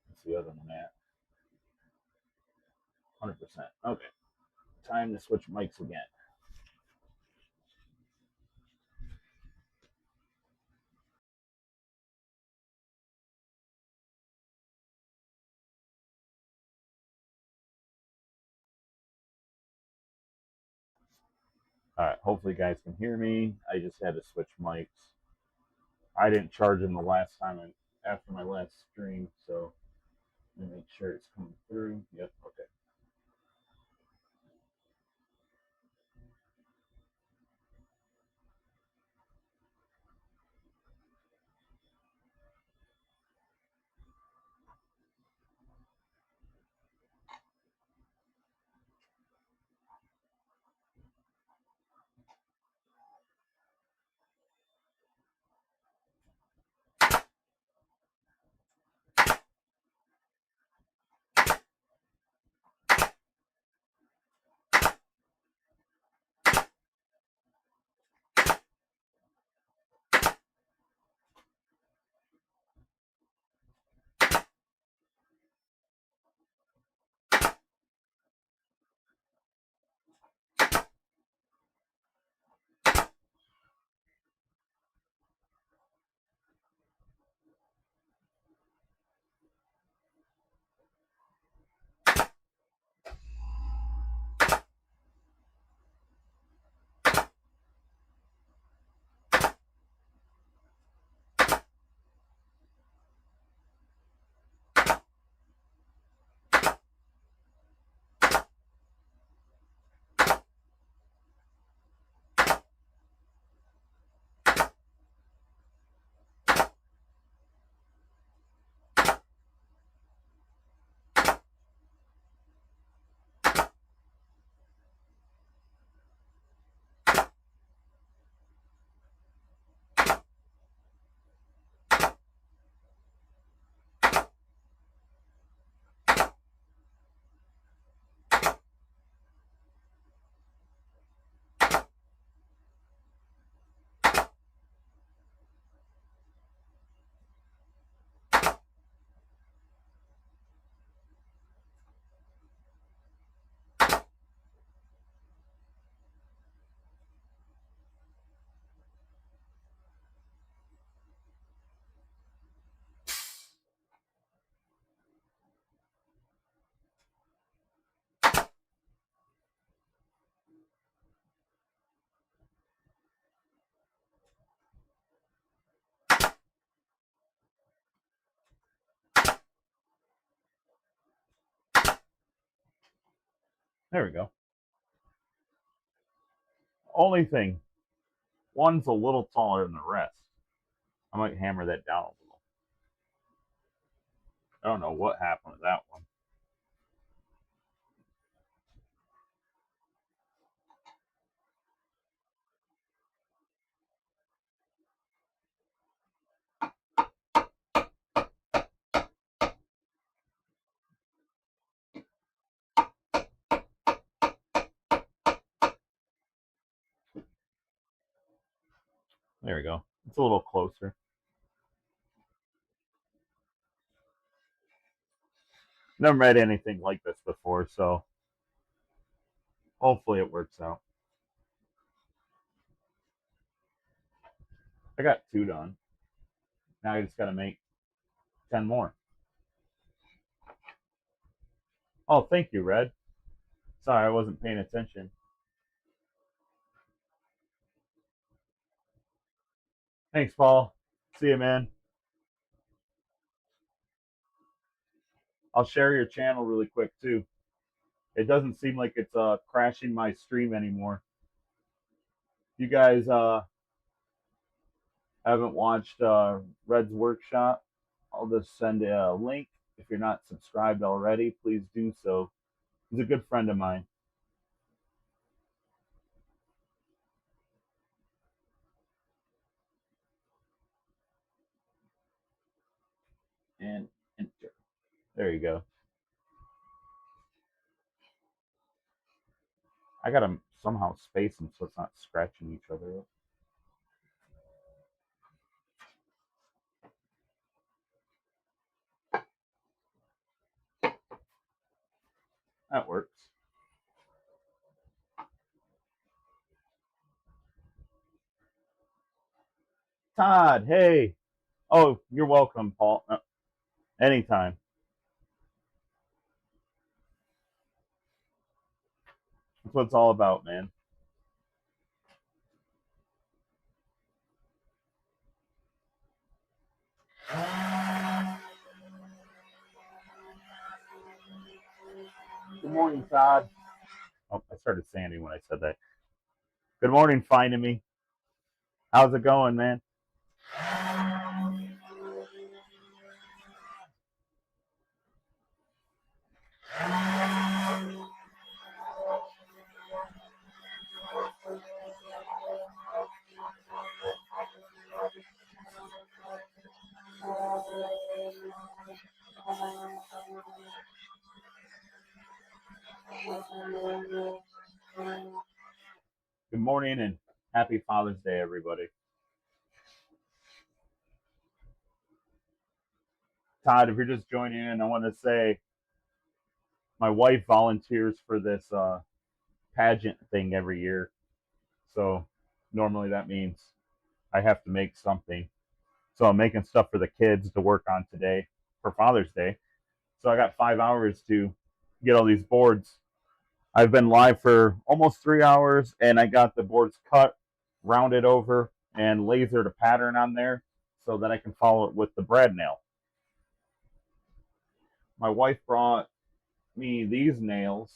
What's the other one at? 100%. Okay. Time to switch mics again. All right. Hopefully, you guys can hear me. I just had to switch mics. I didn't charge them the last time after my last stream, so let me make sure it's coming through. Yep. Okay. There we go. Only thing, one's a little taller than the rest. I might hammer that down a little. I don't know what happened to that one. There we go. It's a little closer. Never met anything like this before, so hopefully it works out. I got 2 done. Now I just got to make 10 more. Oh, thank you, Red. Sorry, I wasn't paying attention. Thanks, Paul. See you, man. I'll share your channel really quick, too. It doesn't seem like it's crashing my stream anymore. You guys haven't watched Red's workshop, I'll just send a link. If you're not subscribed already, please do so. He's a good friend of mine. And enter. There you go. I gotta somehow space them so it's not scratching each other up. That works. Todd, hey. Oh, you're welcome, Paul. Anytime. That's what it's all about, man. Good morning, Todd. Oh, I started Sandy when I said that. Good morning, finding me. How's it going, man? Good morning and happy Father's Day, everybody. Todd, if you're just joining in, I want to say my wife volunteers for this pageant thing every year. So normally that means I have to make something. So I'm making stuff for the kids to work on today for Father's Day. So I got 5 hours to get all these boards. I've been live for almost 3 hours and I got the boards cut, rounded over, and lasered a pattern on there so that I can follow it with the brad nail. My wife brought me these nails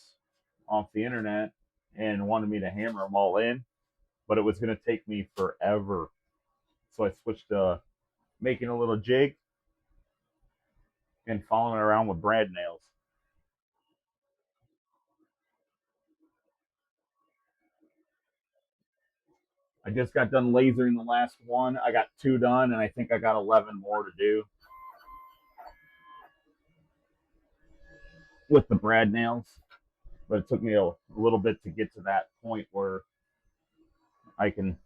off the internet and wanted me to hammer them all in, but it was going to take me forever. So I switched to making a little jig and following around with brad nails. I just got done lasering the last one. I got two done, and I think I got 11 more to do with the brad nails. But it took me a little bit to get to that point where I can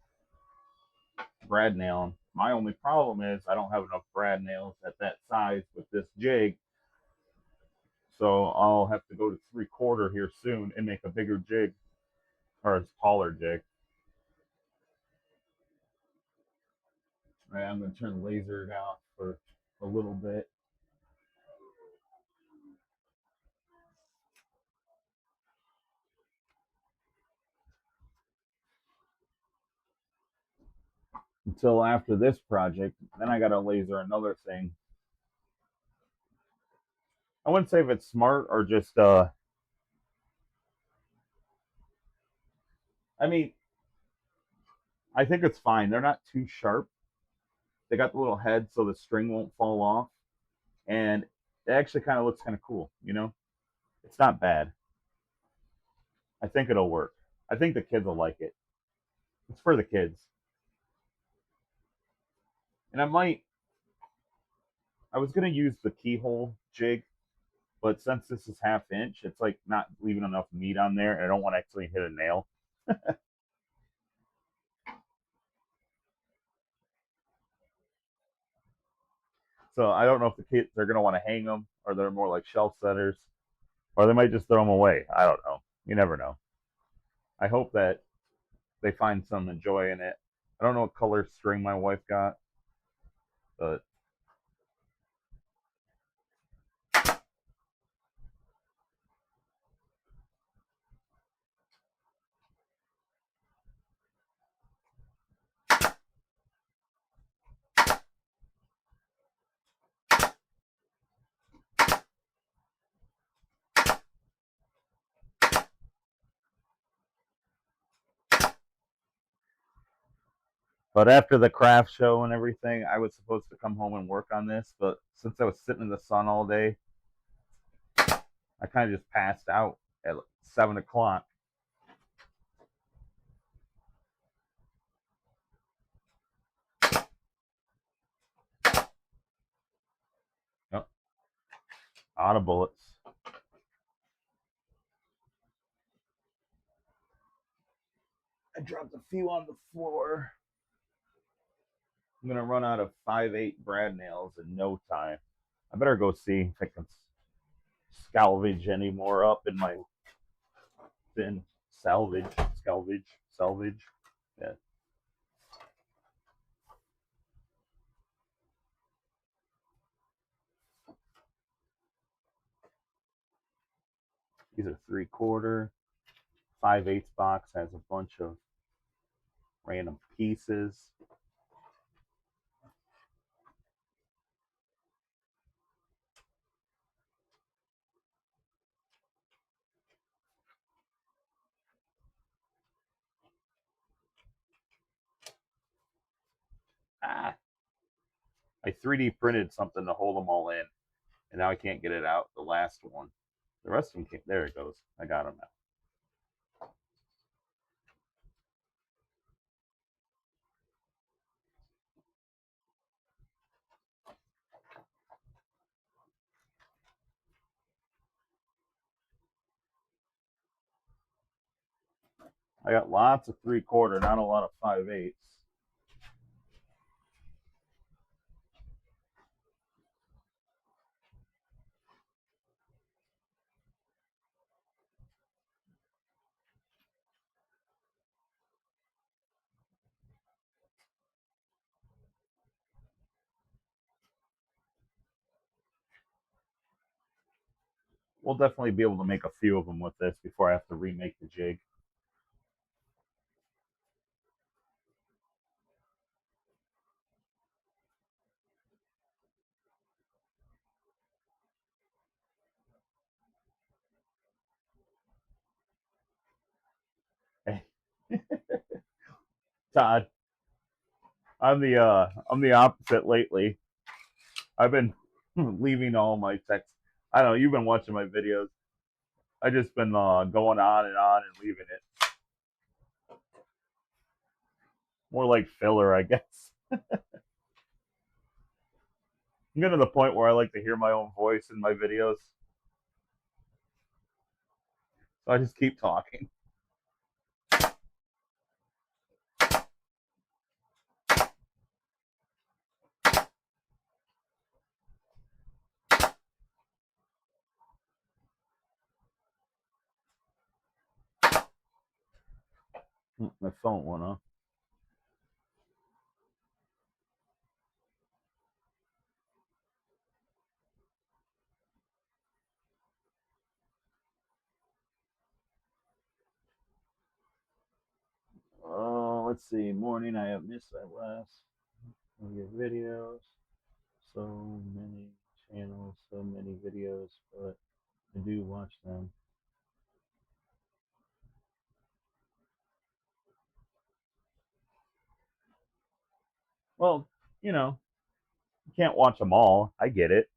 brad nail them. My only problem is I don't have enough brad nails at that size with this jig. So I'll have to go to 3/4 here soon and make a bigger jig or a taller jig. All right, I'm going to turn the laser down for a little bit. Until after this project. Then I got to laser another thing. I wouldn't say if it's smart or just I mean, I think it's fine. They're not too sharp. They got the little head so the string won't fall off, and it actually kind of looks kind of cool. It's not bad. I think it'll work. I think the kids will like it. It's for the kids, and I was gonna use the keyhole jig, but since this is 1/2 inch, it's like not leaving enough meat on there, and I don't want to actually hit a nail. So I don't know if the kids are gonna want to hang them, or they're more like shelf setters, or they might just throw them away. I don't know. You never know. I hope that they find some joy in it. I don't know what color string my wife got, but after the craft show and everything, I was supposed to come home and work on this, but since I was sitting in the sun all day, I kind of just passed out at 7 o'clock. Yep, out of bullets. I dropped a few on the floor. I'm gonna run out of 5/8 brad nails in no time. I better go see if I can salvage any more up in my bin. Salvage. Yeah. These are 3/4. 5/8 box has a bunch of random pieces. Ah, I 3D printed something to hold them all in, and now I can't get it out. The last one. The rest of them came. There it goes. I got them now. I got lots of 3/4, not a lot of 5/8. We'll definitely be able to make a few of them with this before I have to remake the jig. Todd, I'm the opposite lately. I've been leaving all my texts. I don't know. You've been watching my videos. I just been going on and leaving it. More like filler, I guess. I'm getting to the point where I like to hear my own voice in my videos, so I just keep talking. My phone went off. Oh, let's see. Morning, I have missed that last of your videos. So many channels, so many videos, but I do watch them. Well, you know, you can't watch them all. I get it.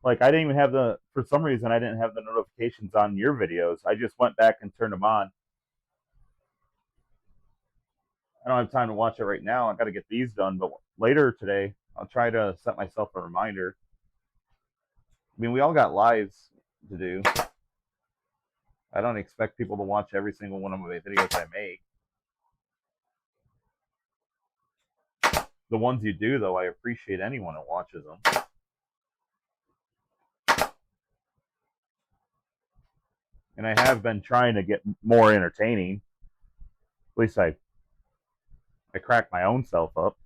Like I didn't even have for some reason I didn't have the notifications on your videos. I just went back and turned them on. I don't have time to watch it right now. I got to get these done, but later today I'll try to set myself a reminder. I mean, we all got lives to do. I don't expect people to watch every single one of my videos I make. The ones you do, though, I appreciate anyone that watches them. And I have been trying to get more entertaining. At least I crack my own self up.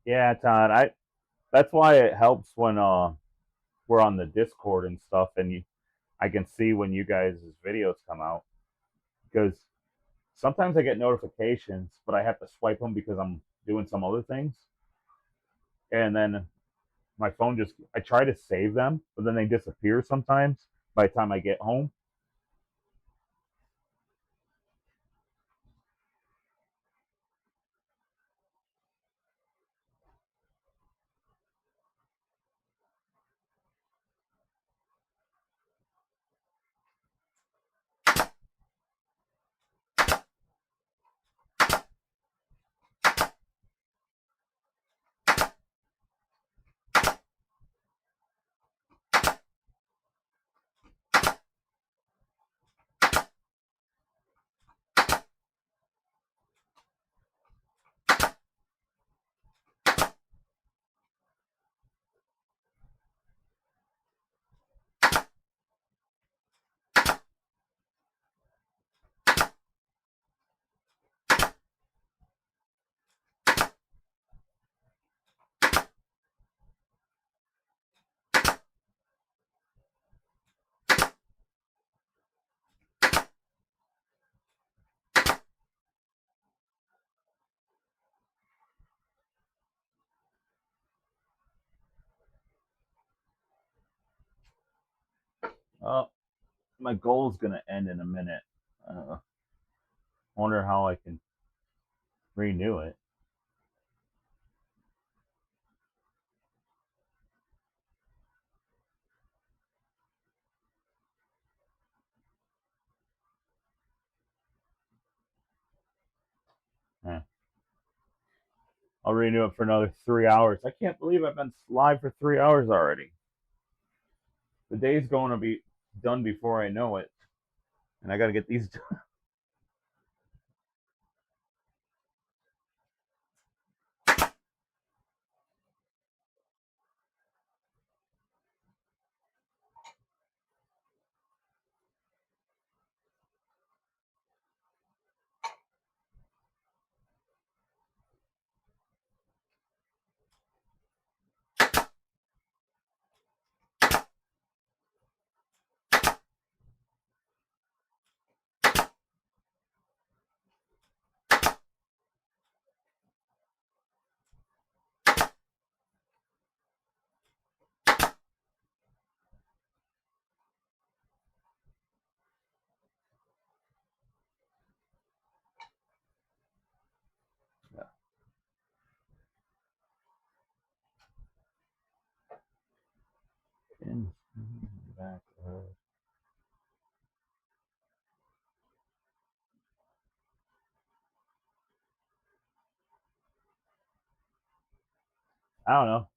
Yeah, Todd. I That's why it helps when we're on the Discord and stuff, and I can see when you guys' videos come out because sometimes I get notifications, but I have to swipe them because I'm doing some other things, and then my phone just I try to save them, but then they disappear sometimes by the time I get home. Uh, my goal is gonna end in a minute. I wonder how I can renew it. Eh, I'll renew it for another 3 hours. I can't believe I've been live for 3 hours already. The day's going to be done before I know it, and I got to get these. In back. I don't know.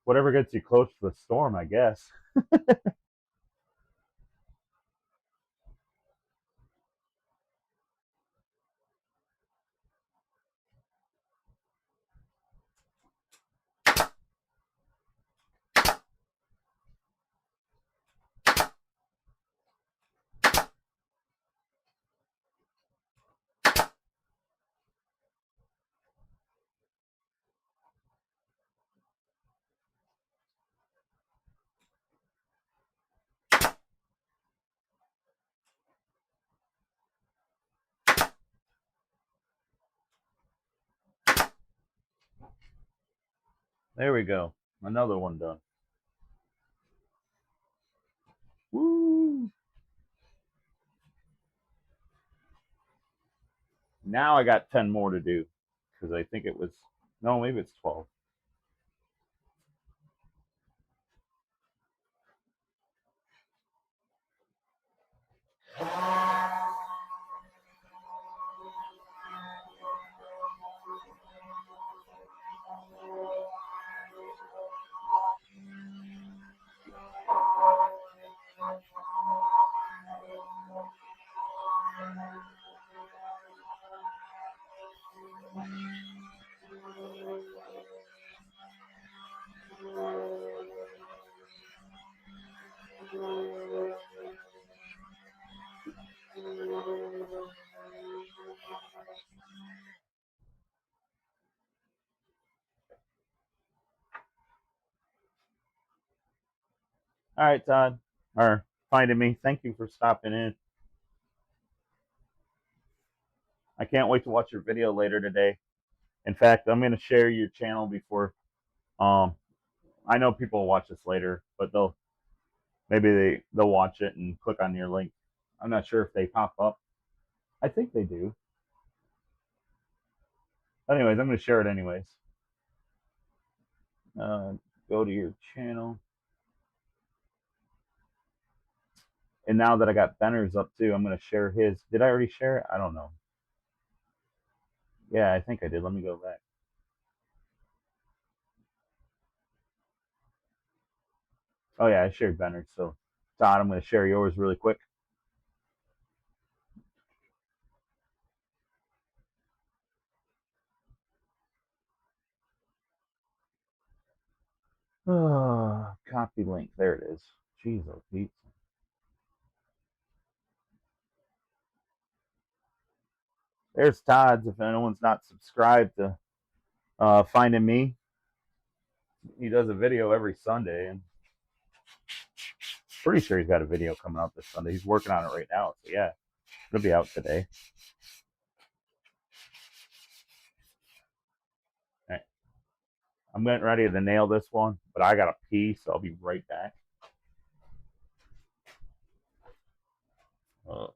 Whatever gets you close to the storm, I guess. There we go. Another one done. Woo! Now I got 10 more to do because I think it was no, maybe it's 12. All right, Todd, or finding me. Thank you for stopping in. I can't wait to watch your video later today. In fact, I'm going to share your channel before. Um, I know people will watch this later, but they'll watch it and click on your link. I'm not sure if they pop up. I think they do. Anyways, I'm going to share it anyways. Go to your channel. And now that I got Benner's up too, I'm going to share his. Did I already share it? I don't know. Yeah, I think I did. Let me go back. Oh yeah, I shared Benner's. So Todd, I'm going to share yours really quick. Copy link. There it is. Jeez, oh Pete. There's Todd's. If anyone's not subscribed to Finding Me, he does a video every Sunday, and pretty sure he's got a video coming out this Sunday. He's working on it right now, so yeah, it'll be out today. All right. I'm getting ready to nail this one, but I gotta pee, so I'll be right back. Uh,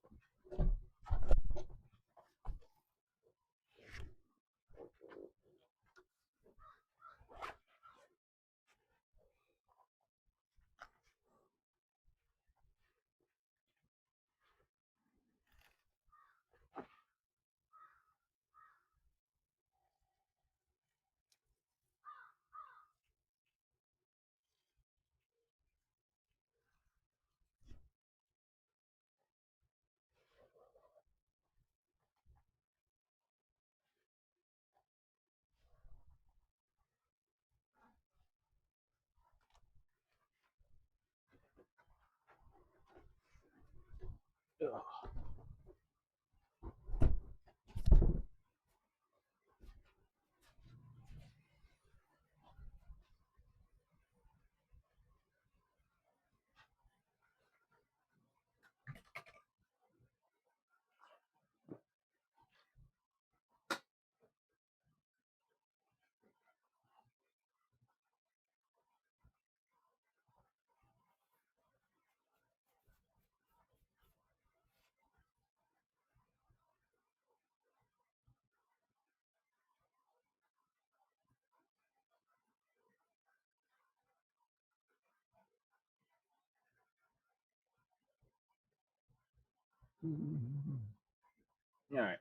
All right,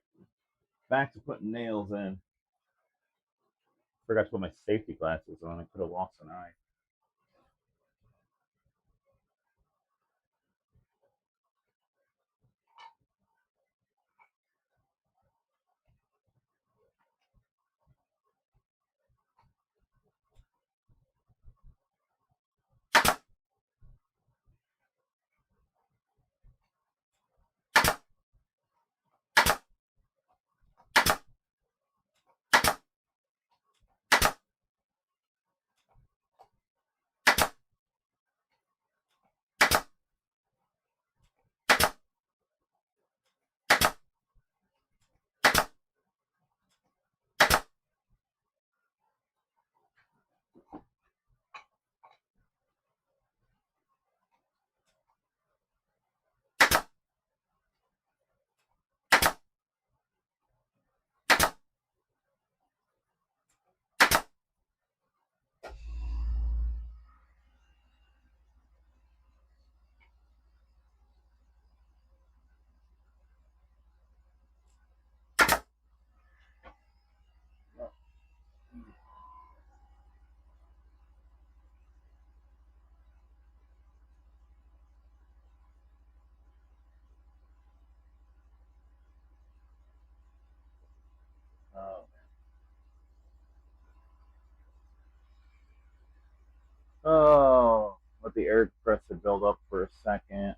back to putting nails in. Forgot to put my safety glasses on. I could have lost an eye. Oh, oh, let the air compressor build up for a second.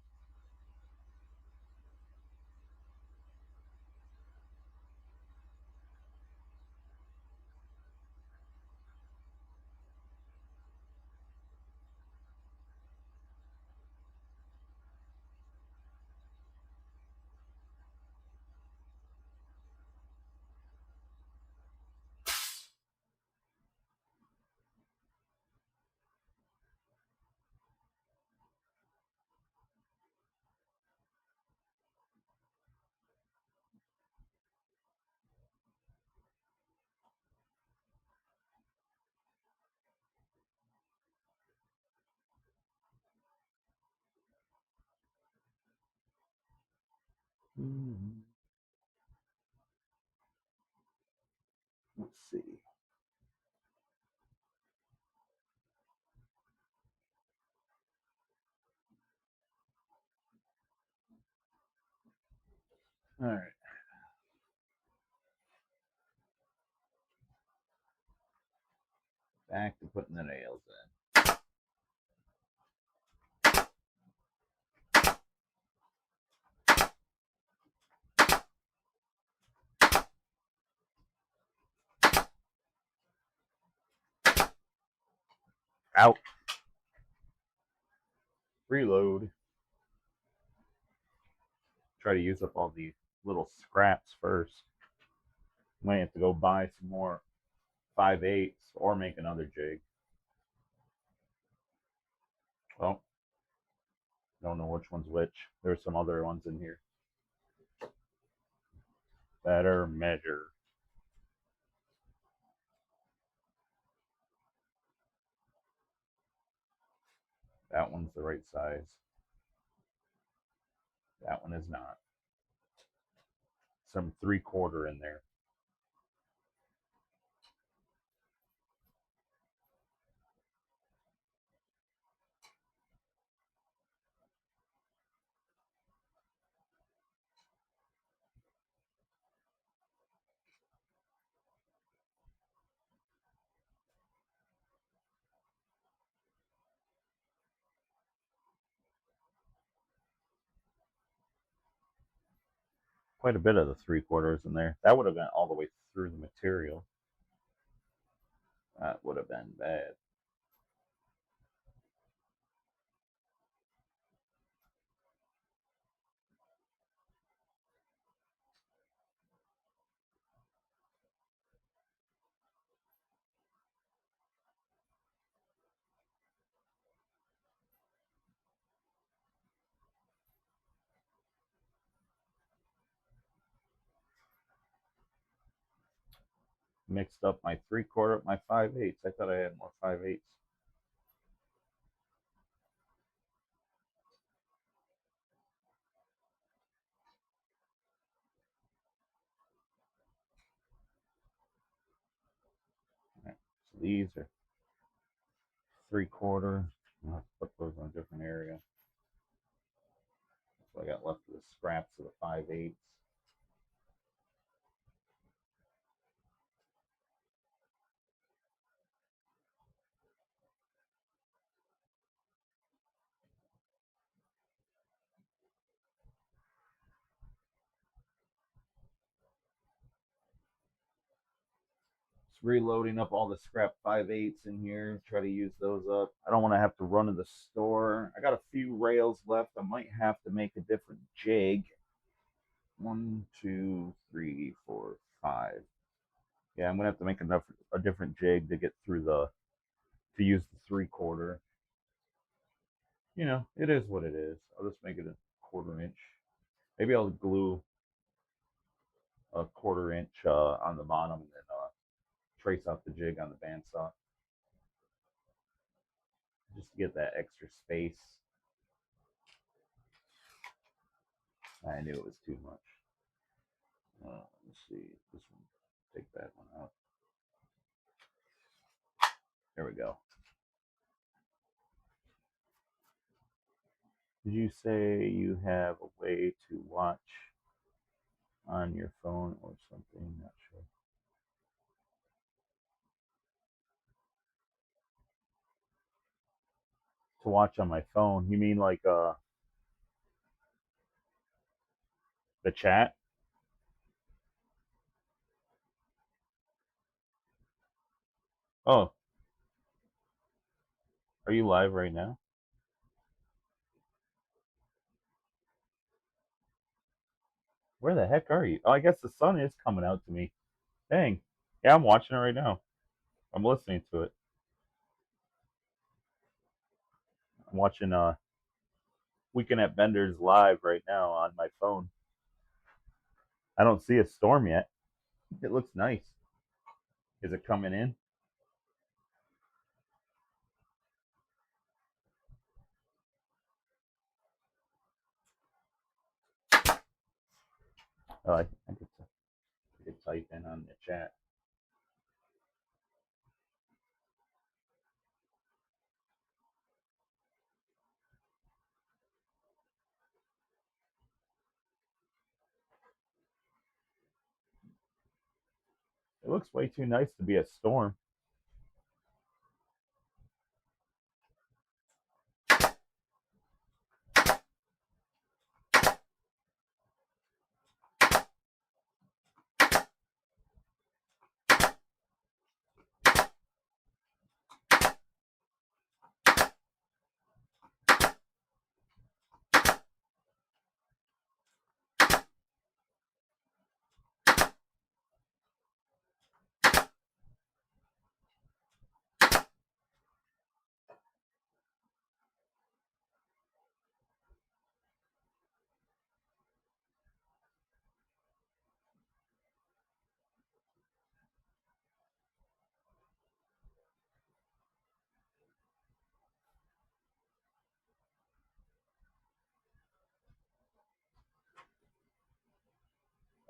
Let's see. All right. Back to putting the nails in. Out. Reload. Try to use up all the little scraps first. Might have to go buy some more 5/8 or make another jig. Well, don't know which one's which. There's some other ones in here. Better measure. That one's the right size. That one is not. Some 3/4 in there. Quite a bit of the 3/4 in there. That would have been all the way through the material. That would have been bad. Mixed up my 3/4, my 5/8. I thought I had more 5/8. Right. So these are 3/4. I'll have to put those in a different area. So I got left with the scraps of the 5/8. Just reloading up all the scrap 5/8 in here. Try to use those up. I don't want to have to run to the store. I got a few rails left. I might have to make a different jig. 1, 2, 3, 4, 5. Yeah, I'm gonna have to make a different jig to get through to use the 3/4. It is what it is. I'll just make it a 1/4 inch. Maybe I'll glue a 1/4 inch on the bottom and then trace out the jig on the bandsaw just to get that extra space. I knew it was too much. Let's see. This one. Take that one out. There we go. Did you say you have a way to watch on your phone or something? Not sure. To watch on my phone? You mean like the chat? Oh, are you live right now? Where the heck are you? Oh, I guess the sun is coming out to me. Dang. Yeah, I'm watching it right now. I'm listening to it. I'm watching Weekend at Bender's live right now on my phone. I don't see a storm yet. It looks nice. Is it coming in? Oh, I could type in on the chat. It looks way too nice to be a storm.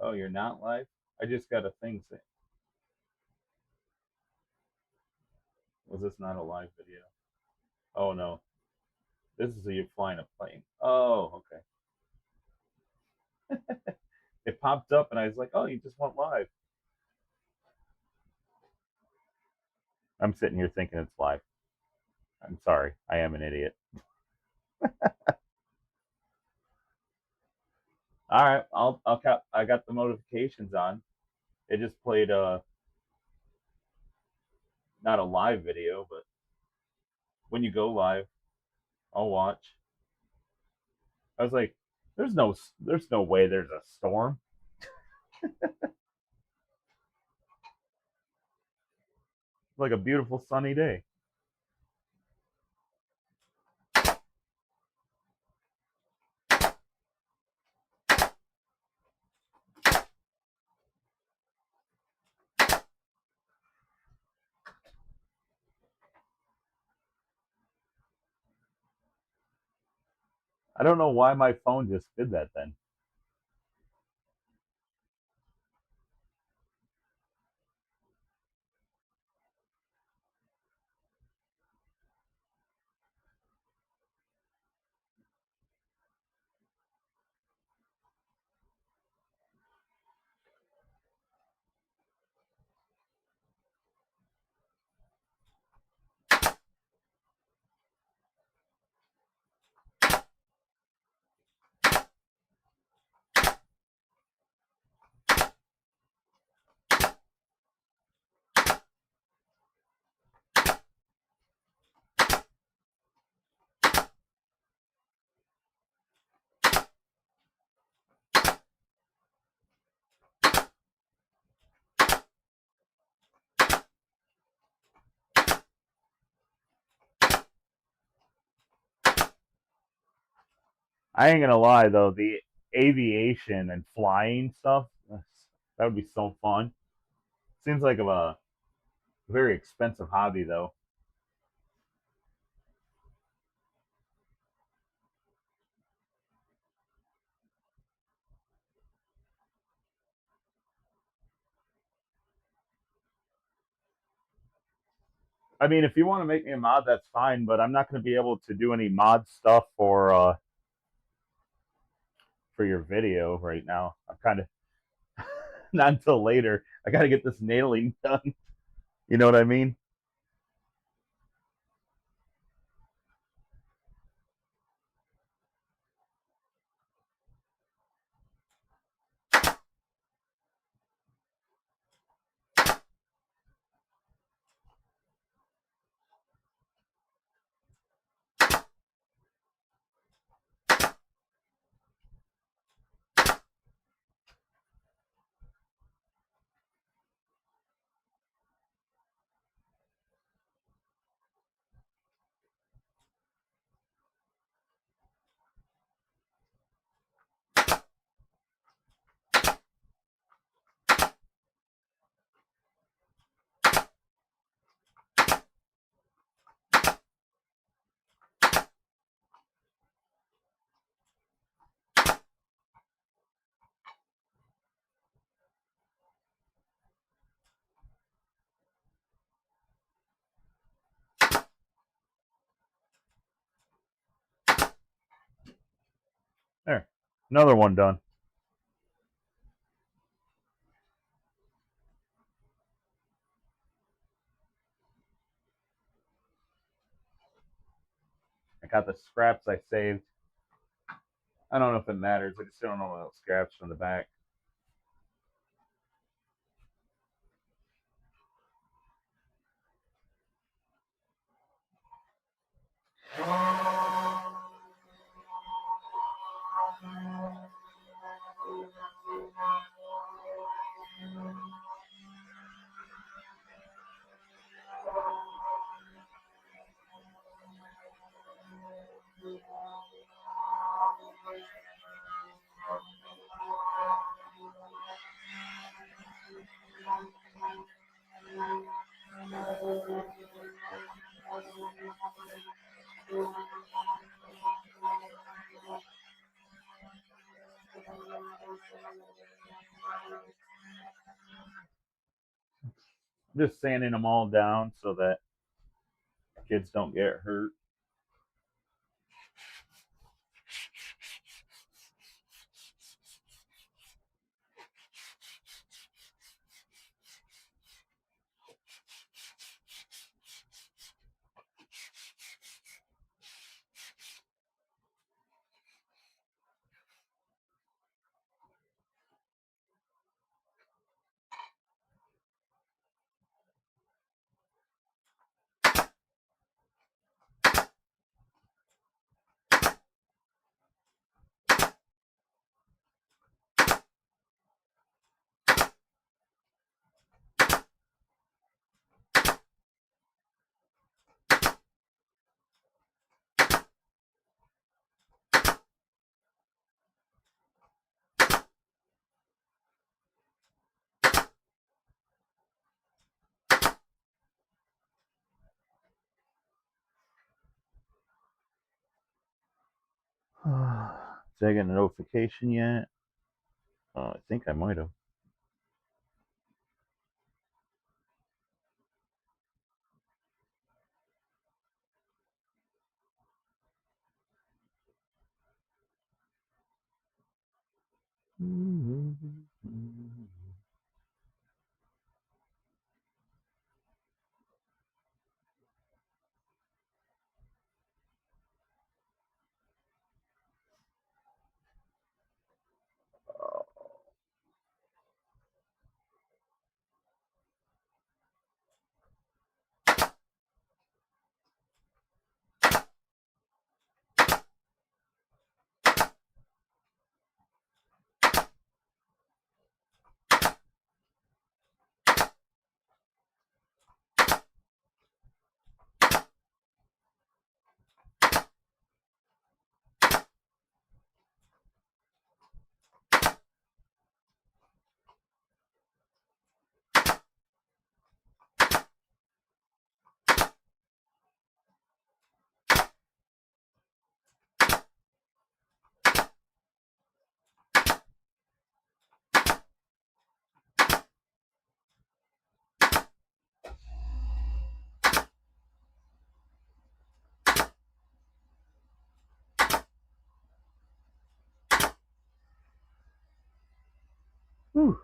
Oh, you're not live? I just got a thing saying, was this not a live video? Oh no, this is you flying a plane. Oh, okay. It popped up and I was like, oh, you just went live. I'm sitting here thinking it's live. I'm sorry. I am an idiot. All right, I got the notifications on. It just played not a live video, but when you go live, I'll watch. I was like, there's no way there's a storm. It's like a beautiful sunny day. I don't know why my phone just did that then. I ain't gonna lie though, the aviation and flying stuff, that would be so fun. Seems like a very expensive hobby though. I mean, if you want to make me a mod, that's fine, but I'm not going to be able to do any mod stuff for your video right now. I'm kind of not until later. I got to get this nailing done. You know what I mean? Another one done. I got the scraps I saved. I don't know if it matters. I just don't know those scraps from the back. I'm just sanding them all down so that kids don't get hurt. Did I get a notification yet? I think I might have. Whew.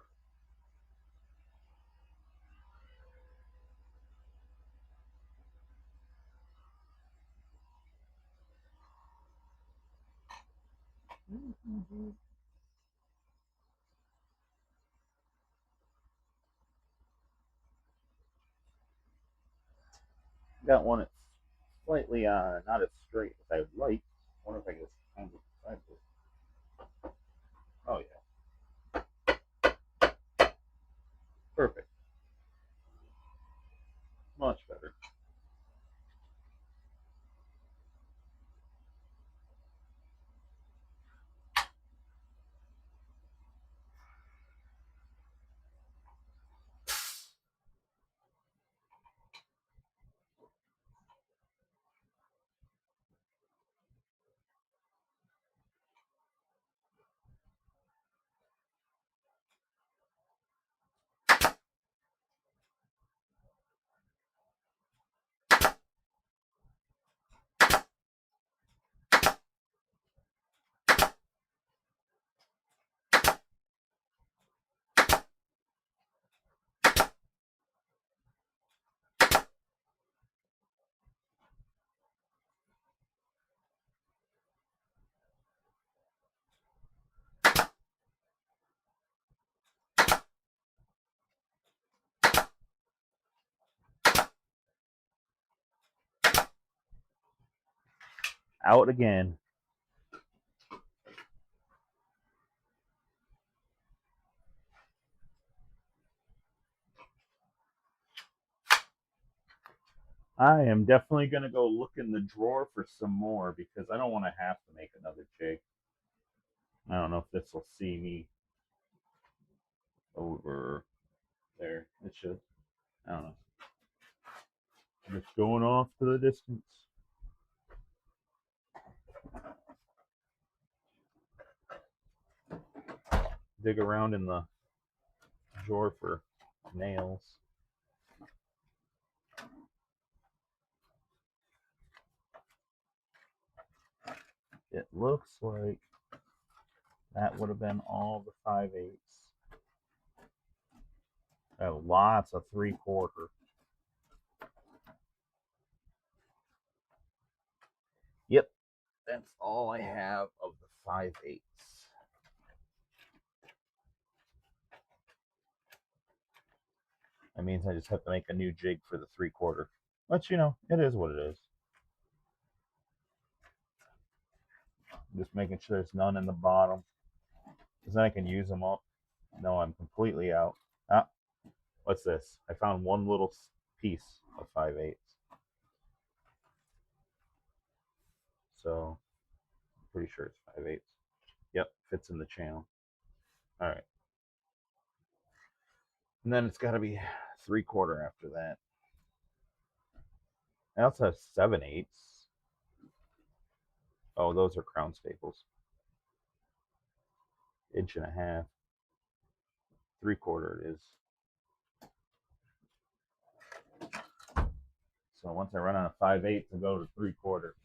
Got one that's slightly not as straight as I would like. I wonder if I can just kind of beside this. Oh yeah, perfect. Much better. Out again. I am definitely going to go look in the drawer for some more because I don't want to have to make another jig. I don't know if this will see me over there. It should. I don't know. Just going off to the distance. Dig around in the drawer for nails. It looks like that would have been all the 5/8. I have lots of 3/4. Yep, that's all I have of the 5/8. That means I just have to make a new jig for the 3/4. But you know, it is what it is. Just making sure there's none in the bottom. Because then I can use them up. No, I'm completely out. Ah, what's this? I found one little piece of 5/8. So I'm pretty sure it's 5/8. Yep, fits in the channel. All right. And then it's got to be 3/4 after that. I also have 7/8. Oh, those are crown staples. 1.5 inches. 3/4 it is. So once I run out of 5/8, I go to 3/4.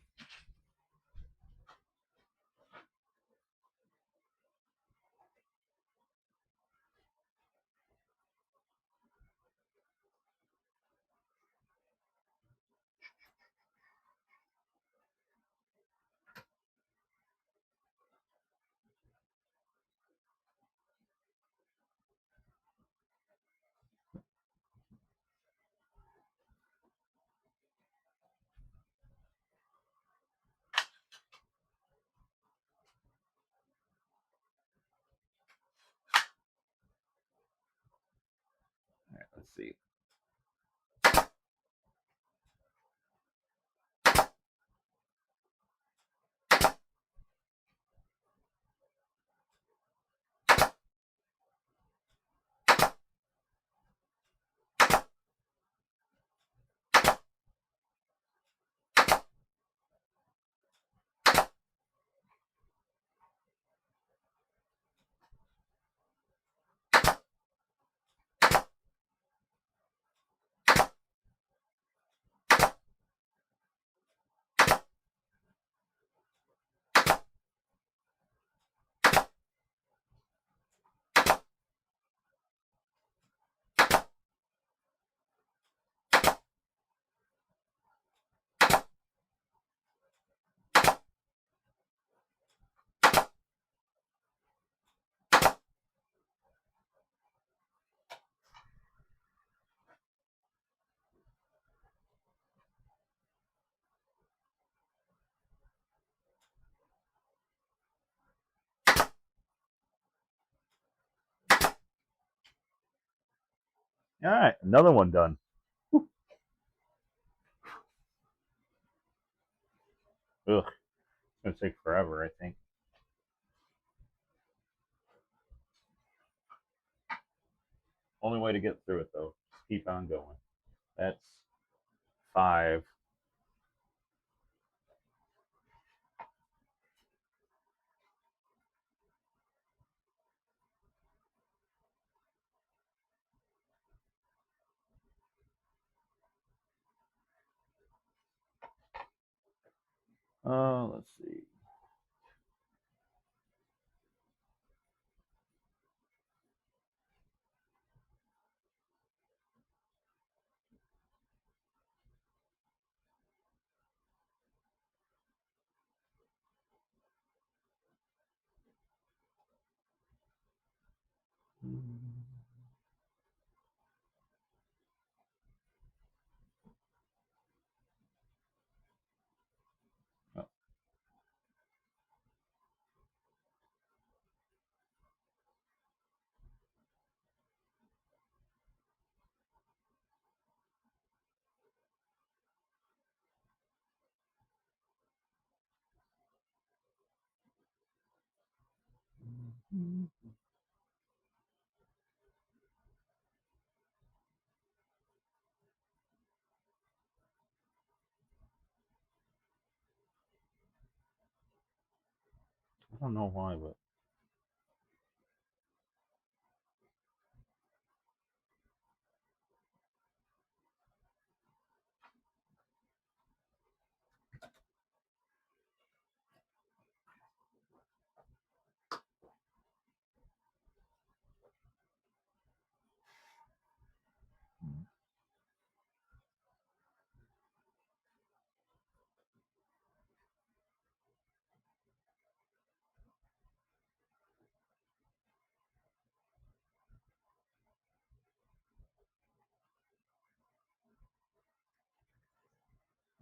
All right, let's see. All right, another one done. Whew. Ugh, it's gonna take forever, I think. Only way to get through it though, just keep on going. That's 5. Let's see. Oh, I don't know why, but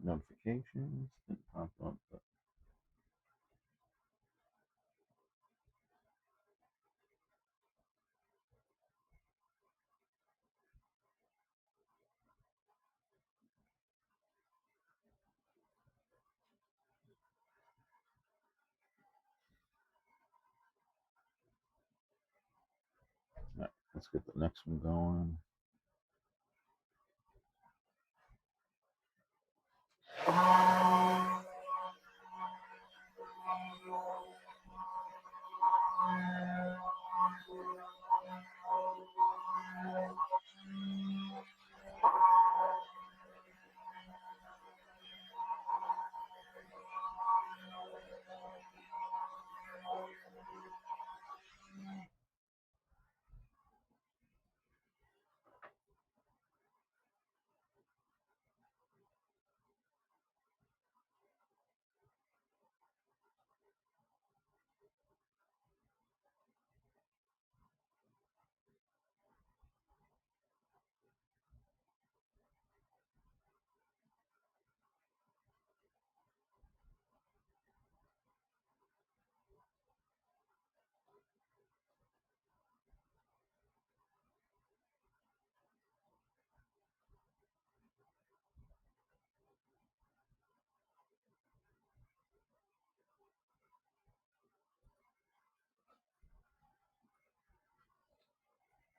notifications didn't pop up. But right, let's get the next one going.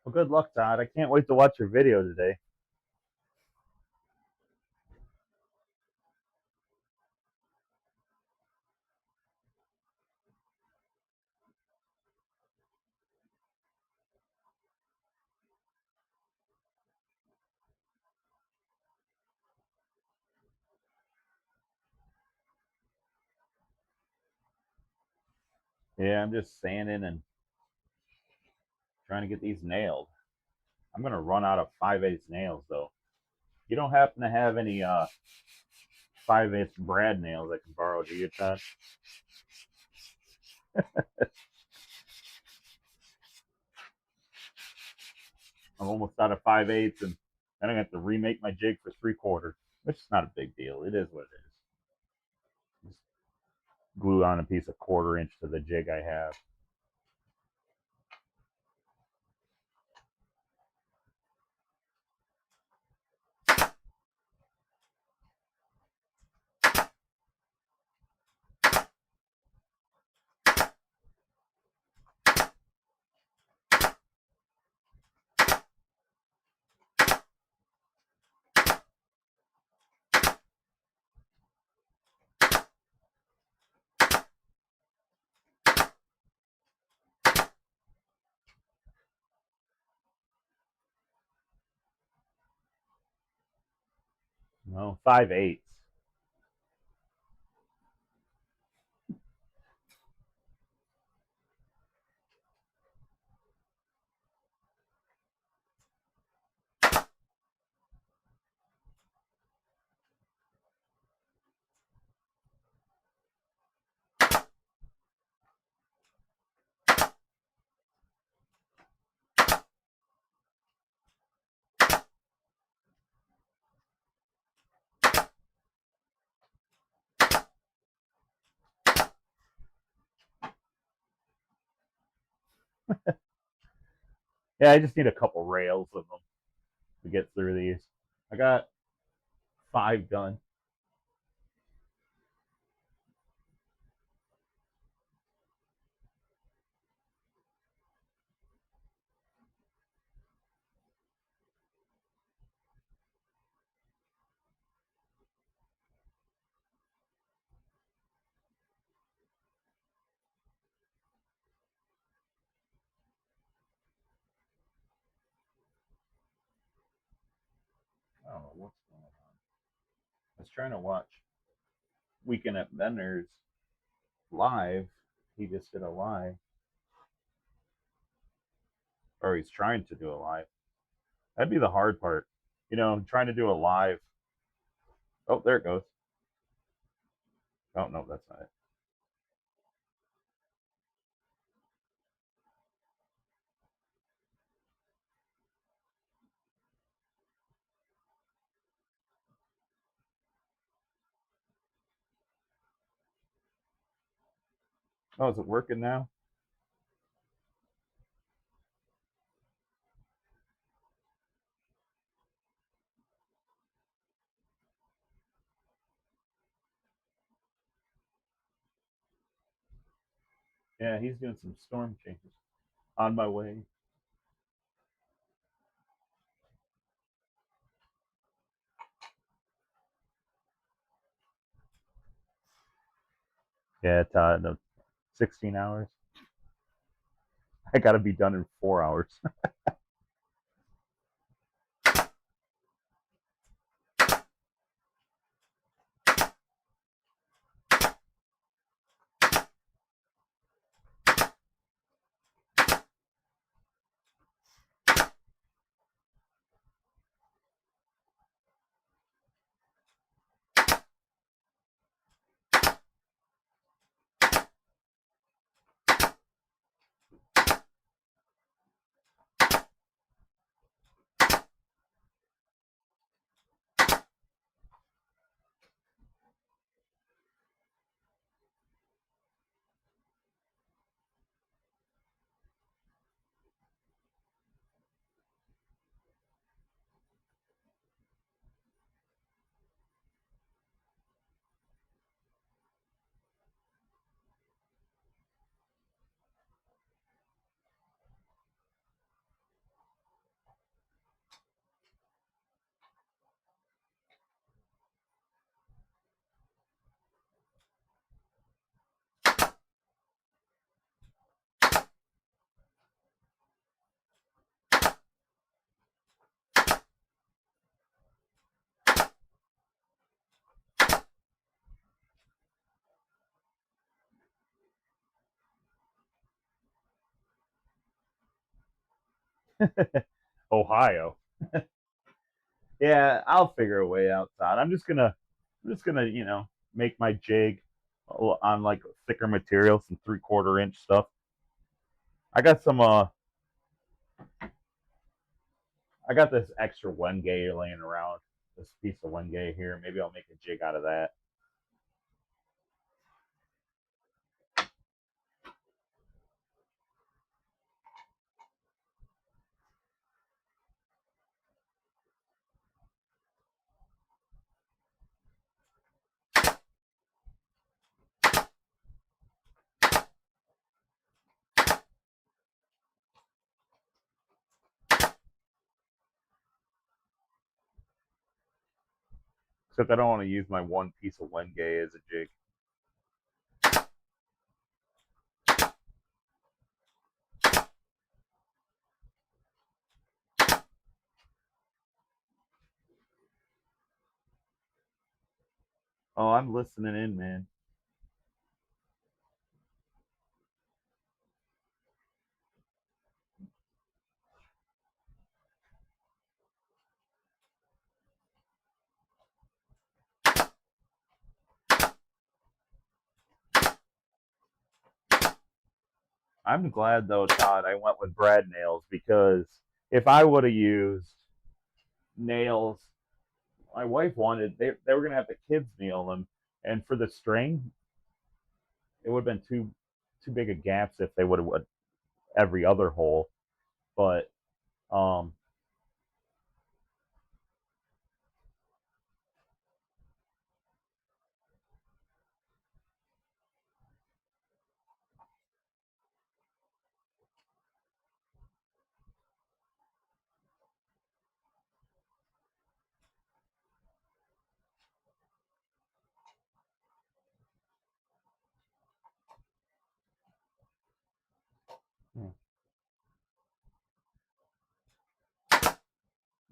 Well, good luck, Todd. I can't wait to watch your video today. Yeah, I'm just sanding and trying to get these nailed. I'm gonna run out of 5/8 nails though. You don't happen to have any 5/8 brad nails I can borrow, do you, Todd? I'm almost out of 5/8, and then I have to remake my jig for 3/4, which is not a big deal. It is what it is. Just glue on a piece of 1/4 inch to the jig I have. No, 5/8. Yeah, I just need a couple rails of them to get through these. I got 5 done. I was trying to watch Weekend at Bender's live. He just did a live, or he's trying to do a live. That'd be the hard part, trying to do a live. Oh, there it goes. Oh no, that's not it. Oh, is it working now? Yeah, he's doing some storm changes. On my way. Yeah, it's 16 hours. I got to be done in 4 hours. Ohio. Yeah, I'll figure a way outside. I'm just gonna, make my jig on like thicker material, some 3/4 inch stuff. I got some. I got this extra one gay laying around. This piece of one gay here. Maybe I'll make a jig out of that. Except I don't want to use my one piece of one gay as a jig. Oh, I'm listening in, man. I'm glad though, Todd, I went with brad nails because if I would have used nails, my wife wanted they were gonna have the kids nail them, and for the string, it would have been too big of gaps if they would have every other hole. But um,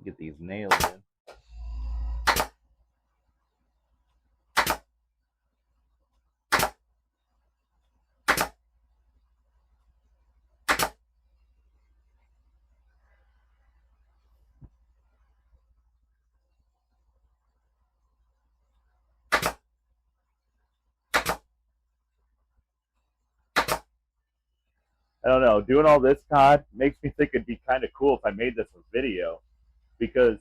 get these nails in. I don't know. Doing all this, Todd, makes me think it'd be kind of cool if I made this a video because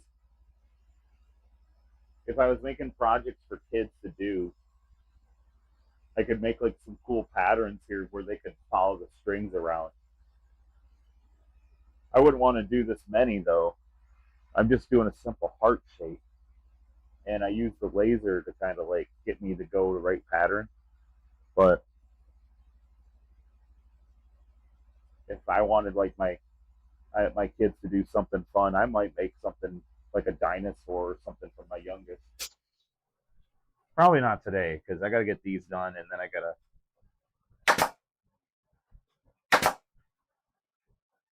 if I was making projects for kids to do, I could make like some cool patterns here where they could follow the strings around. I wouldn't want to do this many though. I'm just doing a simple heart shape, and I use the laser to kind of like get me to go the right pattern. But if I wanted like my kids to do something fun, I might make something like a dinosaur or something for my youngest. Probably not today because I got to get these done, and then I got to.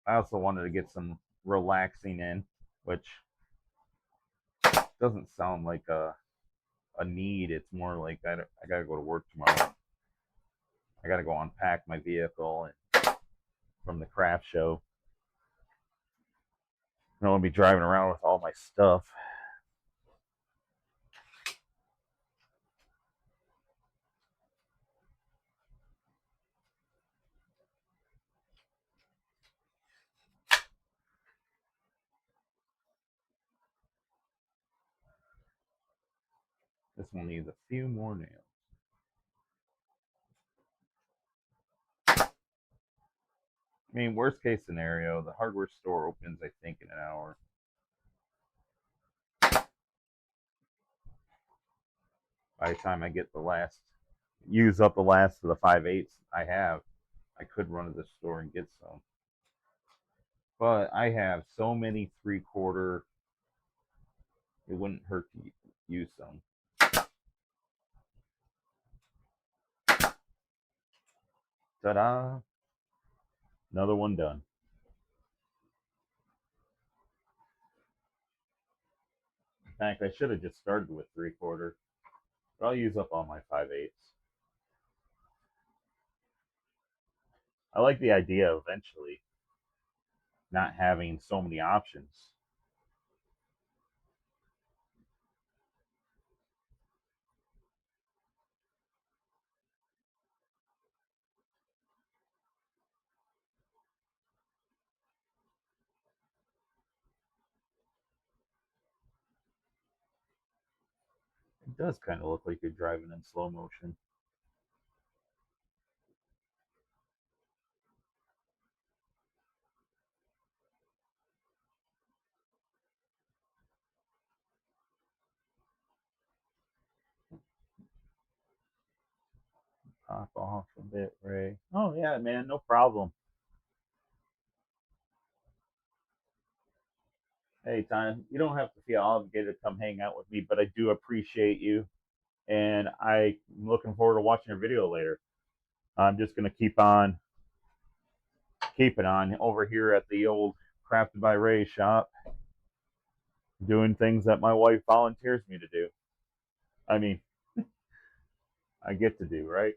I also wanted to get some relaxing in, which doesn't sound like a need. It's more like I got to go to work tomorrow. I got to go unpack my vehicle and, from the craft show. I don't want to be driving around with all my stuff. This one needs a few more nails. I mean, worst case scenario, the hardware store opens, I think, in an hour. By the time I get the last, use up the last of the 5/8 I have, I could run to the store and get some. But I have so many 3/4, it wouldn't hurt to use some. Ta-da! Another one done. In fact, I should have just started with 3/4, but I'll use up all my 5/8. I like the idea of eventually not having so many options. It does kind of look like you're driving in slow motion. Pop off a bit, Ray. Oh, yeah, man, no problem. Hey, Tom, you don't have to feel obligated to come hang out with me, but I do appreciate you, and I'm looking forward to watching your video later. I'm just going to keep it on over here at the old Crafted by Ray shop, doing things that my wife volunteers me to do. I mean, I get to do, right?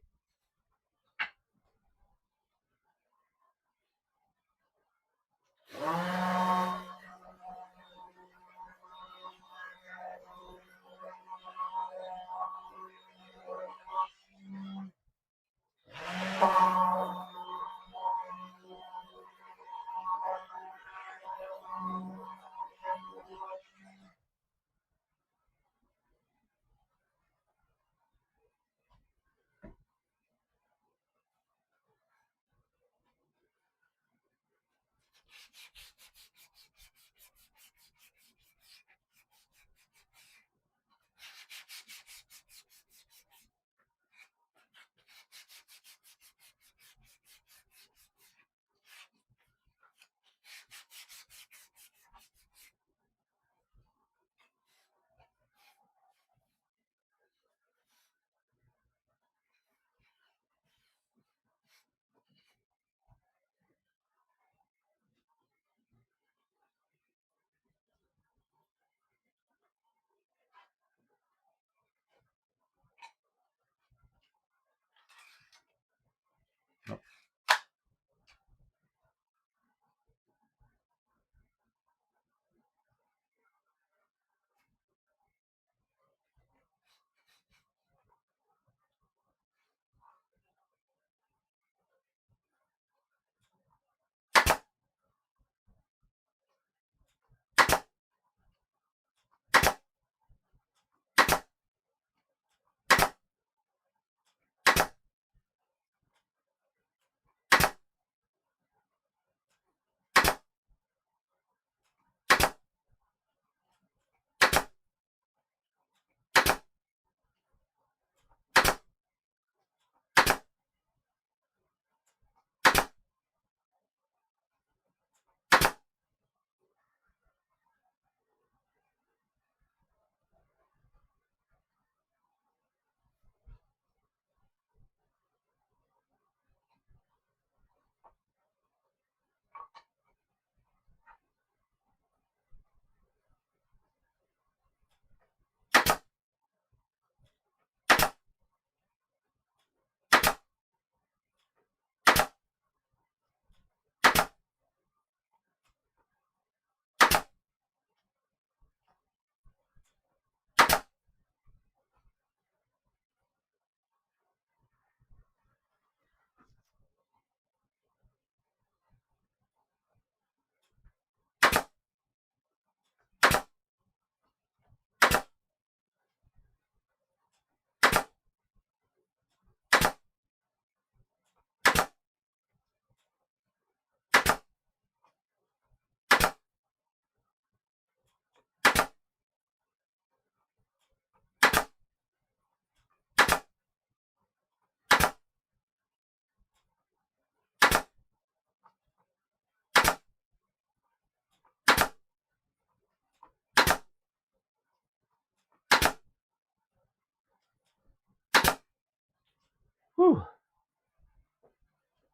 Whew.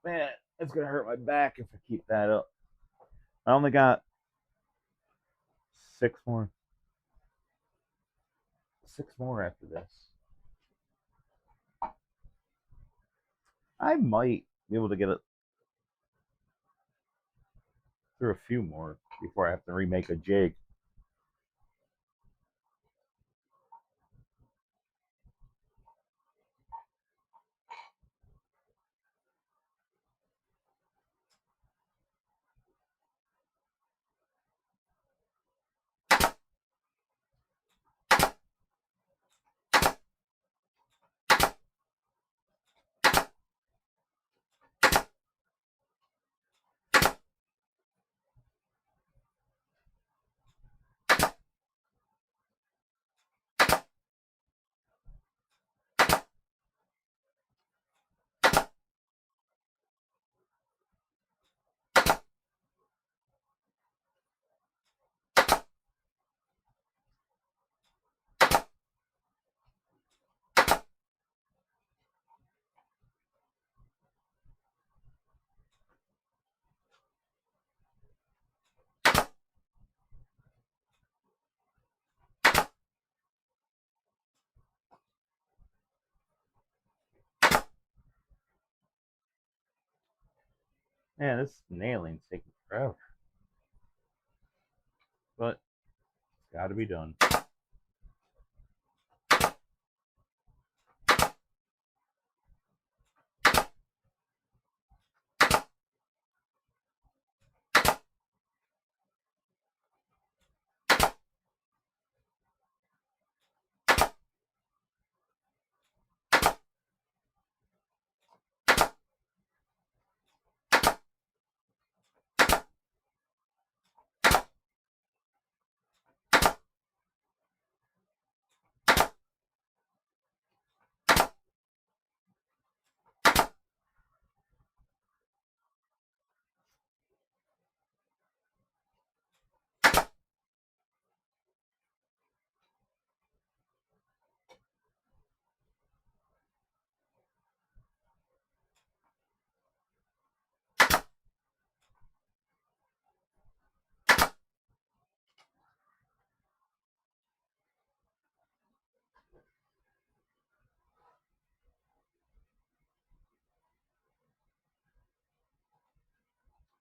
Man, it's gonna hurt my back if I keep that up. I only got six more. Six more after this. I might be able to get it through a few more before I have to remake a jig. Man, this nailing's taking forever, but it's got to be done.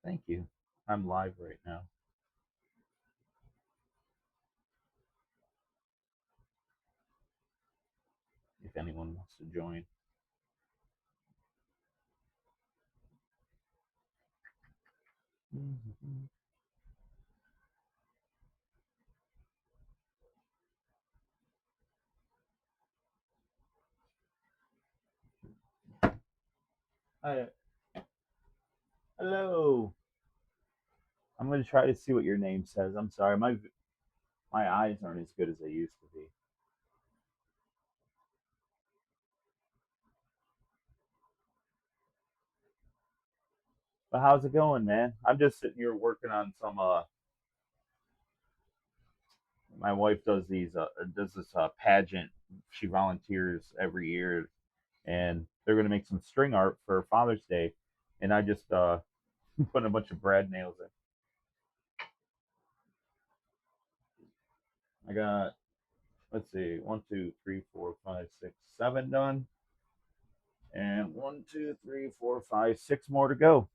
Thank you. I'm live right now. If anyone wants to join. Mm-hmm. Hi. Hello. I'm going to try to see what your name says. I'm sorry, my eyes aren't as good as they used to be. But how's it going, man? I'm just sitting here working on some. My wife does this pageant. She volunteers every year, and they're going to make some string art for Father's Day, and I just put a bunch of brad nails in. I got, let's see, one, two, three, four, five, six, seven done, and one, two, three, four, five, six more to go.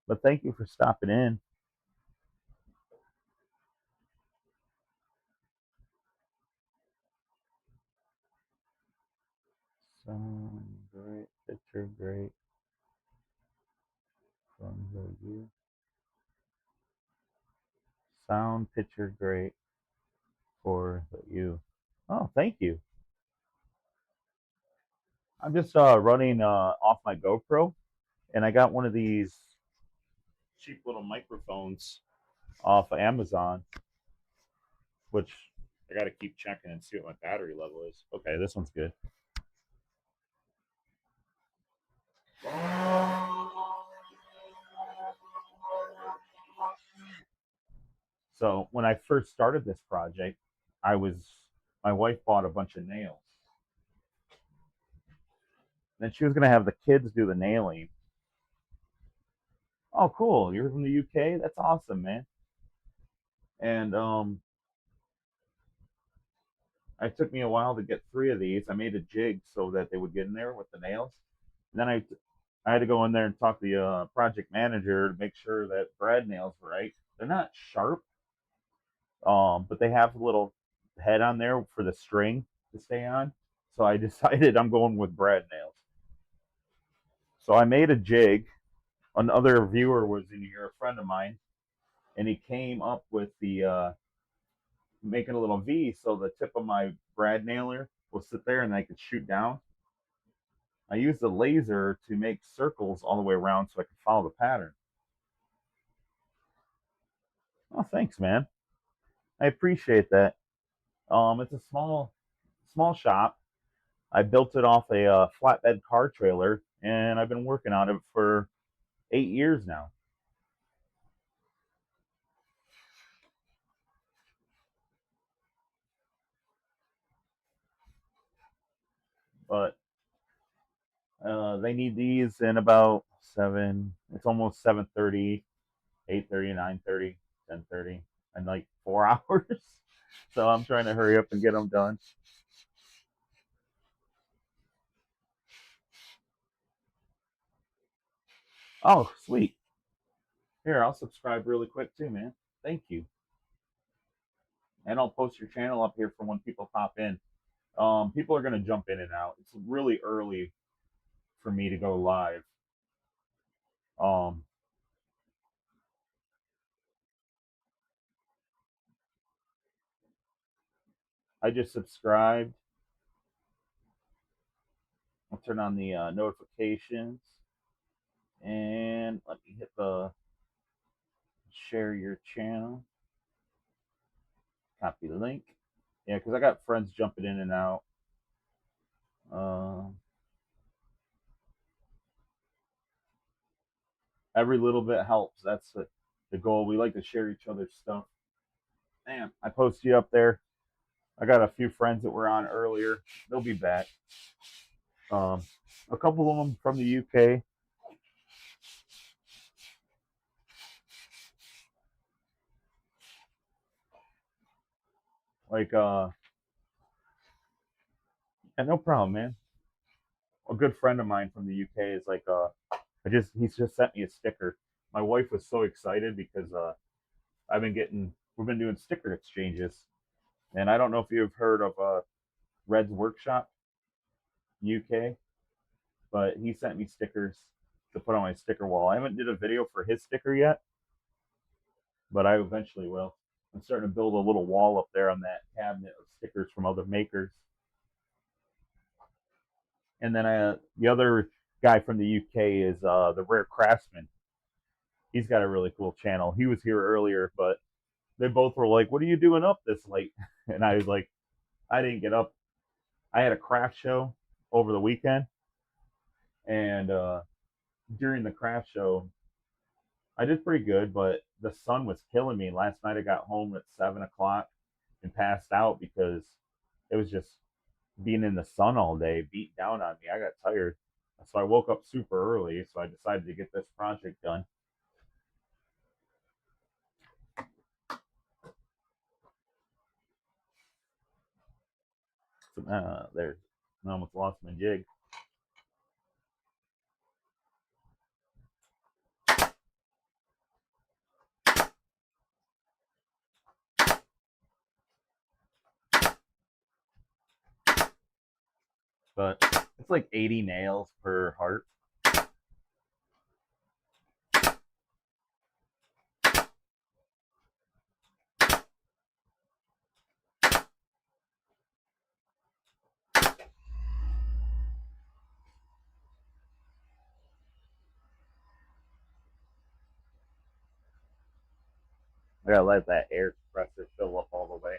But thank you for stopping in. Sound great, picture great from the you. Sound picture great for the you. Oh, thank you. I'm just running off my GoPro, and I got one of these cheap little microphones off of Amazon, which I got to keep checking and see what my battery level is. Okay, this one's good. So when I first started this project, I was my wife bought a bunch of nails. Then she was gonna have the kids do the nailing. Oh, cool! You're from the UK. That's awesome, man. And it took me a while to get three of these. I made a jig so that they would get in there with the nails. And then I had to go in there and talk to the project manager to make sure that brad nails were right. They're not sharp, but they have a little head on there for the string to stay on. So I decided I'm going with brad nails. So I made a jig. Another viewer was in here, a friend of mine, and he came up with the making a little V so the tip of my brad nailer will sit there and I could shoot down. I used a laser to make circles all the way around so I could follow the pattern. Oh, thanks, man. I appreciate that. It's a small shop. I built it off a flatbed car trailer, and I've been working on it for 8 years now. But they need these in about seven. It's almost 7:30, 8:30, 9:30, 10:30, and like 4 hours. So I'm trying to hurry up and get them done. Oh, sweet. Here, I'll subscribe really quick too, man. Thank you. And I'll post your channel up here for when people pop in. People are going to jump in and out. It's really early for me to go live. Um, I just subscribed. I'll turn on the notifications and let me hit the share your channel, copy the link. Yeah, because I got friends jumping in and out. Uh, every little bit helps. That's the goal. We like to share each other's stuff. Damn, I posted you up there. I got a few friends that were on earlier. They'll be back. Um, a couple of them from the UK. Like, yeah, no problem, man. A good friend of mine from the UK is like, he's just sent me a sticker. My wife was so excited because we've been doing sticker exchanges, and I don't know if you've heard of Red's Workshop UK, but he sent me stickers to put on my sticker wall. I haven't did a video for his sticker yet, but I eventually will. I'm starting to build a little wall up there on that cabinet of stickers from other makers. And then the other guy from the UK is the Rare Craftsman. He's got a really cool channel. He was here earlier, but they both were like, "What are you doing up this late?" And I was like, "I didn't get up. I had a craft show over the weekend, and during the craft show, I did pretty good, but the sun was killing me. Last night I got home at 7 o'clock and passed out because it was just being in the sun all day beat down on me. I got tired. So I woke up super early. So I decided to get this project done. So, there's I almost lost my jig. But it's like 80 nails per heart. I gotta let that air compressor fill up all the way.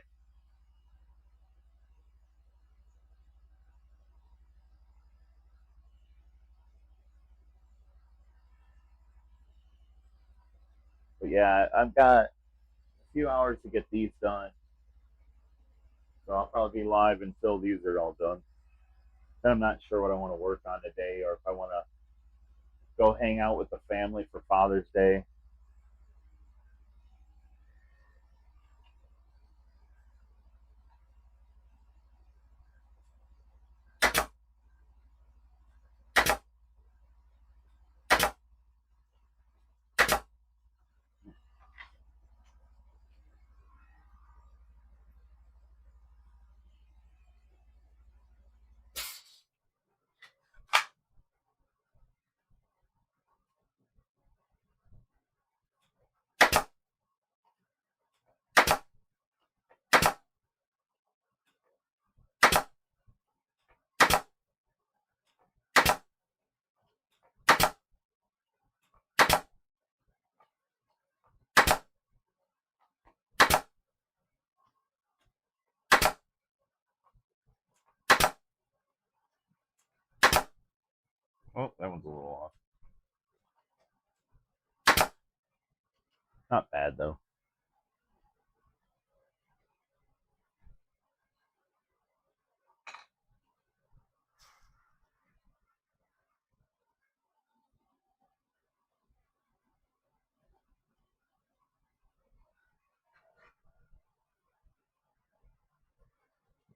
But yeah, I've got a few hours to get these done, so I'll probably be live until these are all done. Then I'm not sure what I want to work on today, or if I want to go hang out with the family for Father's Day. Oh, that one's a little off. Not bad though.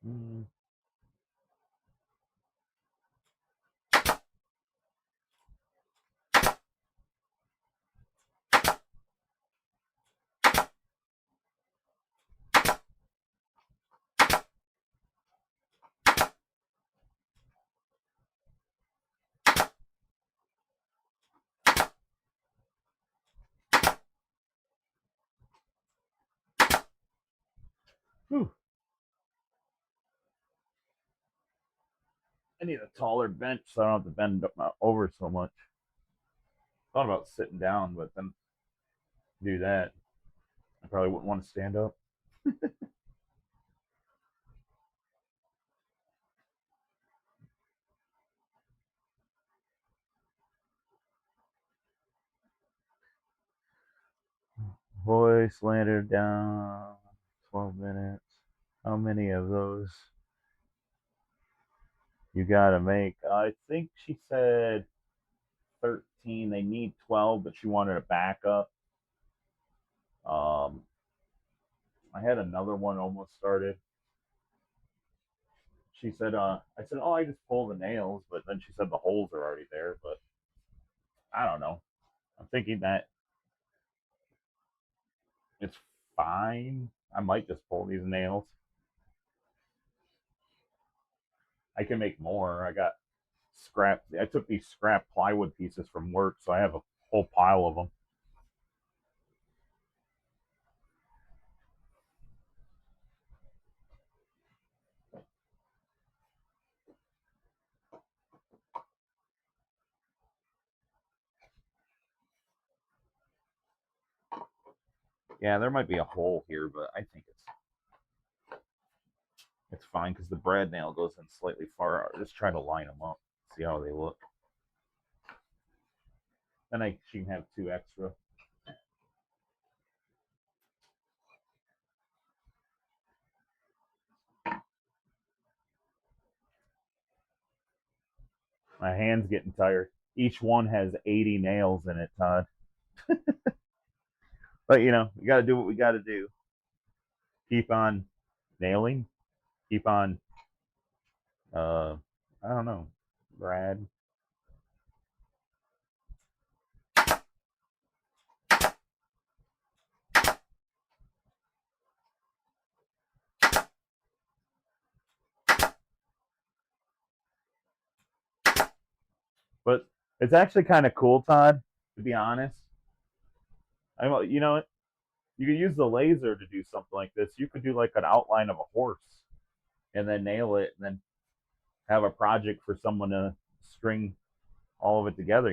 Mm. Whew. I need a taller bench so I don't have to bend over so much. Thought about sitting down, but then do that, I probably wouldn't want to stand up. Voice landed down. 12 minutes. How many of those you gotta make? I think she said 13. They need 12, but she wanted a backup. Um, I had another one almost started. She said, I said, oh, I just pull the nails, but then she said the holes are already there. But I don't know. I'm thinking that it's fine. I might just pull these nails. I can make more. I got scrap. I took these scrap plywood pieces from work, so I have a whole pile of them. Yeah, there might be a hole here, but I think it's fine because the brad nail goes in slightly far out. Just try to line them up, see how they look. Then she can have two extra. My hand's getting tired. Each one has 80 nails in it, Todd. But we got to do what we got to do. Keep on nailing. Keep on. Uh, I don't know, Brad. But it's actually kind of cool, Todd. To be honest, you could use the laser to do something like this. You could do like an outline of a horse and then nail it, and then have a project for someone to string all of it together.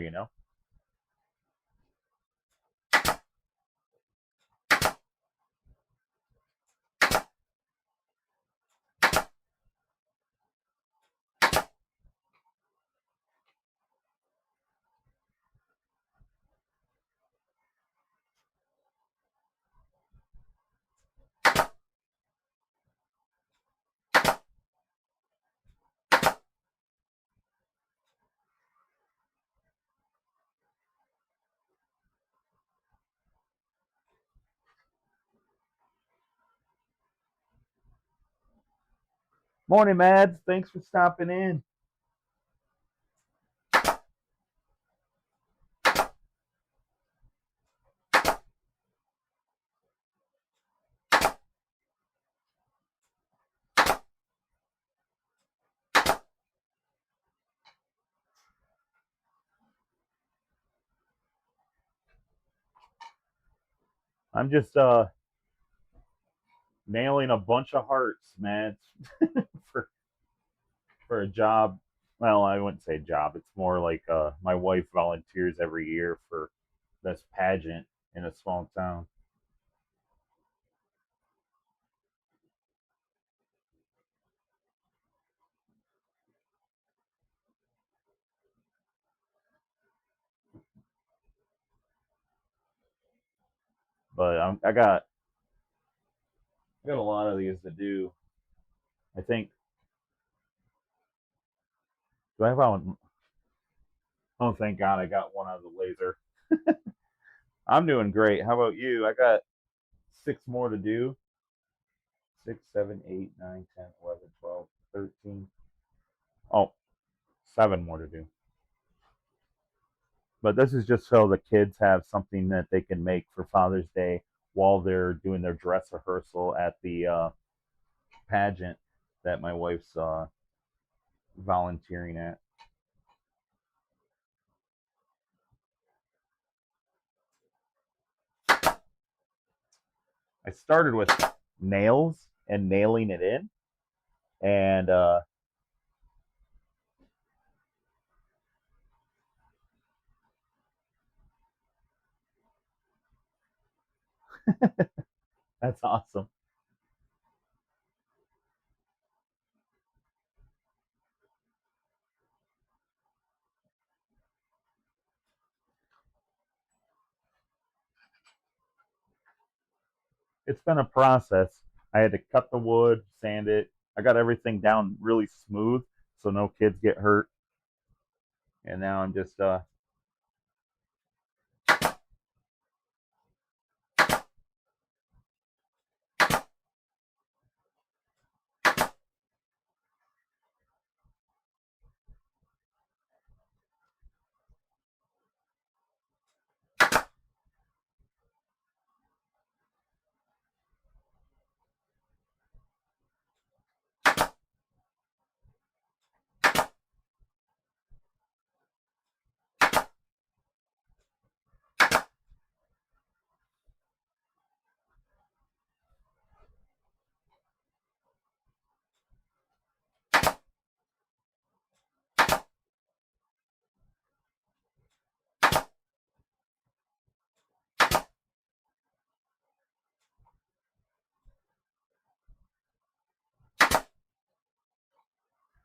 Morning, Mads. Thanks for stopping in. I'm just nailing a bunch of hearts, Mads, for for a job. Well, I wouldn't say job. It's more like my wife volunteers every year for this pageant in a small town. But I got a lot of these to do. I think. Do I have one? Oh, thank God, I got one out of the laser. I'm doing great. How about you? I got six more to do. Six, seven, eight, nine, 10, 11, 12, 13. Oh, seven more to do. But this is just so the kids have something that they can make for Father's Day while they're doing their dress rehearsal at the pageant that my wife's volunteering at. I started with nails and nailing it in, and that's awesome. It's been a process. I had to cut the wood, sand it. I got everything down really smooth so no kids get hurt. And now I'm just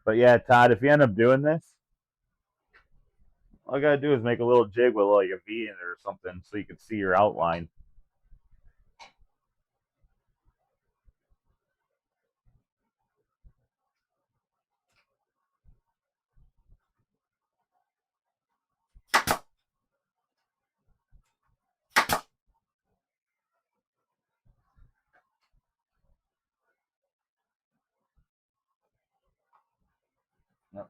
but yeah, Todd, if you end up doing this, all I gotta do is make a little jig with like a V in it or something so you can see your outline. Nope,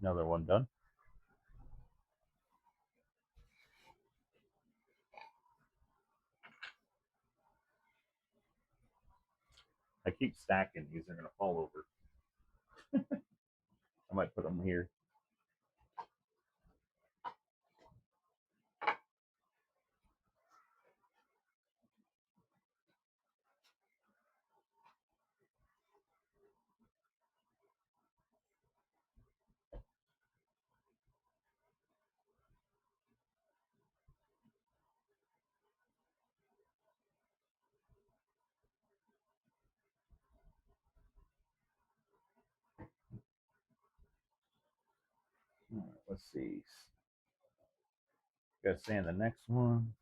another one done. I keep stacking these; they're gonna fall over. I might put them here. All right, let's see. Got to sand the next one.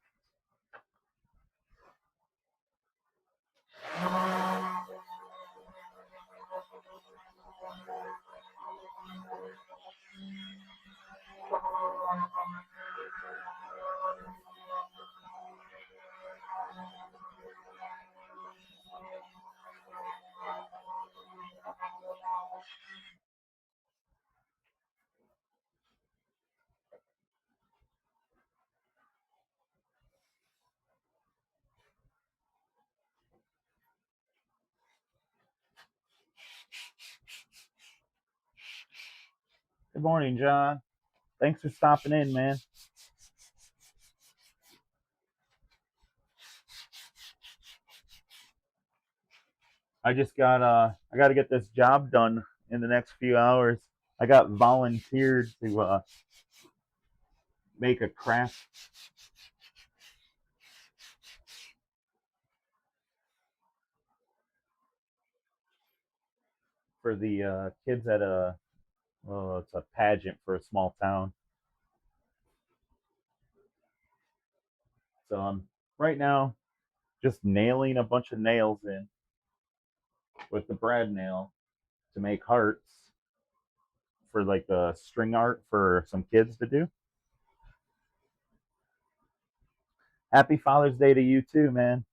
Good morning, John. Thanks for stopping in, man. I got to get this job done in the next few hours. I got volunteered to make a craft for the kids at it's a pageant for a small town. So I'm right now just nailing a bunch of nails in with the brad nail to make hearts for like the string art for some kids to do. Happy Father's Day to you too, man.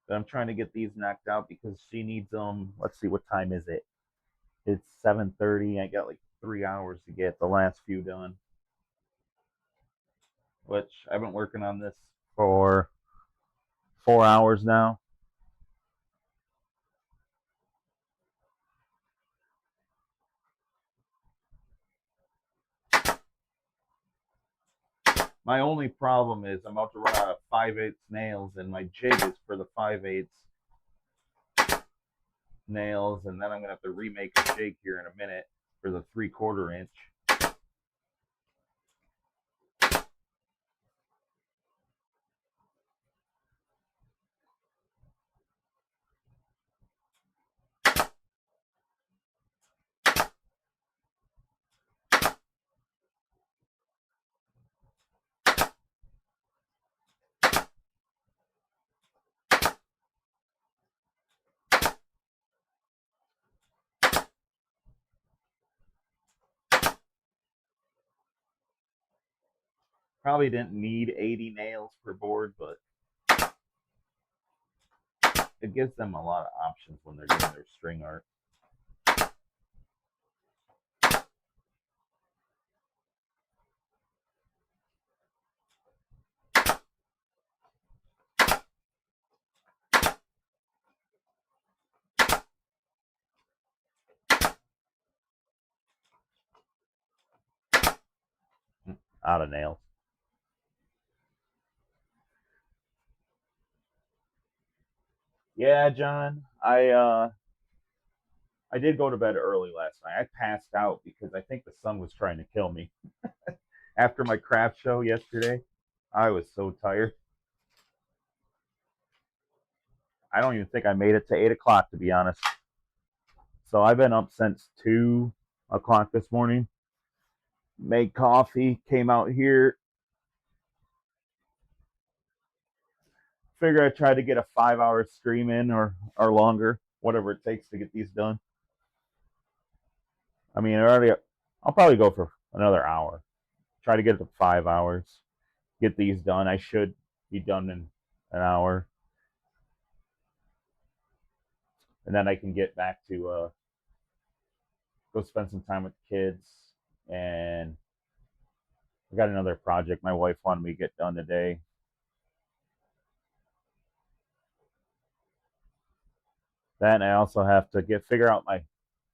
But I'm trying to get these knocked out because she needs them. Let's see, what time is it? It's 7:30. I got like 3 hours to get the last few done. Which I've been working on this for 4 hours now. My only problem is I'm about to run out of 5/8 nails, and my jig is for the 5/8 nails, and then I'm gonna have to remake a jig here in a minute for the 3/4 inch. Probably didn't need 80 nails per board, but it gives them a lot of options when they're doing their string art. Out of nails. Yeah, John. I did go to bed early last night. I passed out because I think the sun was trying to kill me. After my craft show yesterday, I was so tired. I don't even think I made it to 8 o'clock, to be honest. So I've been up since 2 o'clock this morning. Made coffee, came out here. Figure I tried to get a 5 hour stream in or longer, whatever it takes to get these done. I mean, I'll probably go for another hour. Try to get it to 5 hours. Get these done. I should be done in an hour, and then I can get back to go spend some time with the kids. And I got another project my wife wanted me to get done today. Then I also have to figure out my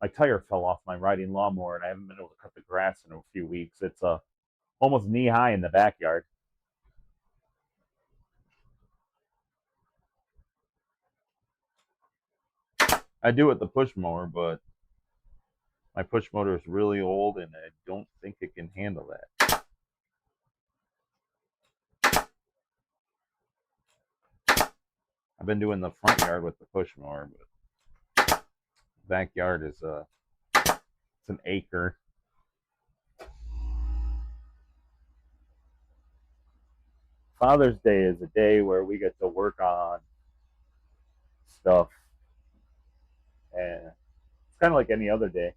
tire fell off my riding lawnmower, and I haven't been able to cut the grass in a few weeks. It's almost knee high in the backyard. I do with the push mower, but my push motor is really old, and I don't think it can handle that. I've been doing the front yard with the push mower, but Backyard is it's an acre. Father's Day is a day where we get to work on stuff, and it's kind of like any other day.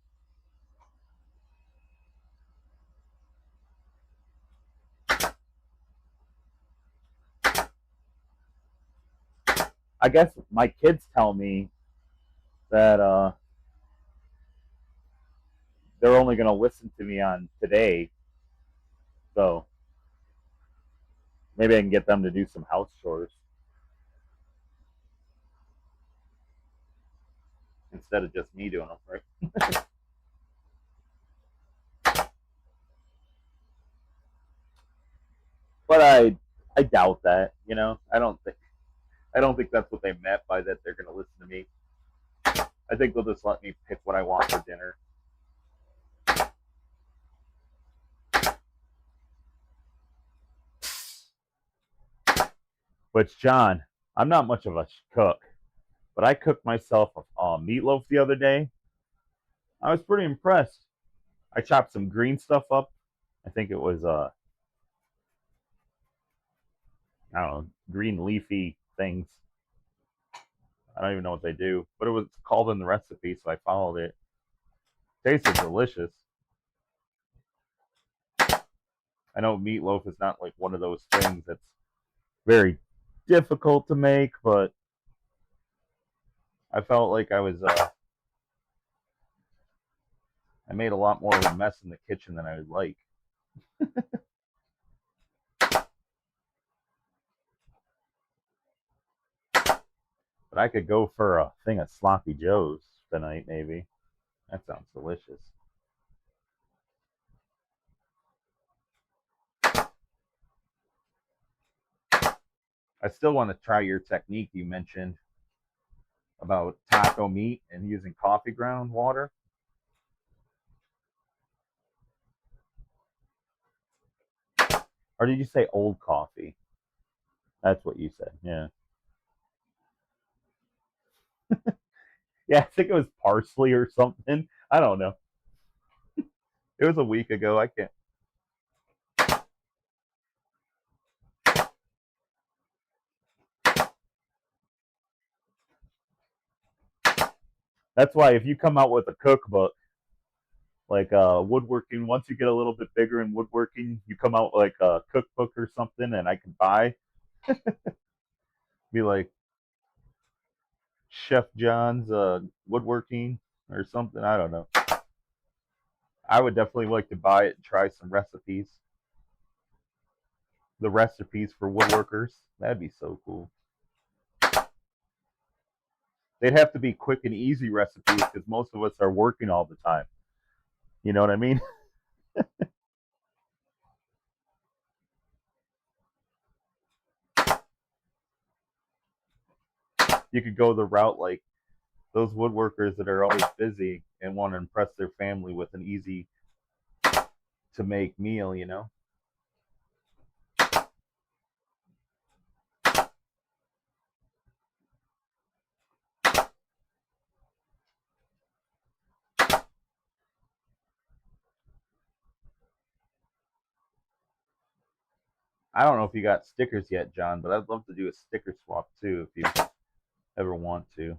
I guess my kids tell me that they're only going to listen to me on today, so maybe I can get them to do some house chores instead of just me doing them. Right? But I doubt that. You know, I don't think that's what they meant by that. They're going to listen to me. I think they'll just let me pick what I want for dinner. Which, John, I'm not much of a cook, but I cooked myself a meatloaf the other day. I was pretty impressed. I chopped some green stuff up. I think it was I don't know, green leafy things. I don't even know what they do, but it was called in the recipe, so I followed it. Tasted delicious. I know meatloaf is not like one of those things that's very difficult to make, but I felt like I made a lot more of a mess in the kitchen than I would like. But I could go for a thing of sloppy joes tonight, maybe. That sounds delicious. I still want to try your technique you mentioned about taco meat and using coffee ground water. Or did you say old coffee? That's what you said. Yeah. Yeah, I think it was parsley or something. I don't know. It was a week ago. I can't. That's why if you come out with a cookbook, like woodworking, once you get a little bit bigger in woodworking, you come out like a cookbook or something, and I could buy, be like Chef John's woodworking or something. I don't know. I would definitely like to buy it and try some recipes. The recipes for woodworkers. That'd be so cool. They'd have to be quick and easy recipes because most of us are working all the time. You know what I mean? You could go the route like those woodworkers that are always busy and want to impress their family with an easy to make meal, you know? I don't know if you got stickers yet, John, but I'd love to do a sticker swap too if you ever want to.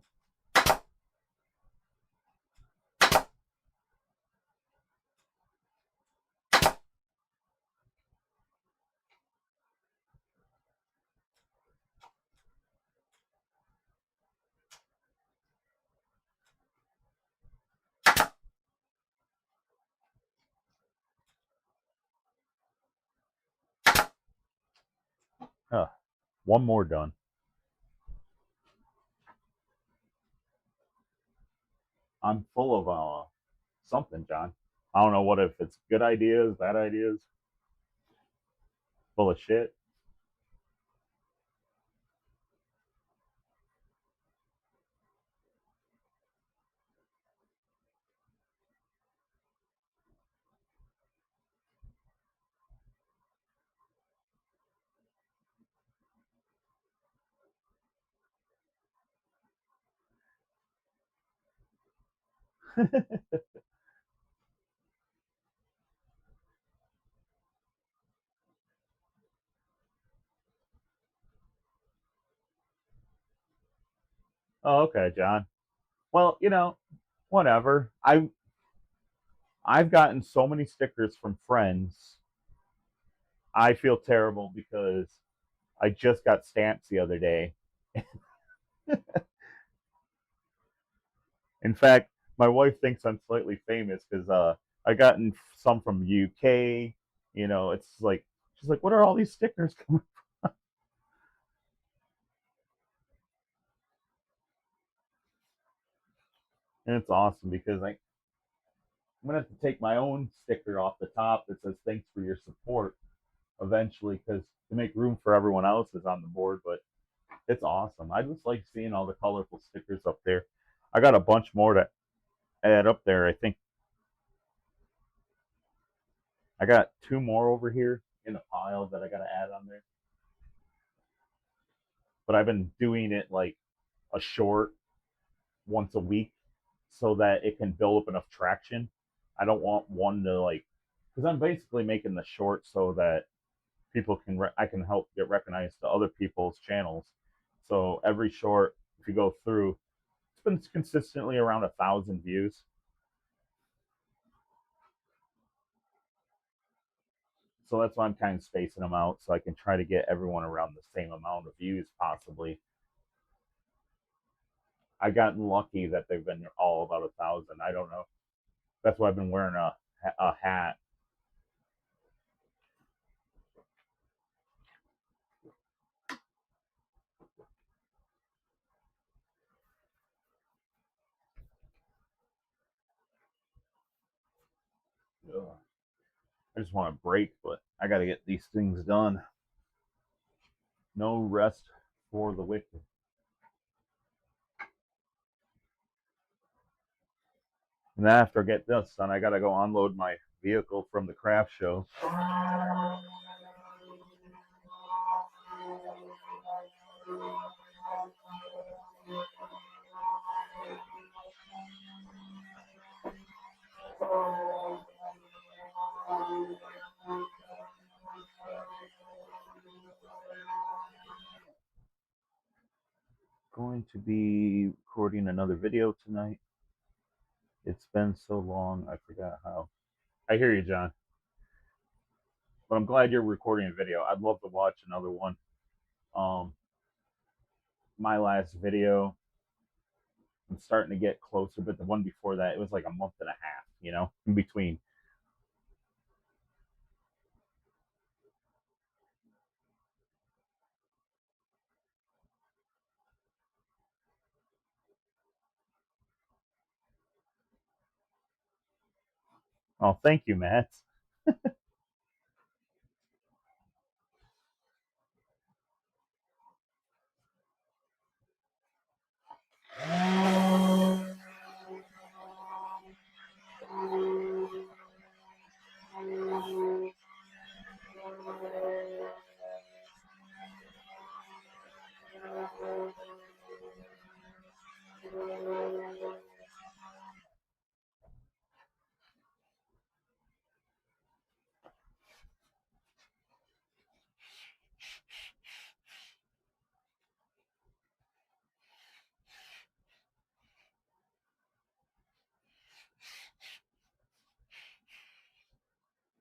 Huh, one more done. I'm full of something, John. I don't know what if it's good ideas, bad ideas, full of shit. Oh, okay, John. Well, whatever. I've gotten so many stickers from friends. I feel terrible because I just got stamps the other day. In fact, my wife thinks I'm slightly famous because I gotten some from UK. It's like she's like, "What are all these stickers coming?" And it's awesome because I'm gonna have to take my own sticker off the top that says "Thanks for your support" eventually, because to make room for everyone else's on the board. But it's awesome. I just like seeing all the colorful stickers up there. I got a bunch more to add up there. I think I got two more over here in a pile that I got to add on there. But I've been doing it like a short once a week so that it can build up enough traction. I don't want one to like, because I'm basically making the short so that I can help get recognized to other people's channels. So every short, if you go through, it's been consistently around 1,000 views. So that's why I'm kind of spacing them out so I can try to get everyone around the same amount of views possibly. I've gotten lucky that they've been all about 1,000. I don't know. That's why I've been wearing a hat. Ugh. I just want a break, but I got to get these things done. No rest for the wicked. And then after I get this done, I got to go unload my vehicle from the craft show. Going to be recording another video tonight. It's been so long, I forgot how. I hear you, John. But I'm glad you're recording a video. I'd love to watch another one. Um, my last video, I'm starting to get closer, but the one before that, it was like a month and a half, in between. Oh, thank you, Matt.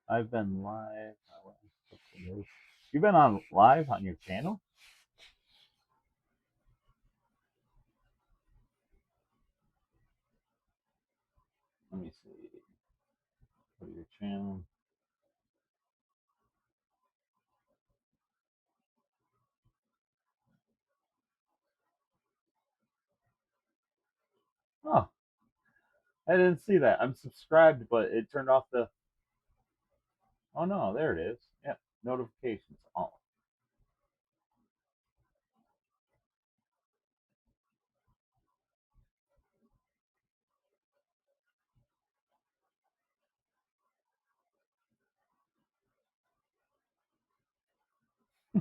I've been live. You've been on live on your channel? Let me see. Go to your channel. Oh, I didn't see that. I'm subscribed, but it turned off the. Oh no, there it is. Yep, notifications. Oh,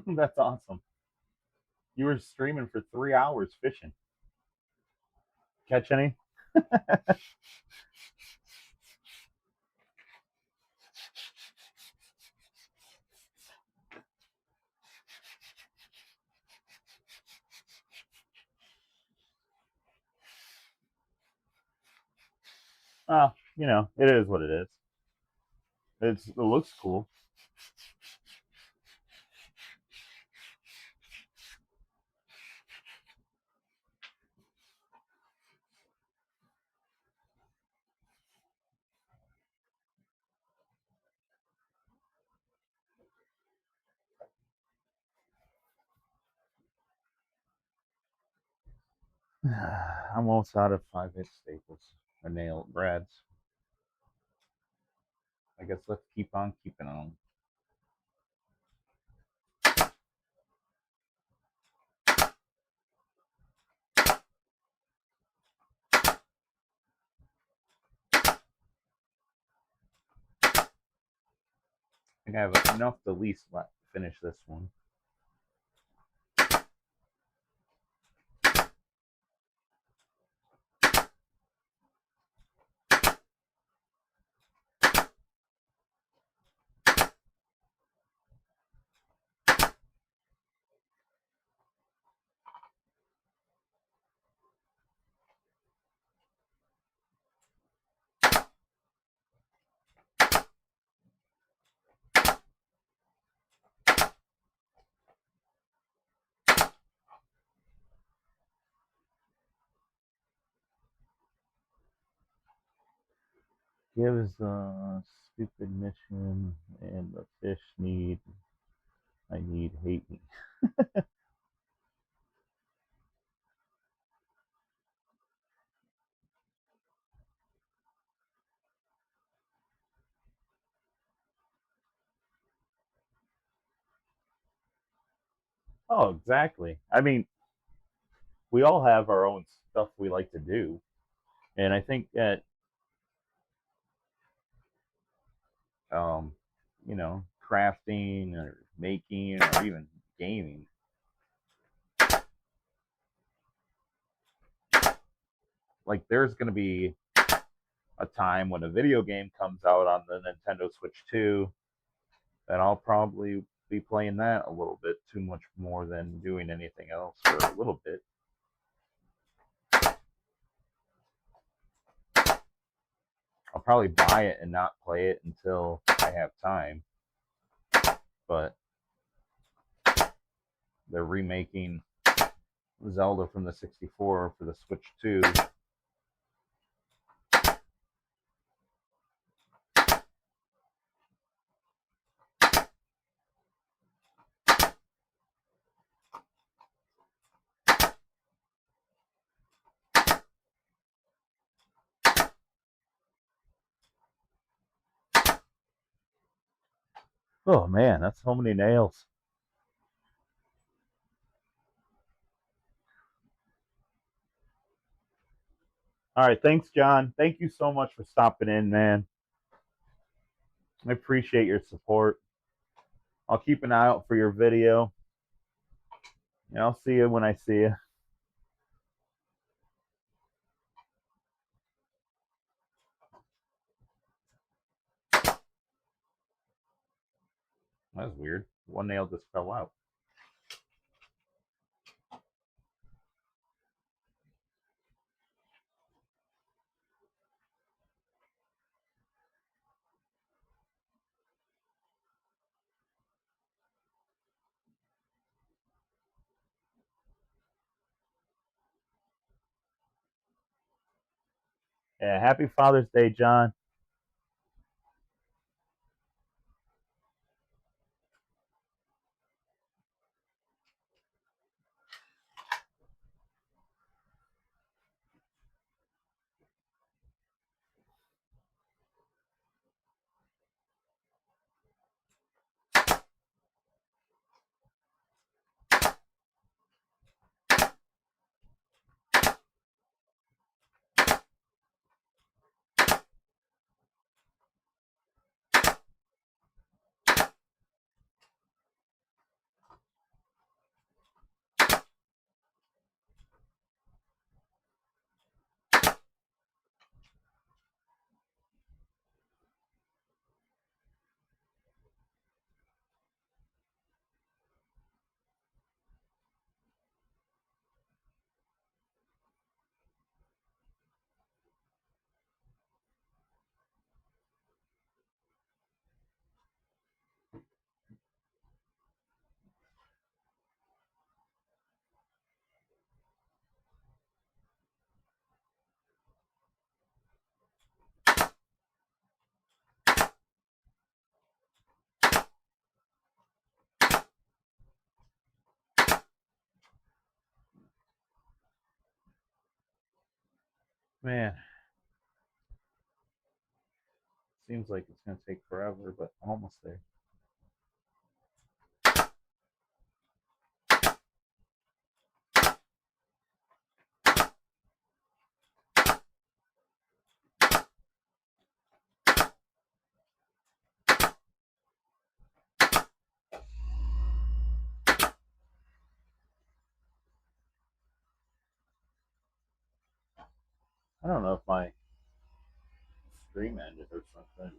that's awesome. You were streaming for 3 hours fishing. Catch any? It is what it is. It looks cool. I'm almost out of 5/8 staples or nail brads. I guess let's keep on keeping on. I think I have enough to at least finish this one. Gives the stupid mission and the fish need. I need hate me. Oh, exactly. I mean, we all have our own stuff we like to do, and I think that um, crafting or making or even gaming, like there's going to be a time when a video game comes out on the Nintendo Switch 2 that I'll probably be playing that a little bit too much more than doing anything else for a little bit. I'll probably buy it and not play it until I have time. But they're remaking Zelda from the 64 for the Switch 2. Oh man, that's so many nails. All right, thanks, John. Thank you so much for stopping in, man. I appreciate your support. I'll keep an eye out for your video. And I'll see you when I see you. That's weird. One nail just fell out. Yeah, happy Father's Day, John. Man, seems like it's going to take forever, but I'm almost there. I don't know if my stream ended or something.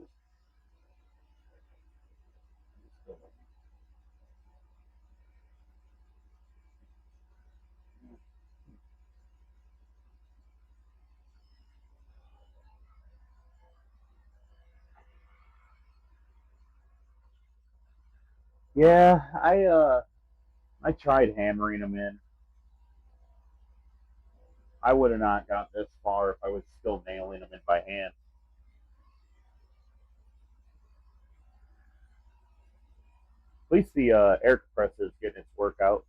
Yeah, I tried hammering them in. I would have not gotten this far if I was still nailing them in by hand. At least the air compressor is getting its work out.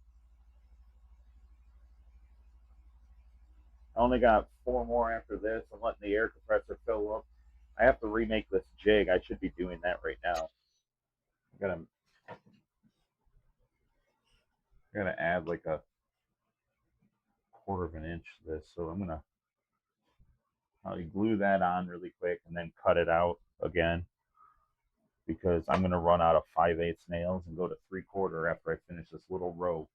I only got 4 more after this. I'm letting the air compressor fill up. I have to remake this jig. I should be doing that right now. I gotta add like a quarter of an inch to this. So I'm gonna probably glue that on really quick and then cut it out again because I'm gonna run out of 5/8 nails and go to 3/4 after I finish this little row.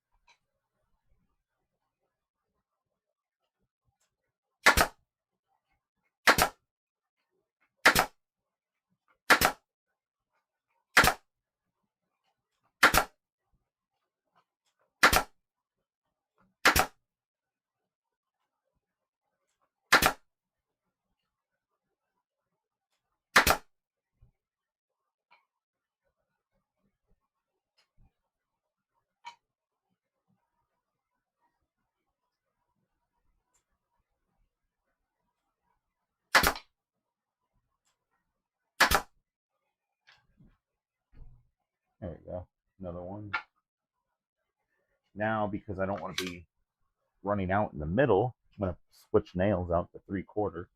There we go. Another one. Now, because I don't want to be running out in the middle, I'm going to switch nails out to 3/4.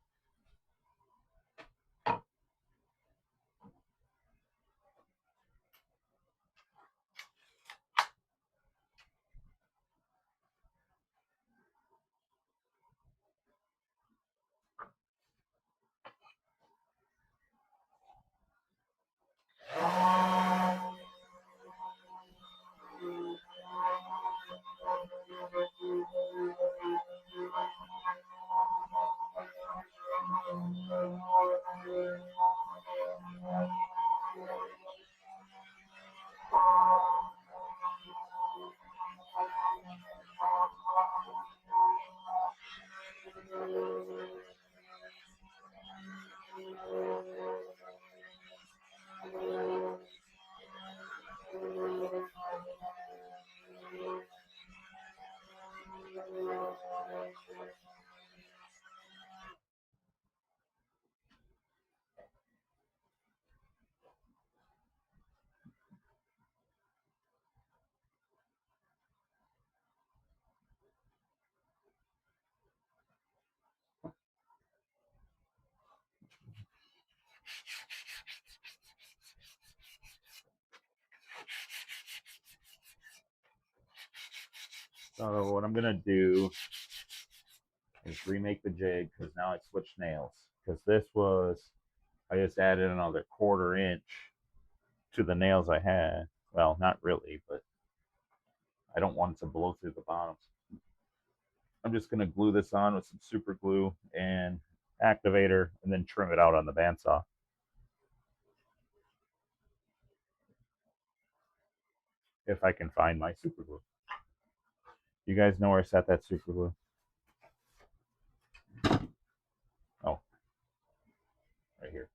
So what I'm going to do is remake the jig because now I switched nails. Because this was, I just added another 1/4 inch to the nails I had. Well, not really, but I don't want it to blow through the bottoms. I'm just going to glue this on with some super glue and activator and then trim it out on the bandsaw. If I can find my super glue. You guys know where I set that super glue? Oh, right here.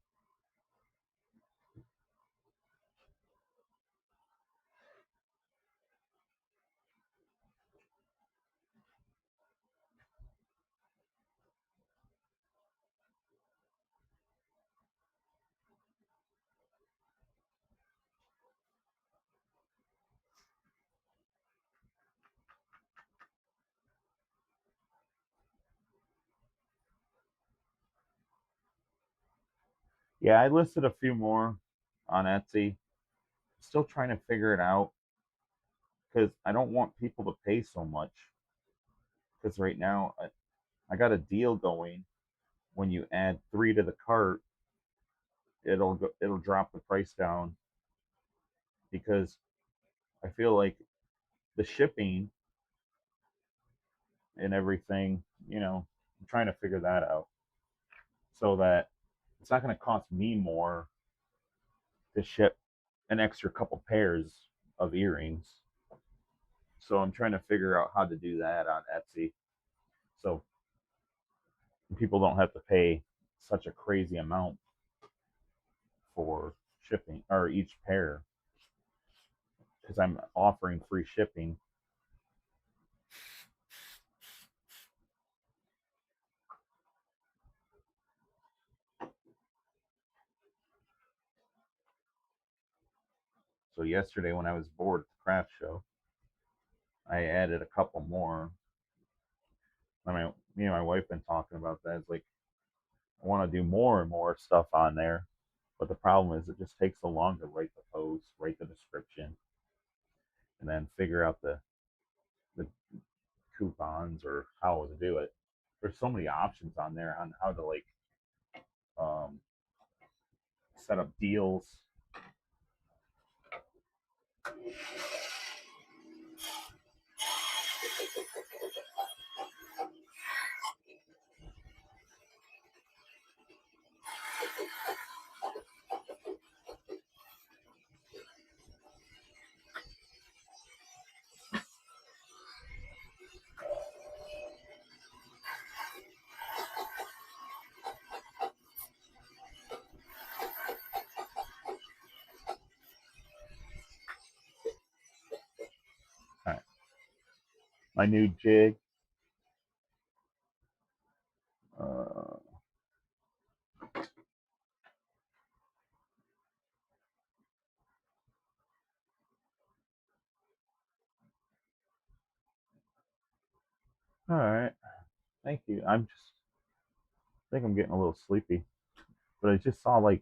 Yeah, I listed a few more on Etsy. Still trying to figure it out because I don't want people to pay so much. Because right now I got a deal going. When you add three to the cart, it'll drop the price down because I feel like the shipping and everything, I'm trying to figure that out so that it's not going to cost me more to ship an extra couple pairs of earrings. So I'm trying to figure out how to do that on Etsy so people don't have to pay such a crazy amount for shipping or each pair because I'm offering free shipping. So yesterday when I was bored at the craft show, I added a couple more. I mean, me and my wife been talking about that. It's like I want to do more and more stuff on there, but the problem is it just takes so long to write the post, write the description, and then figure out the coupons or how to do it. There's so many options on there on how to like um, set up deals. All right. My new jig. All right. Thank you. I think I'm getting a little sleepy, but I just saw like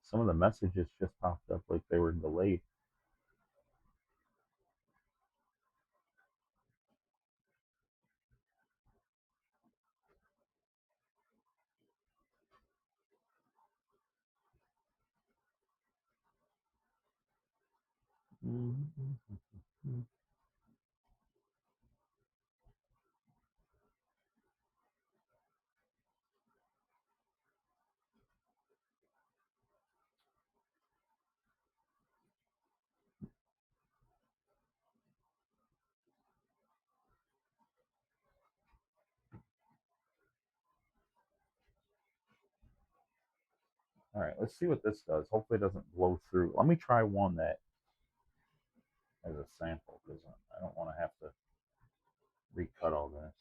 some of the messages just popped up like they were delayed. All right, let's see what this does. Hopefully, it doesn't blow through. Let me try one that as a sample because I don't want to have to recut all this.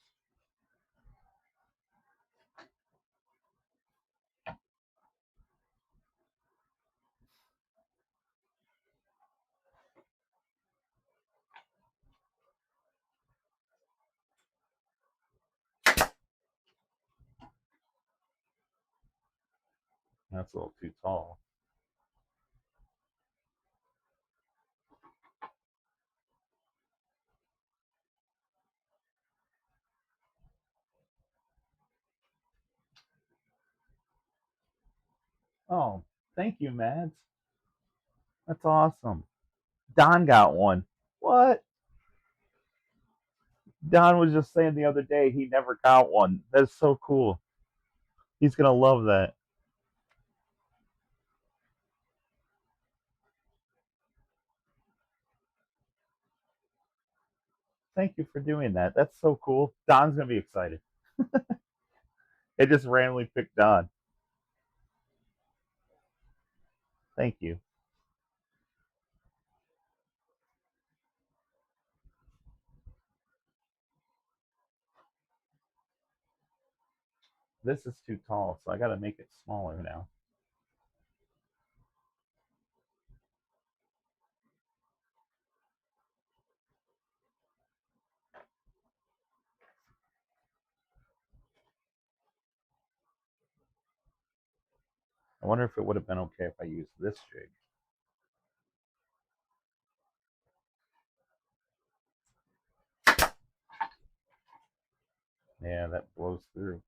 That's a little too tall. Oh, thank you, Mads. That's awesome. Don got one. What? Don was just saying the other day he never got one. That's so cool. He's gonna love that. Thank you for doing that. That's so cool. Don's gonna be excited. It just randomly picked Don. Thank you. This is too tall, so I gotta make it smaller now. I wonder if it would have been okay if I used this jig. Yeah, that blows through.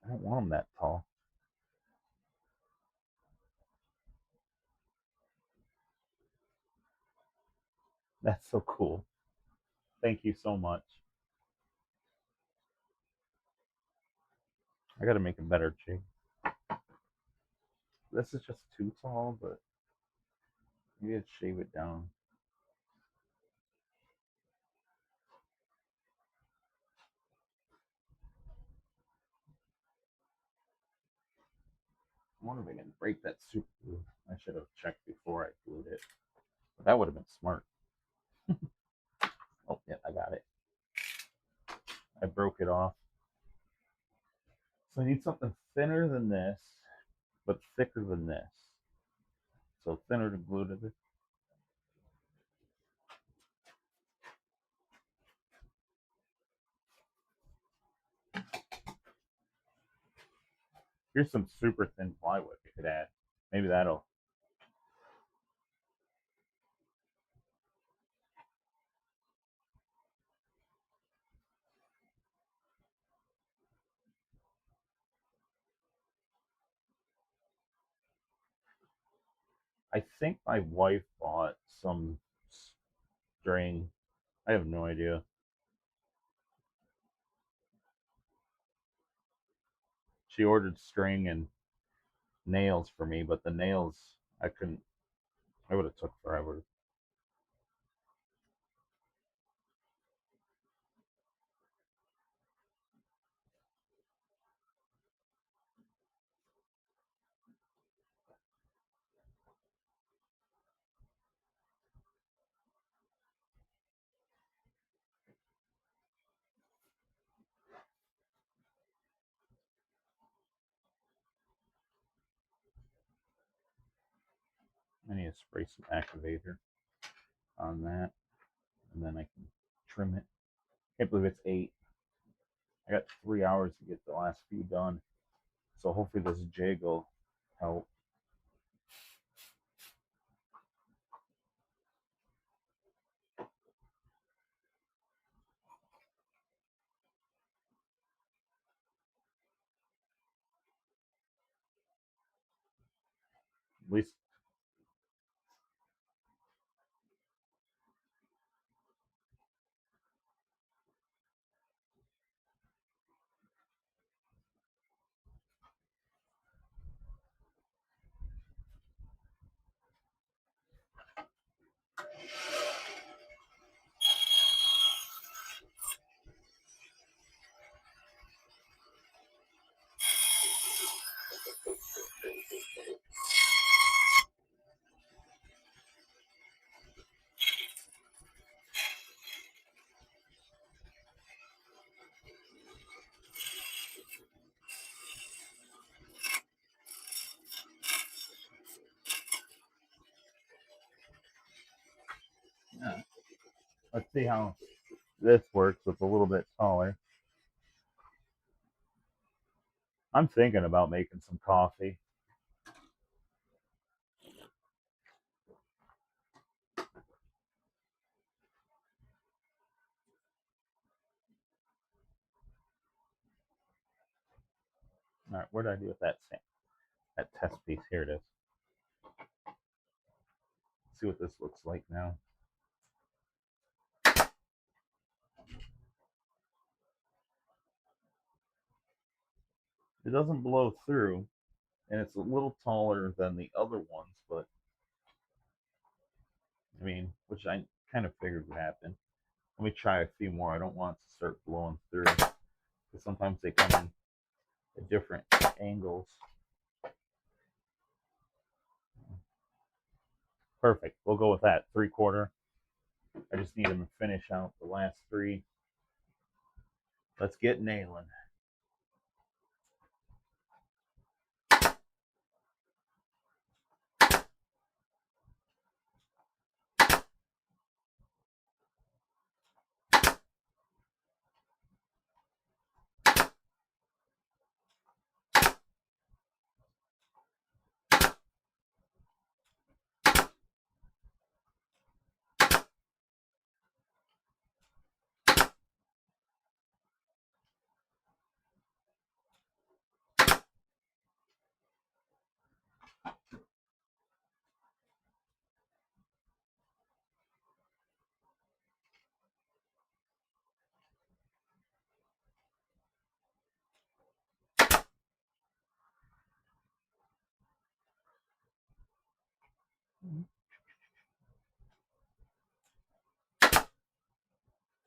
I don't want them that tall. That's so cool. Thank you so much. I gotta make a better jig. This is just too tall, but maybe I'd shave it down. I wonder if I can break that super glue. I should have checked before I glued it. But that would have been smart. Oh, yeah, I got it. I broke it off. So I need something thinner than this, but thicker than this. So thinner to glue to this. Here's some super thin plywood we could add. Maybe that'll. I think my wife bought some string. I have no idea. She ordered string and nails for me, but the nails I couldn't. I would have took forever. I need to spray some activator on that, and then I can trim it. Can't believe it's 8. I got 3 hours to get the last few done, so hopefully this jig will help. At least yeah. Let's see how this works. It's a little bit taller. I'm thinking about making some coffee. All right, what did I do with that test piece? Here it is. Let's see what this looks like now. It doesn't blow through, and it's a little taller than the other ones, but I mean, which I kind of figured would happen. Let me try a few more. I don't want it to start blowing through because sometimes they come in at different angles. Perfect. We'll go with that. 3/4. I just need them to finish out the last 3. Let's get nailing.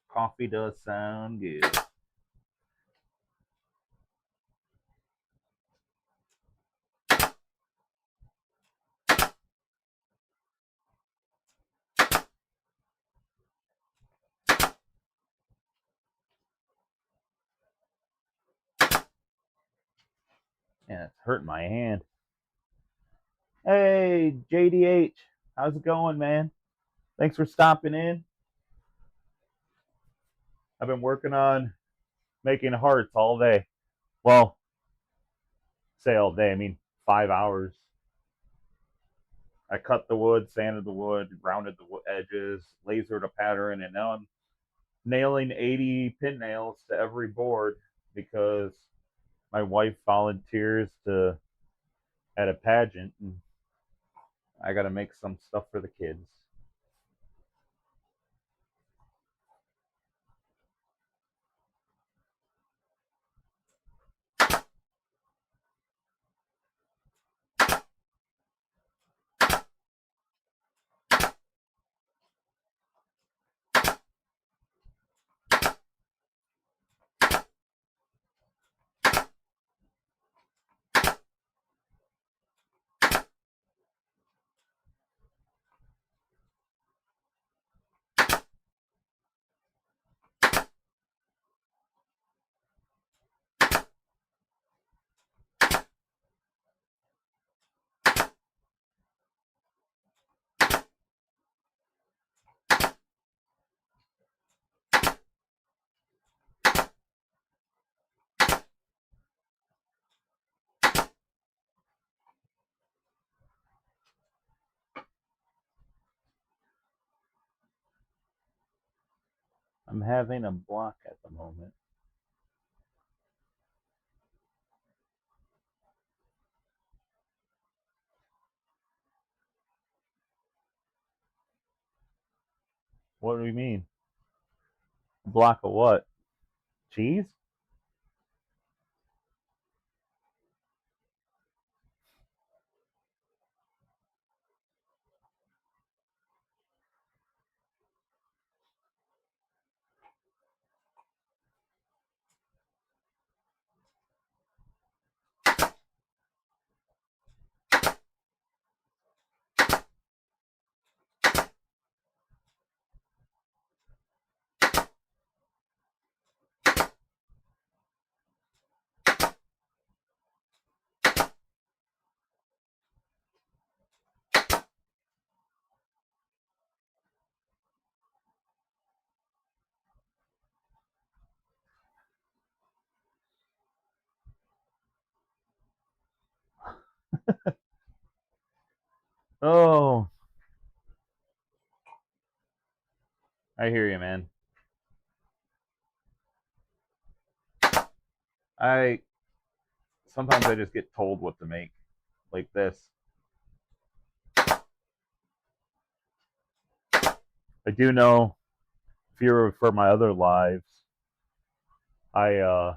Coffee does sound good. Yeah, it's hurting my hand. Hey, JDH, how's it going, man? Thanks for stopping in. I've been working on making hearts all day. Well, say all day, I mean 5 hours. I cut the wood, sanded the wood, rounded the edges, lasered a pattern, and now I'm nailing 80 pin nails to every board because my wife volunteers to at a pageant, and I got to make some stuff for the kids. I'm having a block at the moment. What do you mean? A block of what? Cheese? Oh, I hear you, man. I sometimes I just get told what to make, like this. I do know, fear for my other lives. I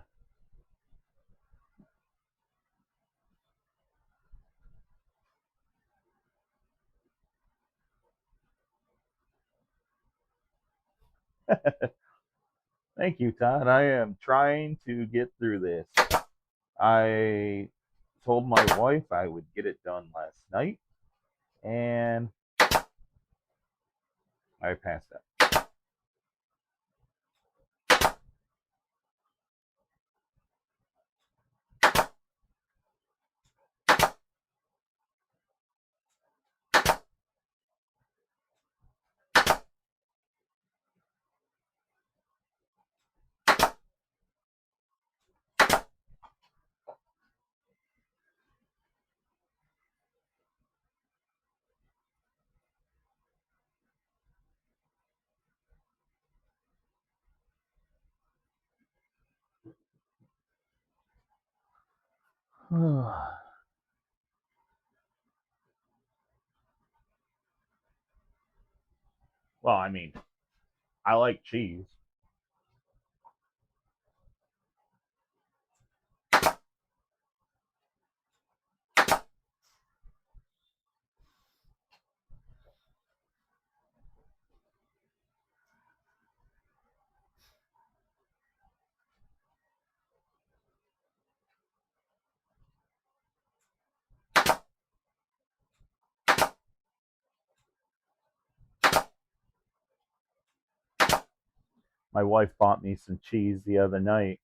Thank you, Todd. I am trying to get through this. I told my wife I would get it done last night, and I passed out. Well, I mean, I like cheese. My wife bought me some cheese the other night,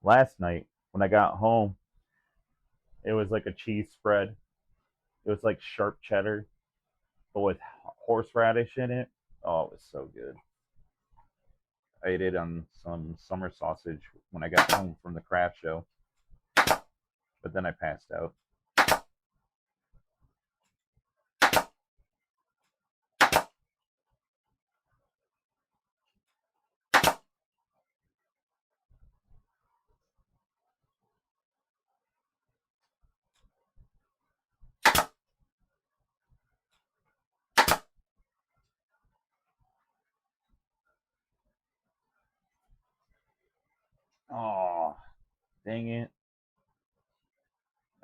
last night, when I got home. It was like a cheese spread. It was like sharp cheddar, but with horseradish in it. Oh, it was so good. I ate it on some summer sausage when I got home from the craft show, but then I passed out. Oh, dang it.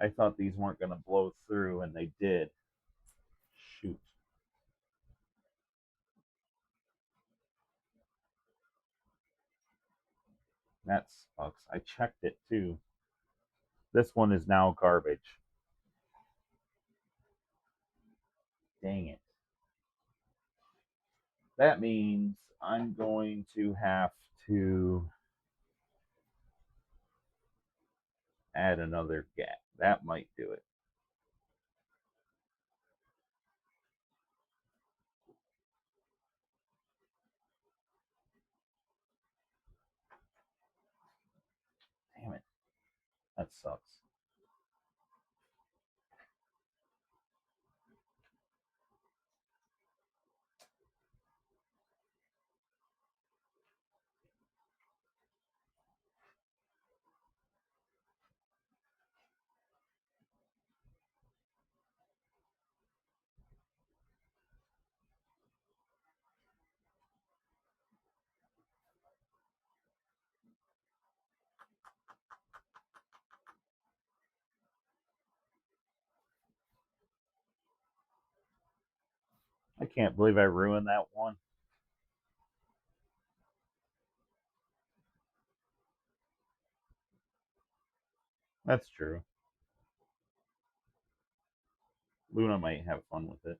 I thought these weren't going to blow through, and they did. Shoot. That sucks. I checked it too. This one is now garbage. Dang it. That means I'm going to have to add another gap. That might do it. Damn it. That sucks. I can't believe I ruined that one. That's true. Luna might have fun with it.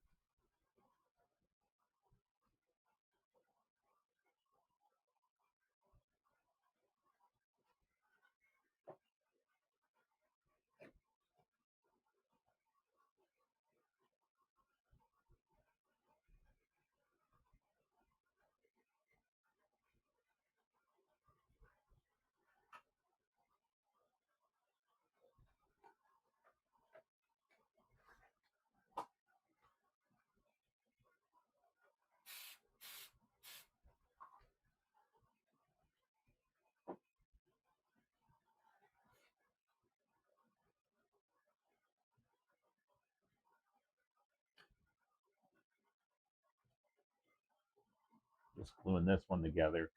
Just gluing this one together.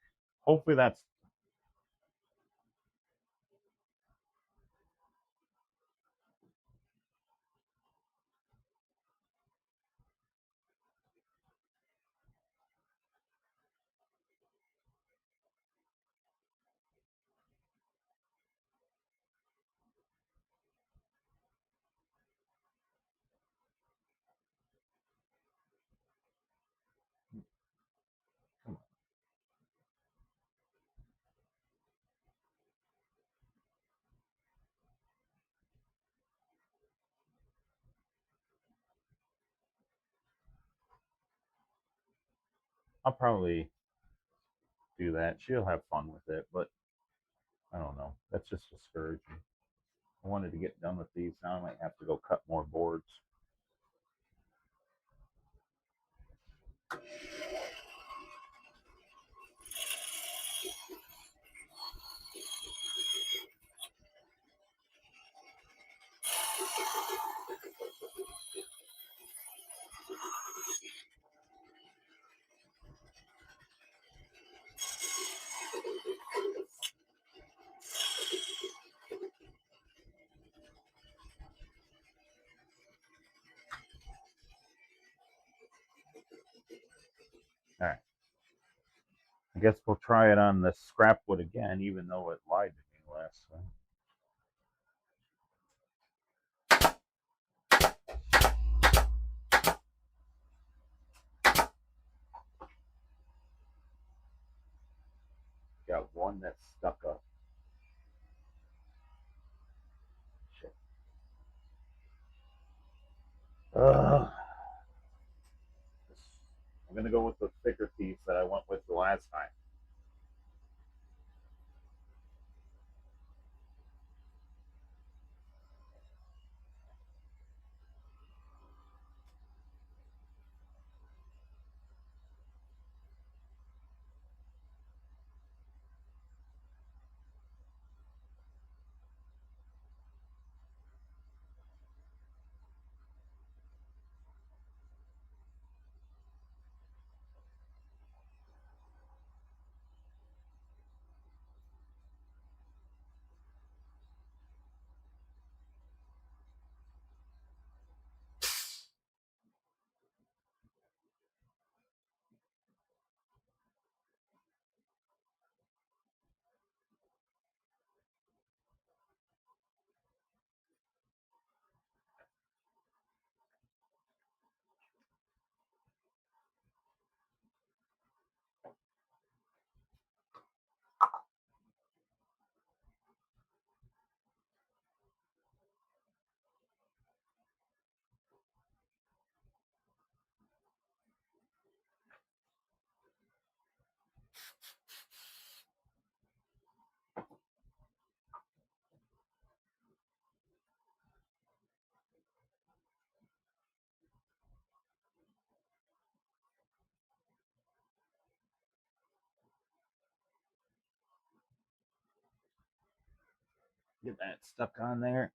Hopefully that's I'll probably do that. She'll have fun with it, but I don't know. That's just discouraging. I wanted to get done with these. Now I might have to go cut more boards. I guess we'll try it on the scrap wood again, even though it lied to me last time. Got one that's stuck up. Shit. I'm gonna go with the thicker piece that I went with the last time. Get that stuck on there.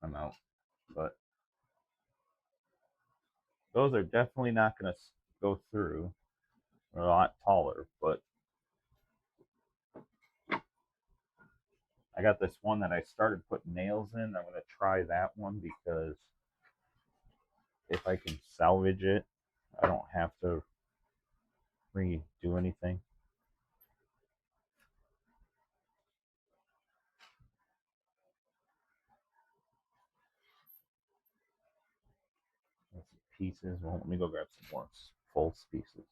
I'm out. But those are definitely not going to go through. They're a lot taller, but I got this one that I started putting nails in. I'm going to try that one because if I can salvage it, I don't have to redo anything. That's pieces. Well, let me go grab some more false pieces.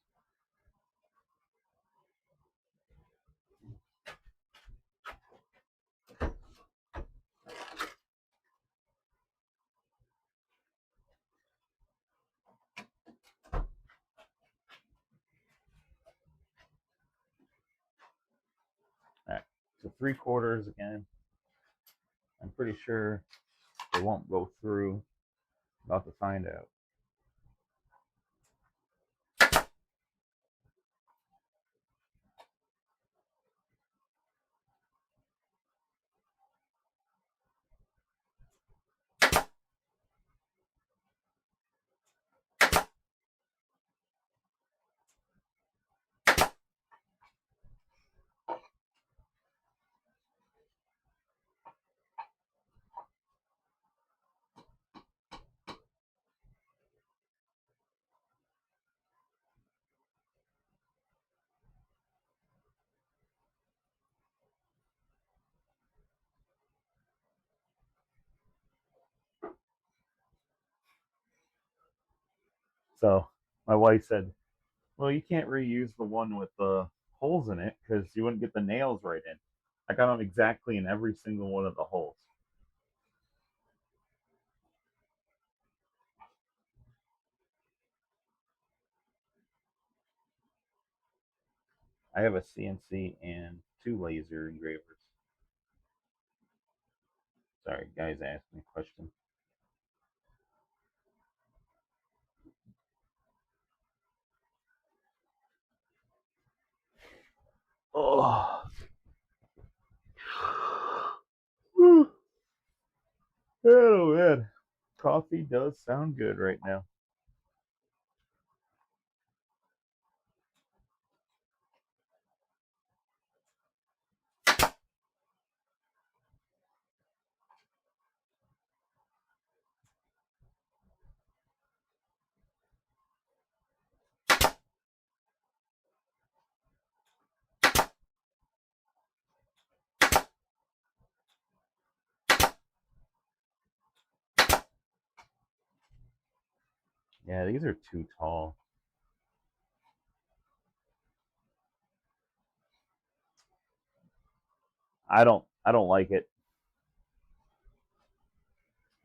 All right, so 3/4 again. I'm pretty sure they won't go through. About to find out. So my wife said, "Well, you can't reuse the one with the holes in it because you wouldn't get the nails right in." I got them exactly in every single one of the holes. I have a CNC and 2 laser engravers. Sorry, guys asked me a question. Oh, oh man. Coffee does sound good right now. Yeah, these are too tall. I don't like it.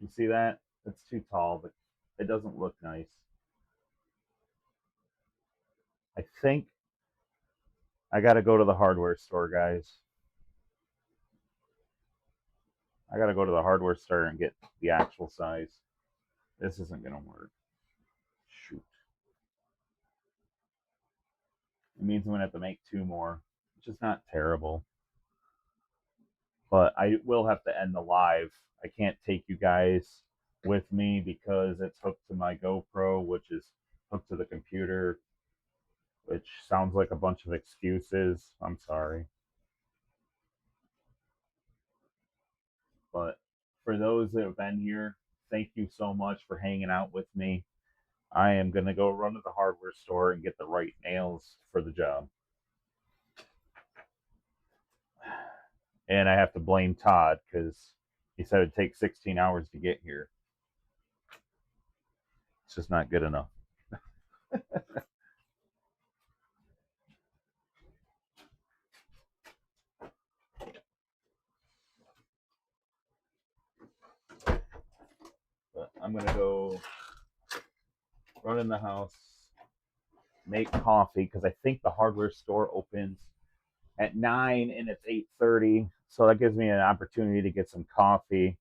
You see that? It's too tall, but it doesn't look nice. I think I got to go to the hardware store, guys. I got to go to the hardware store and get the actual size. This isn't going to work. Shoot. It means I'm going to have to make two more, which is not terrible. But I will have to end the live. I can't take you guys with me because it's hooked to my GoPro, which is hooked to the computer, which sounds like a bunch of excuses. I'm sorry. But for those that have been here, thank you so much for hanging out with me. I am going to go run to the hardware store and get the right nails for the job. And I have to blame Todd because he said it'd take 16 hours to get here. It's just not good enough. But I'm going to go run in the house, make coffee because I think the hardware store opens at 9 and it's 8:30, so that gives me an opportunity to get some coffee.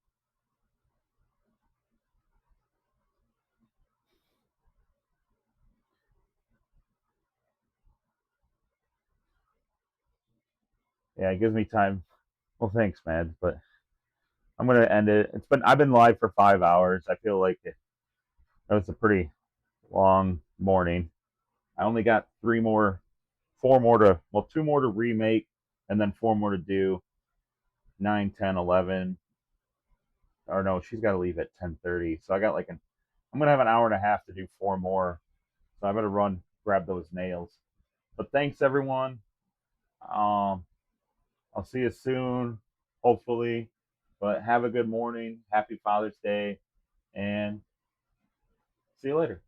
Yeah, it gives me time. Well, thanks, man, but I'm gonna end it. I've been live for 5 hours. I feel like that was a pretty long morning. I only got four more to, well, two more to remake, and then four more to do. 9, 10, 11. Or no, she's got to leave at 10:30. So I got I'm gonna have an hour and a half to do four more. So I better run grab those nails. But thanks everyone. Um, I'll see you soon, hopefully. But have a good morning. Happy Father's Day, and see you later.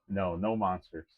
No, no monsters.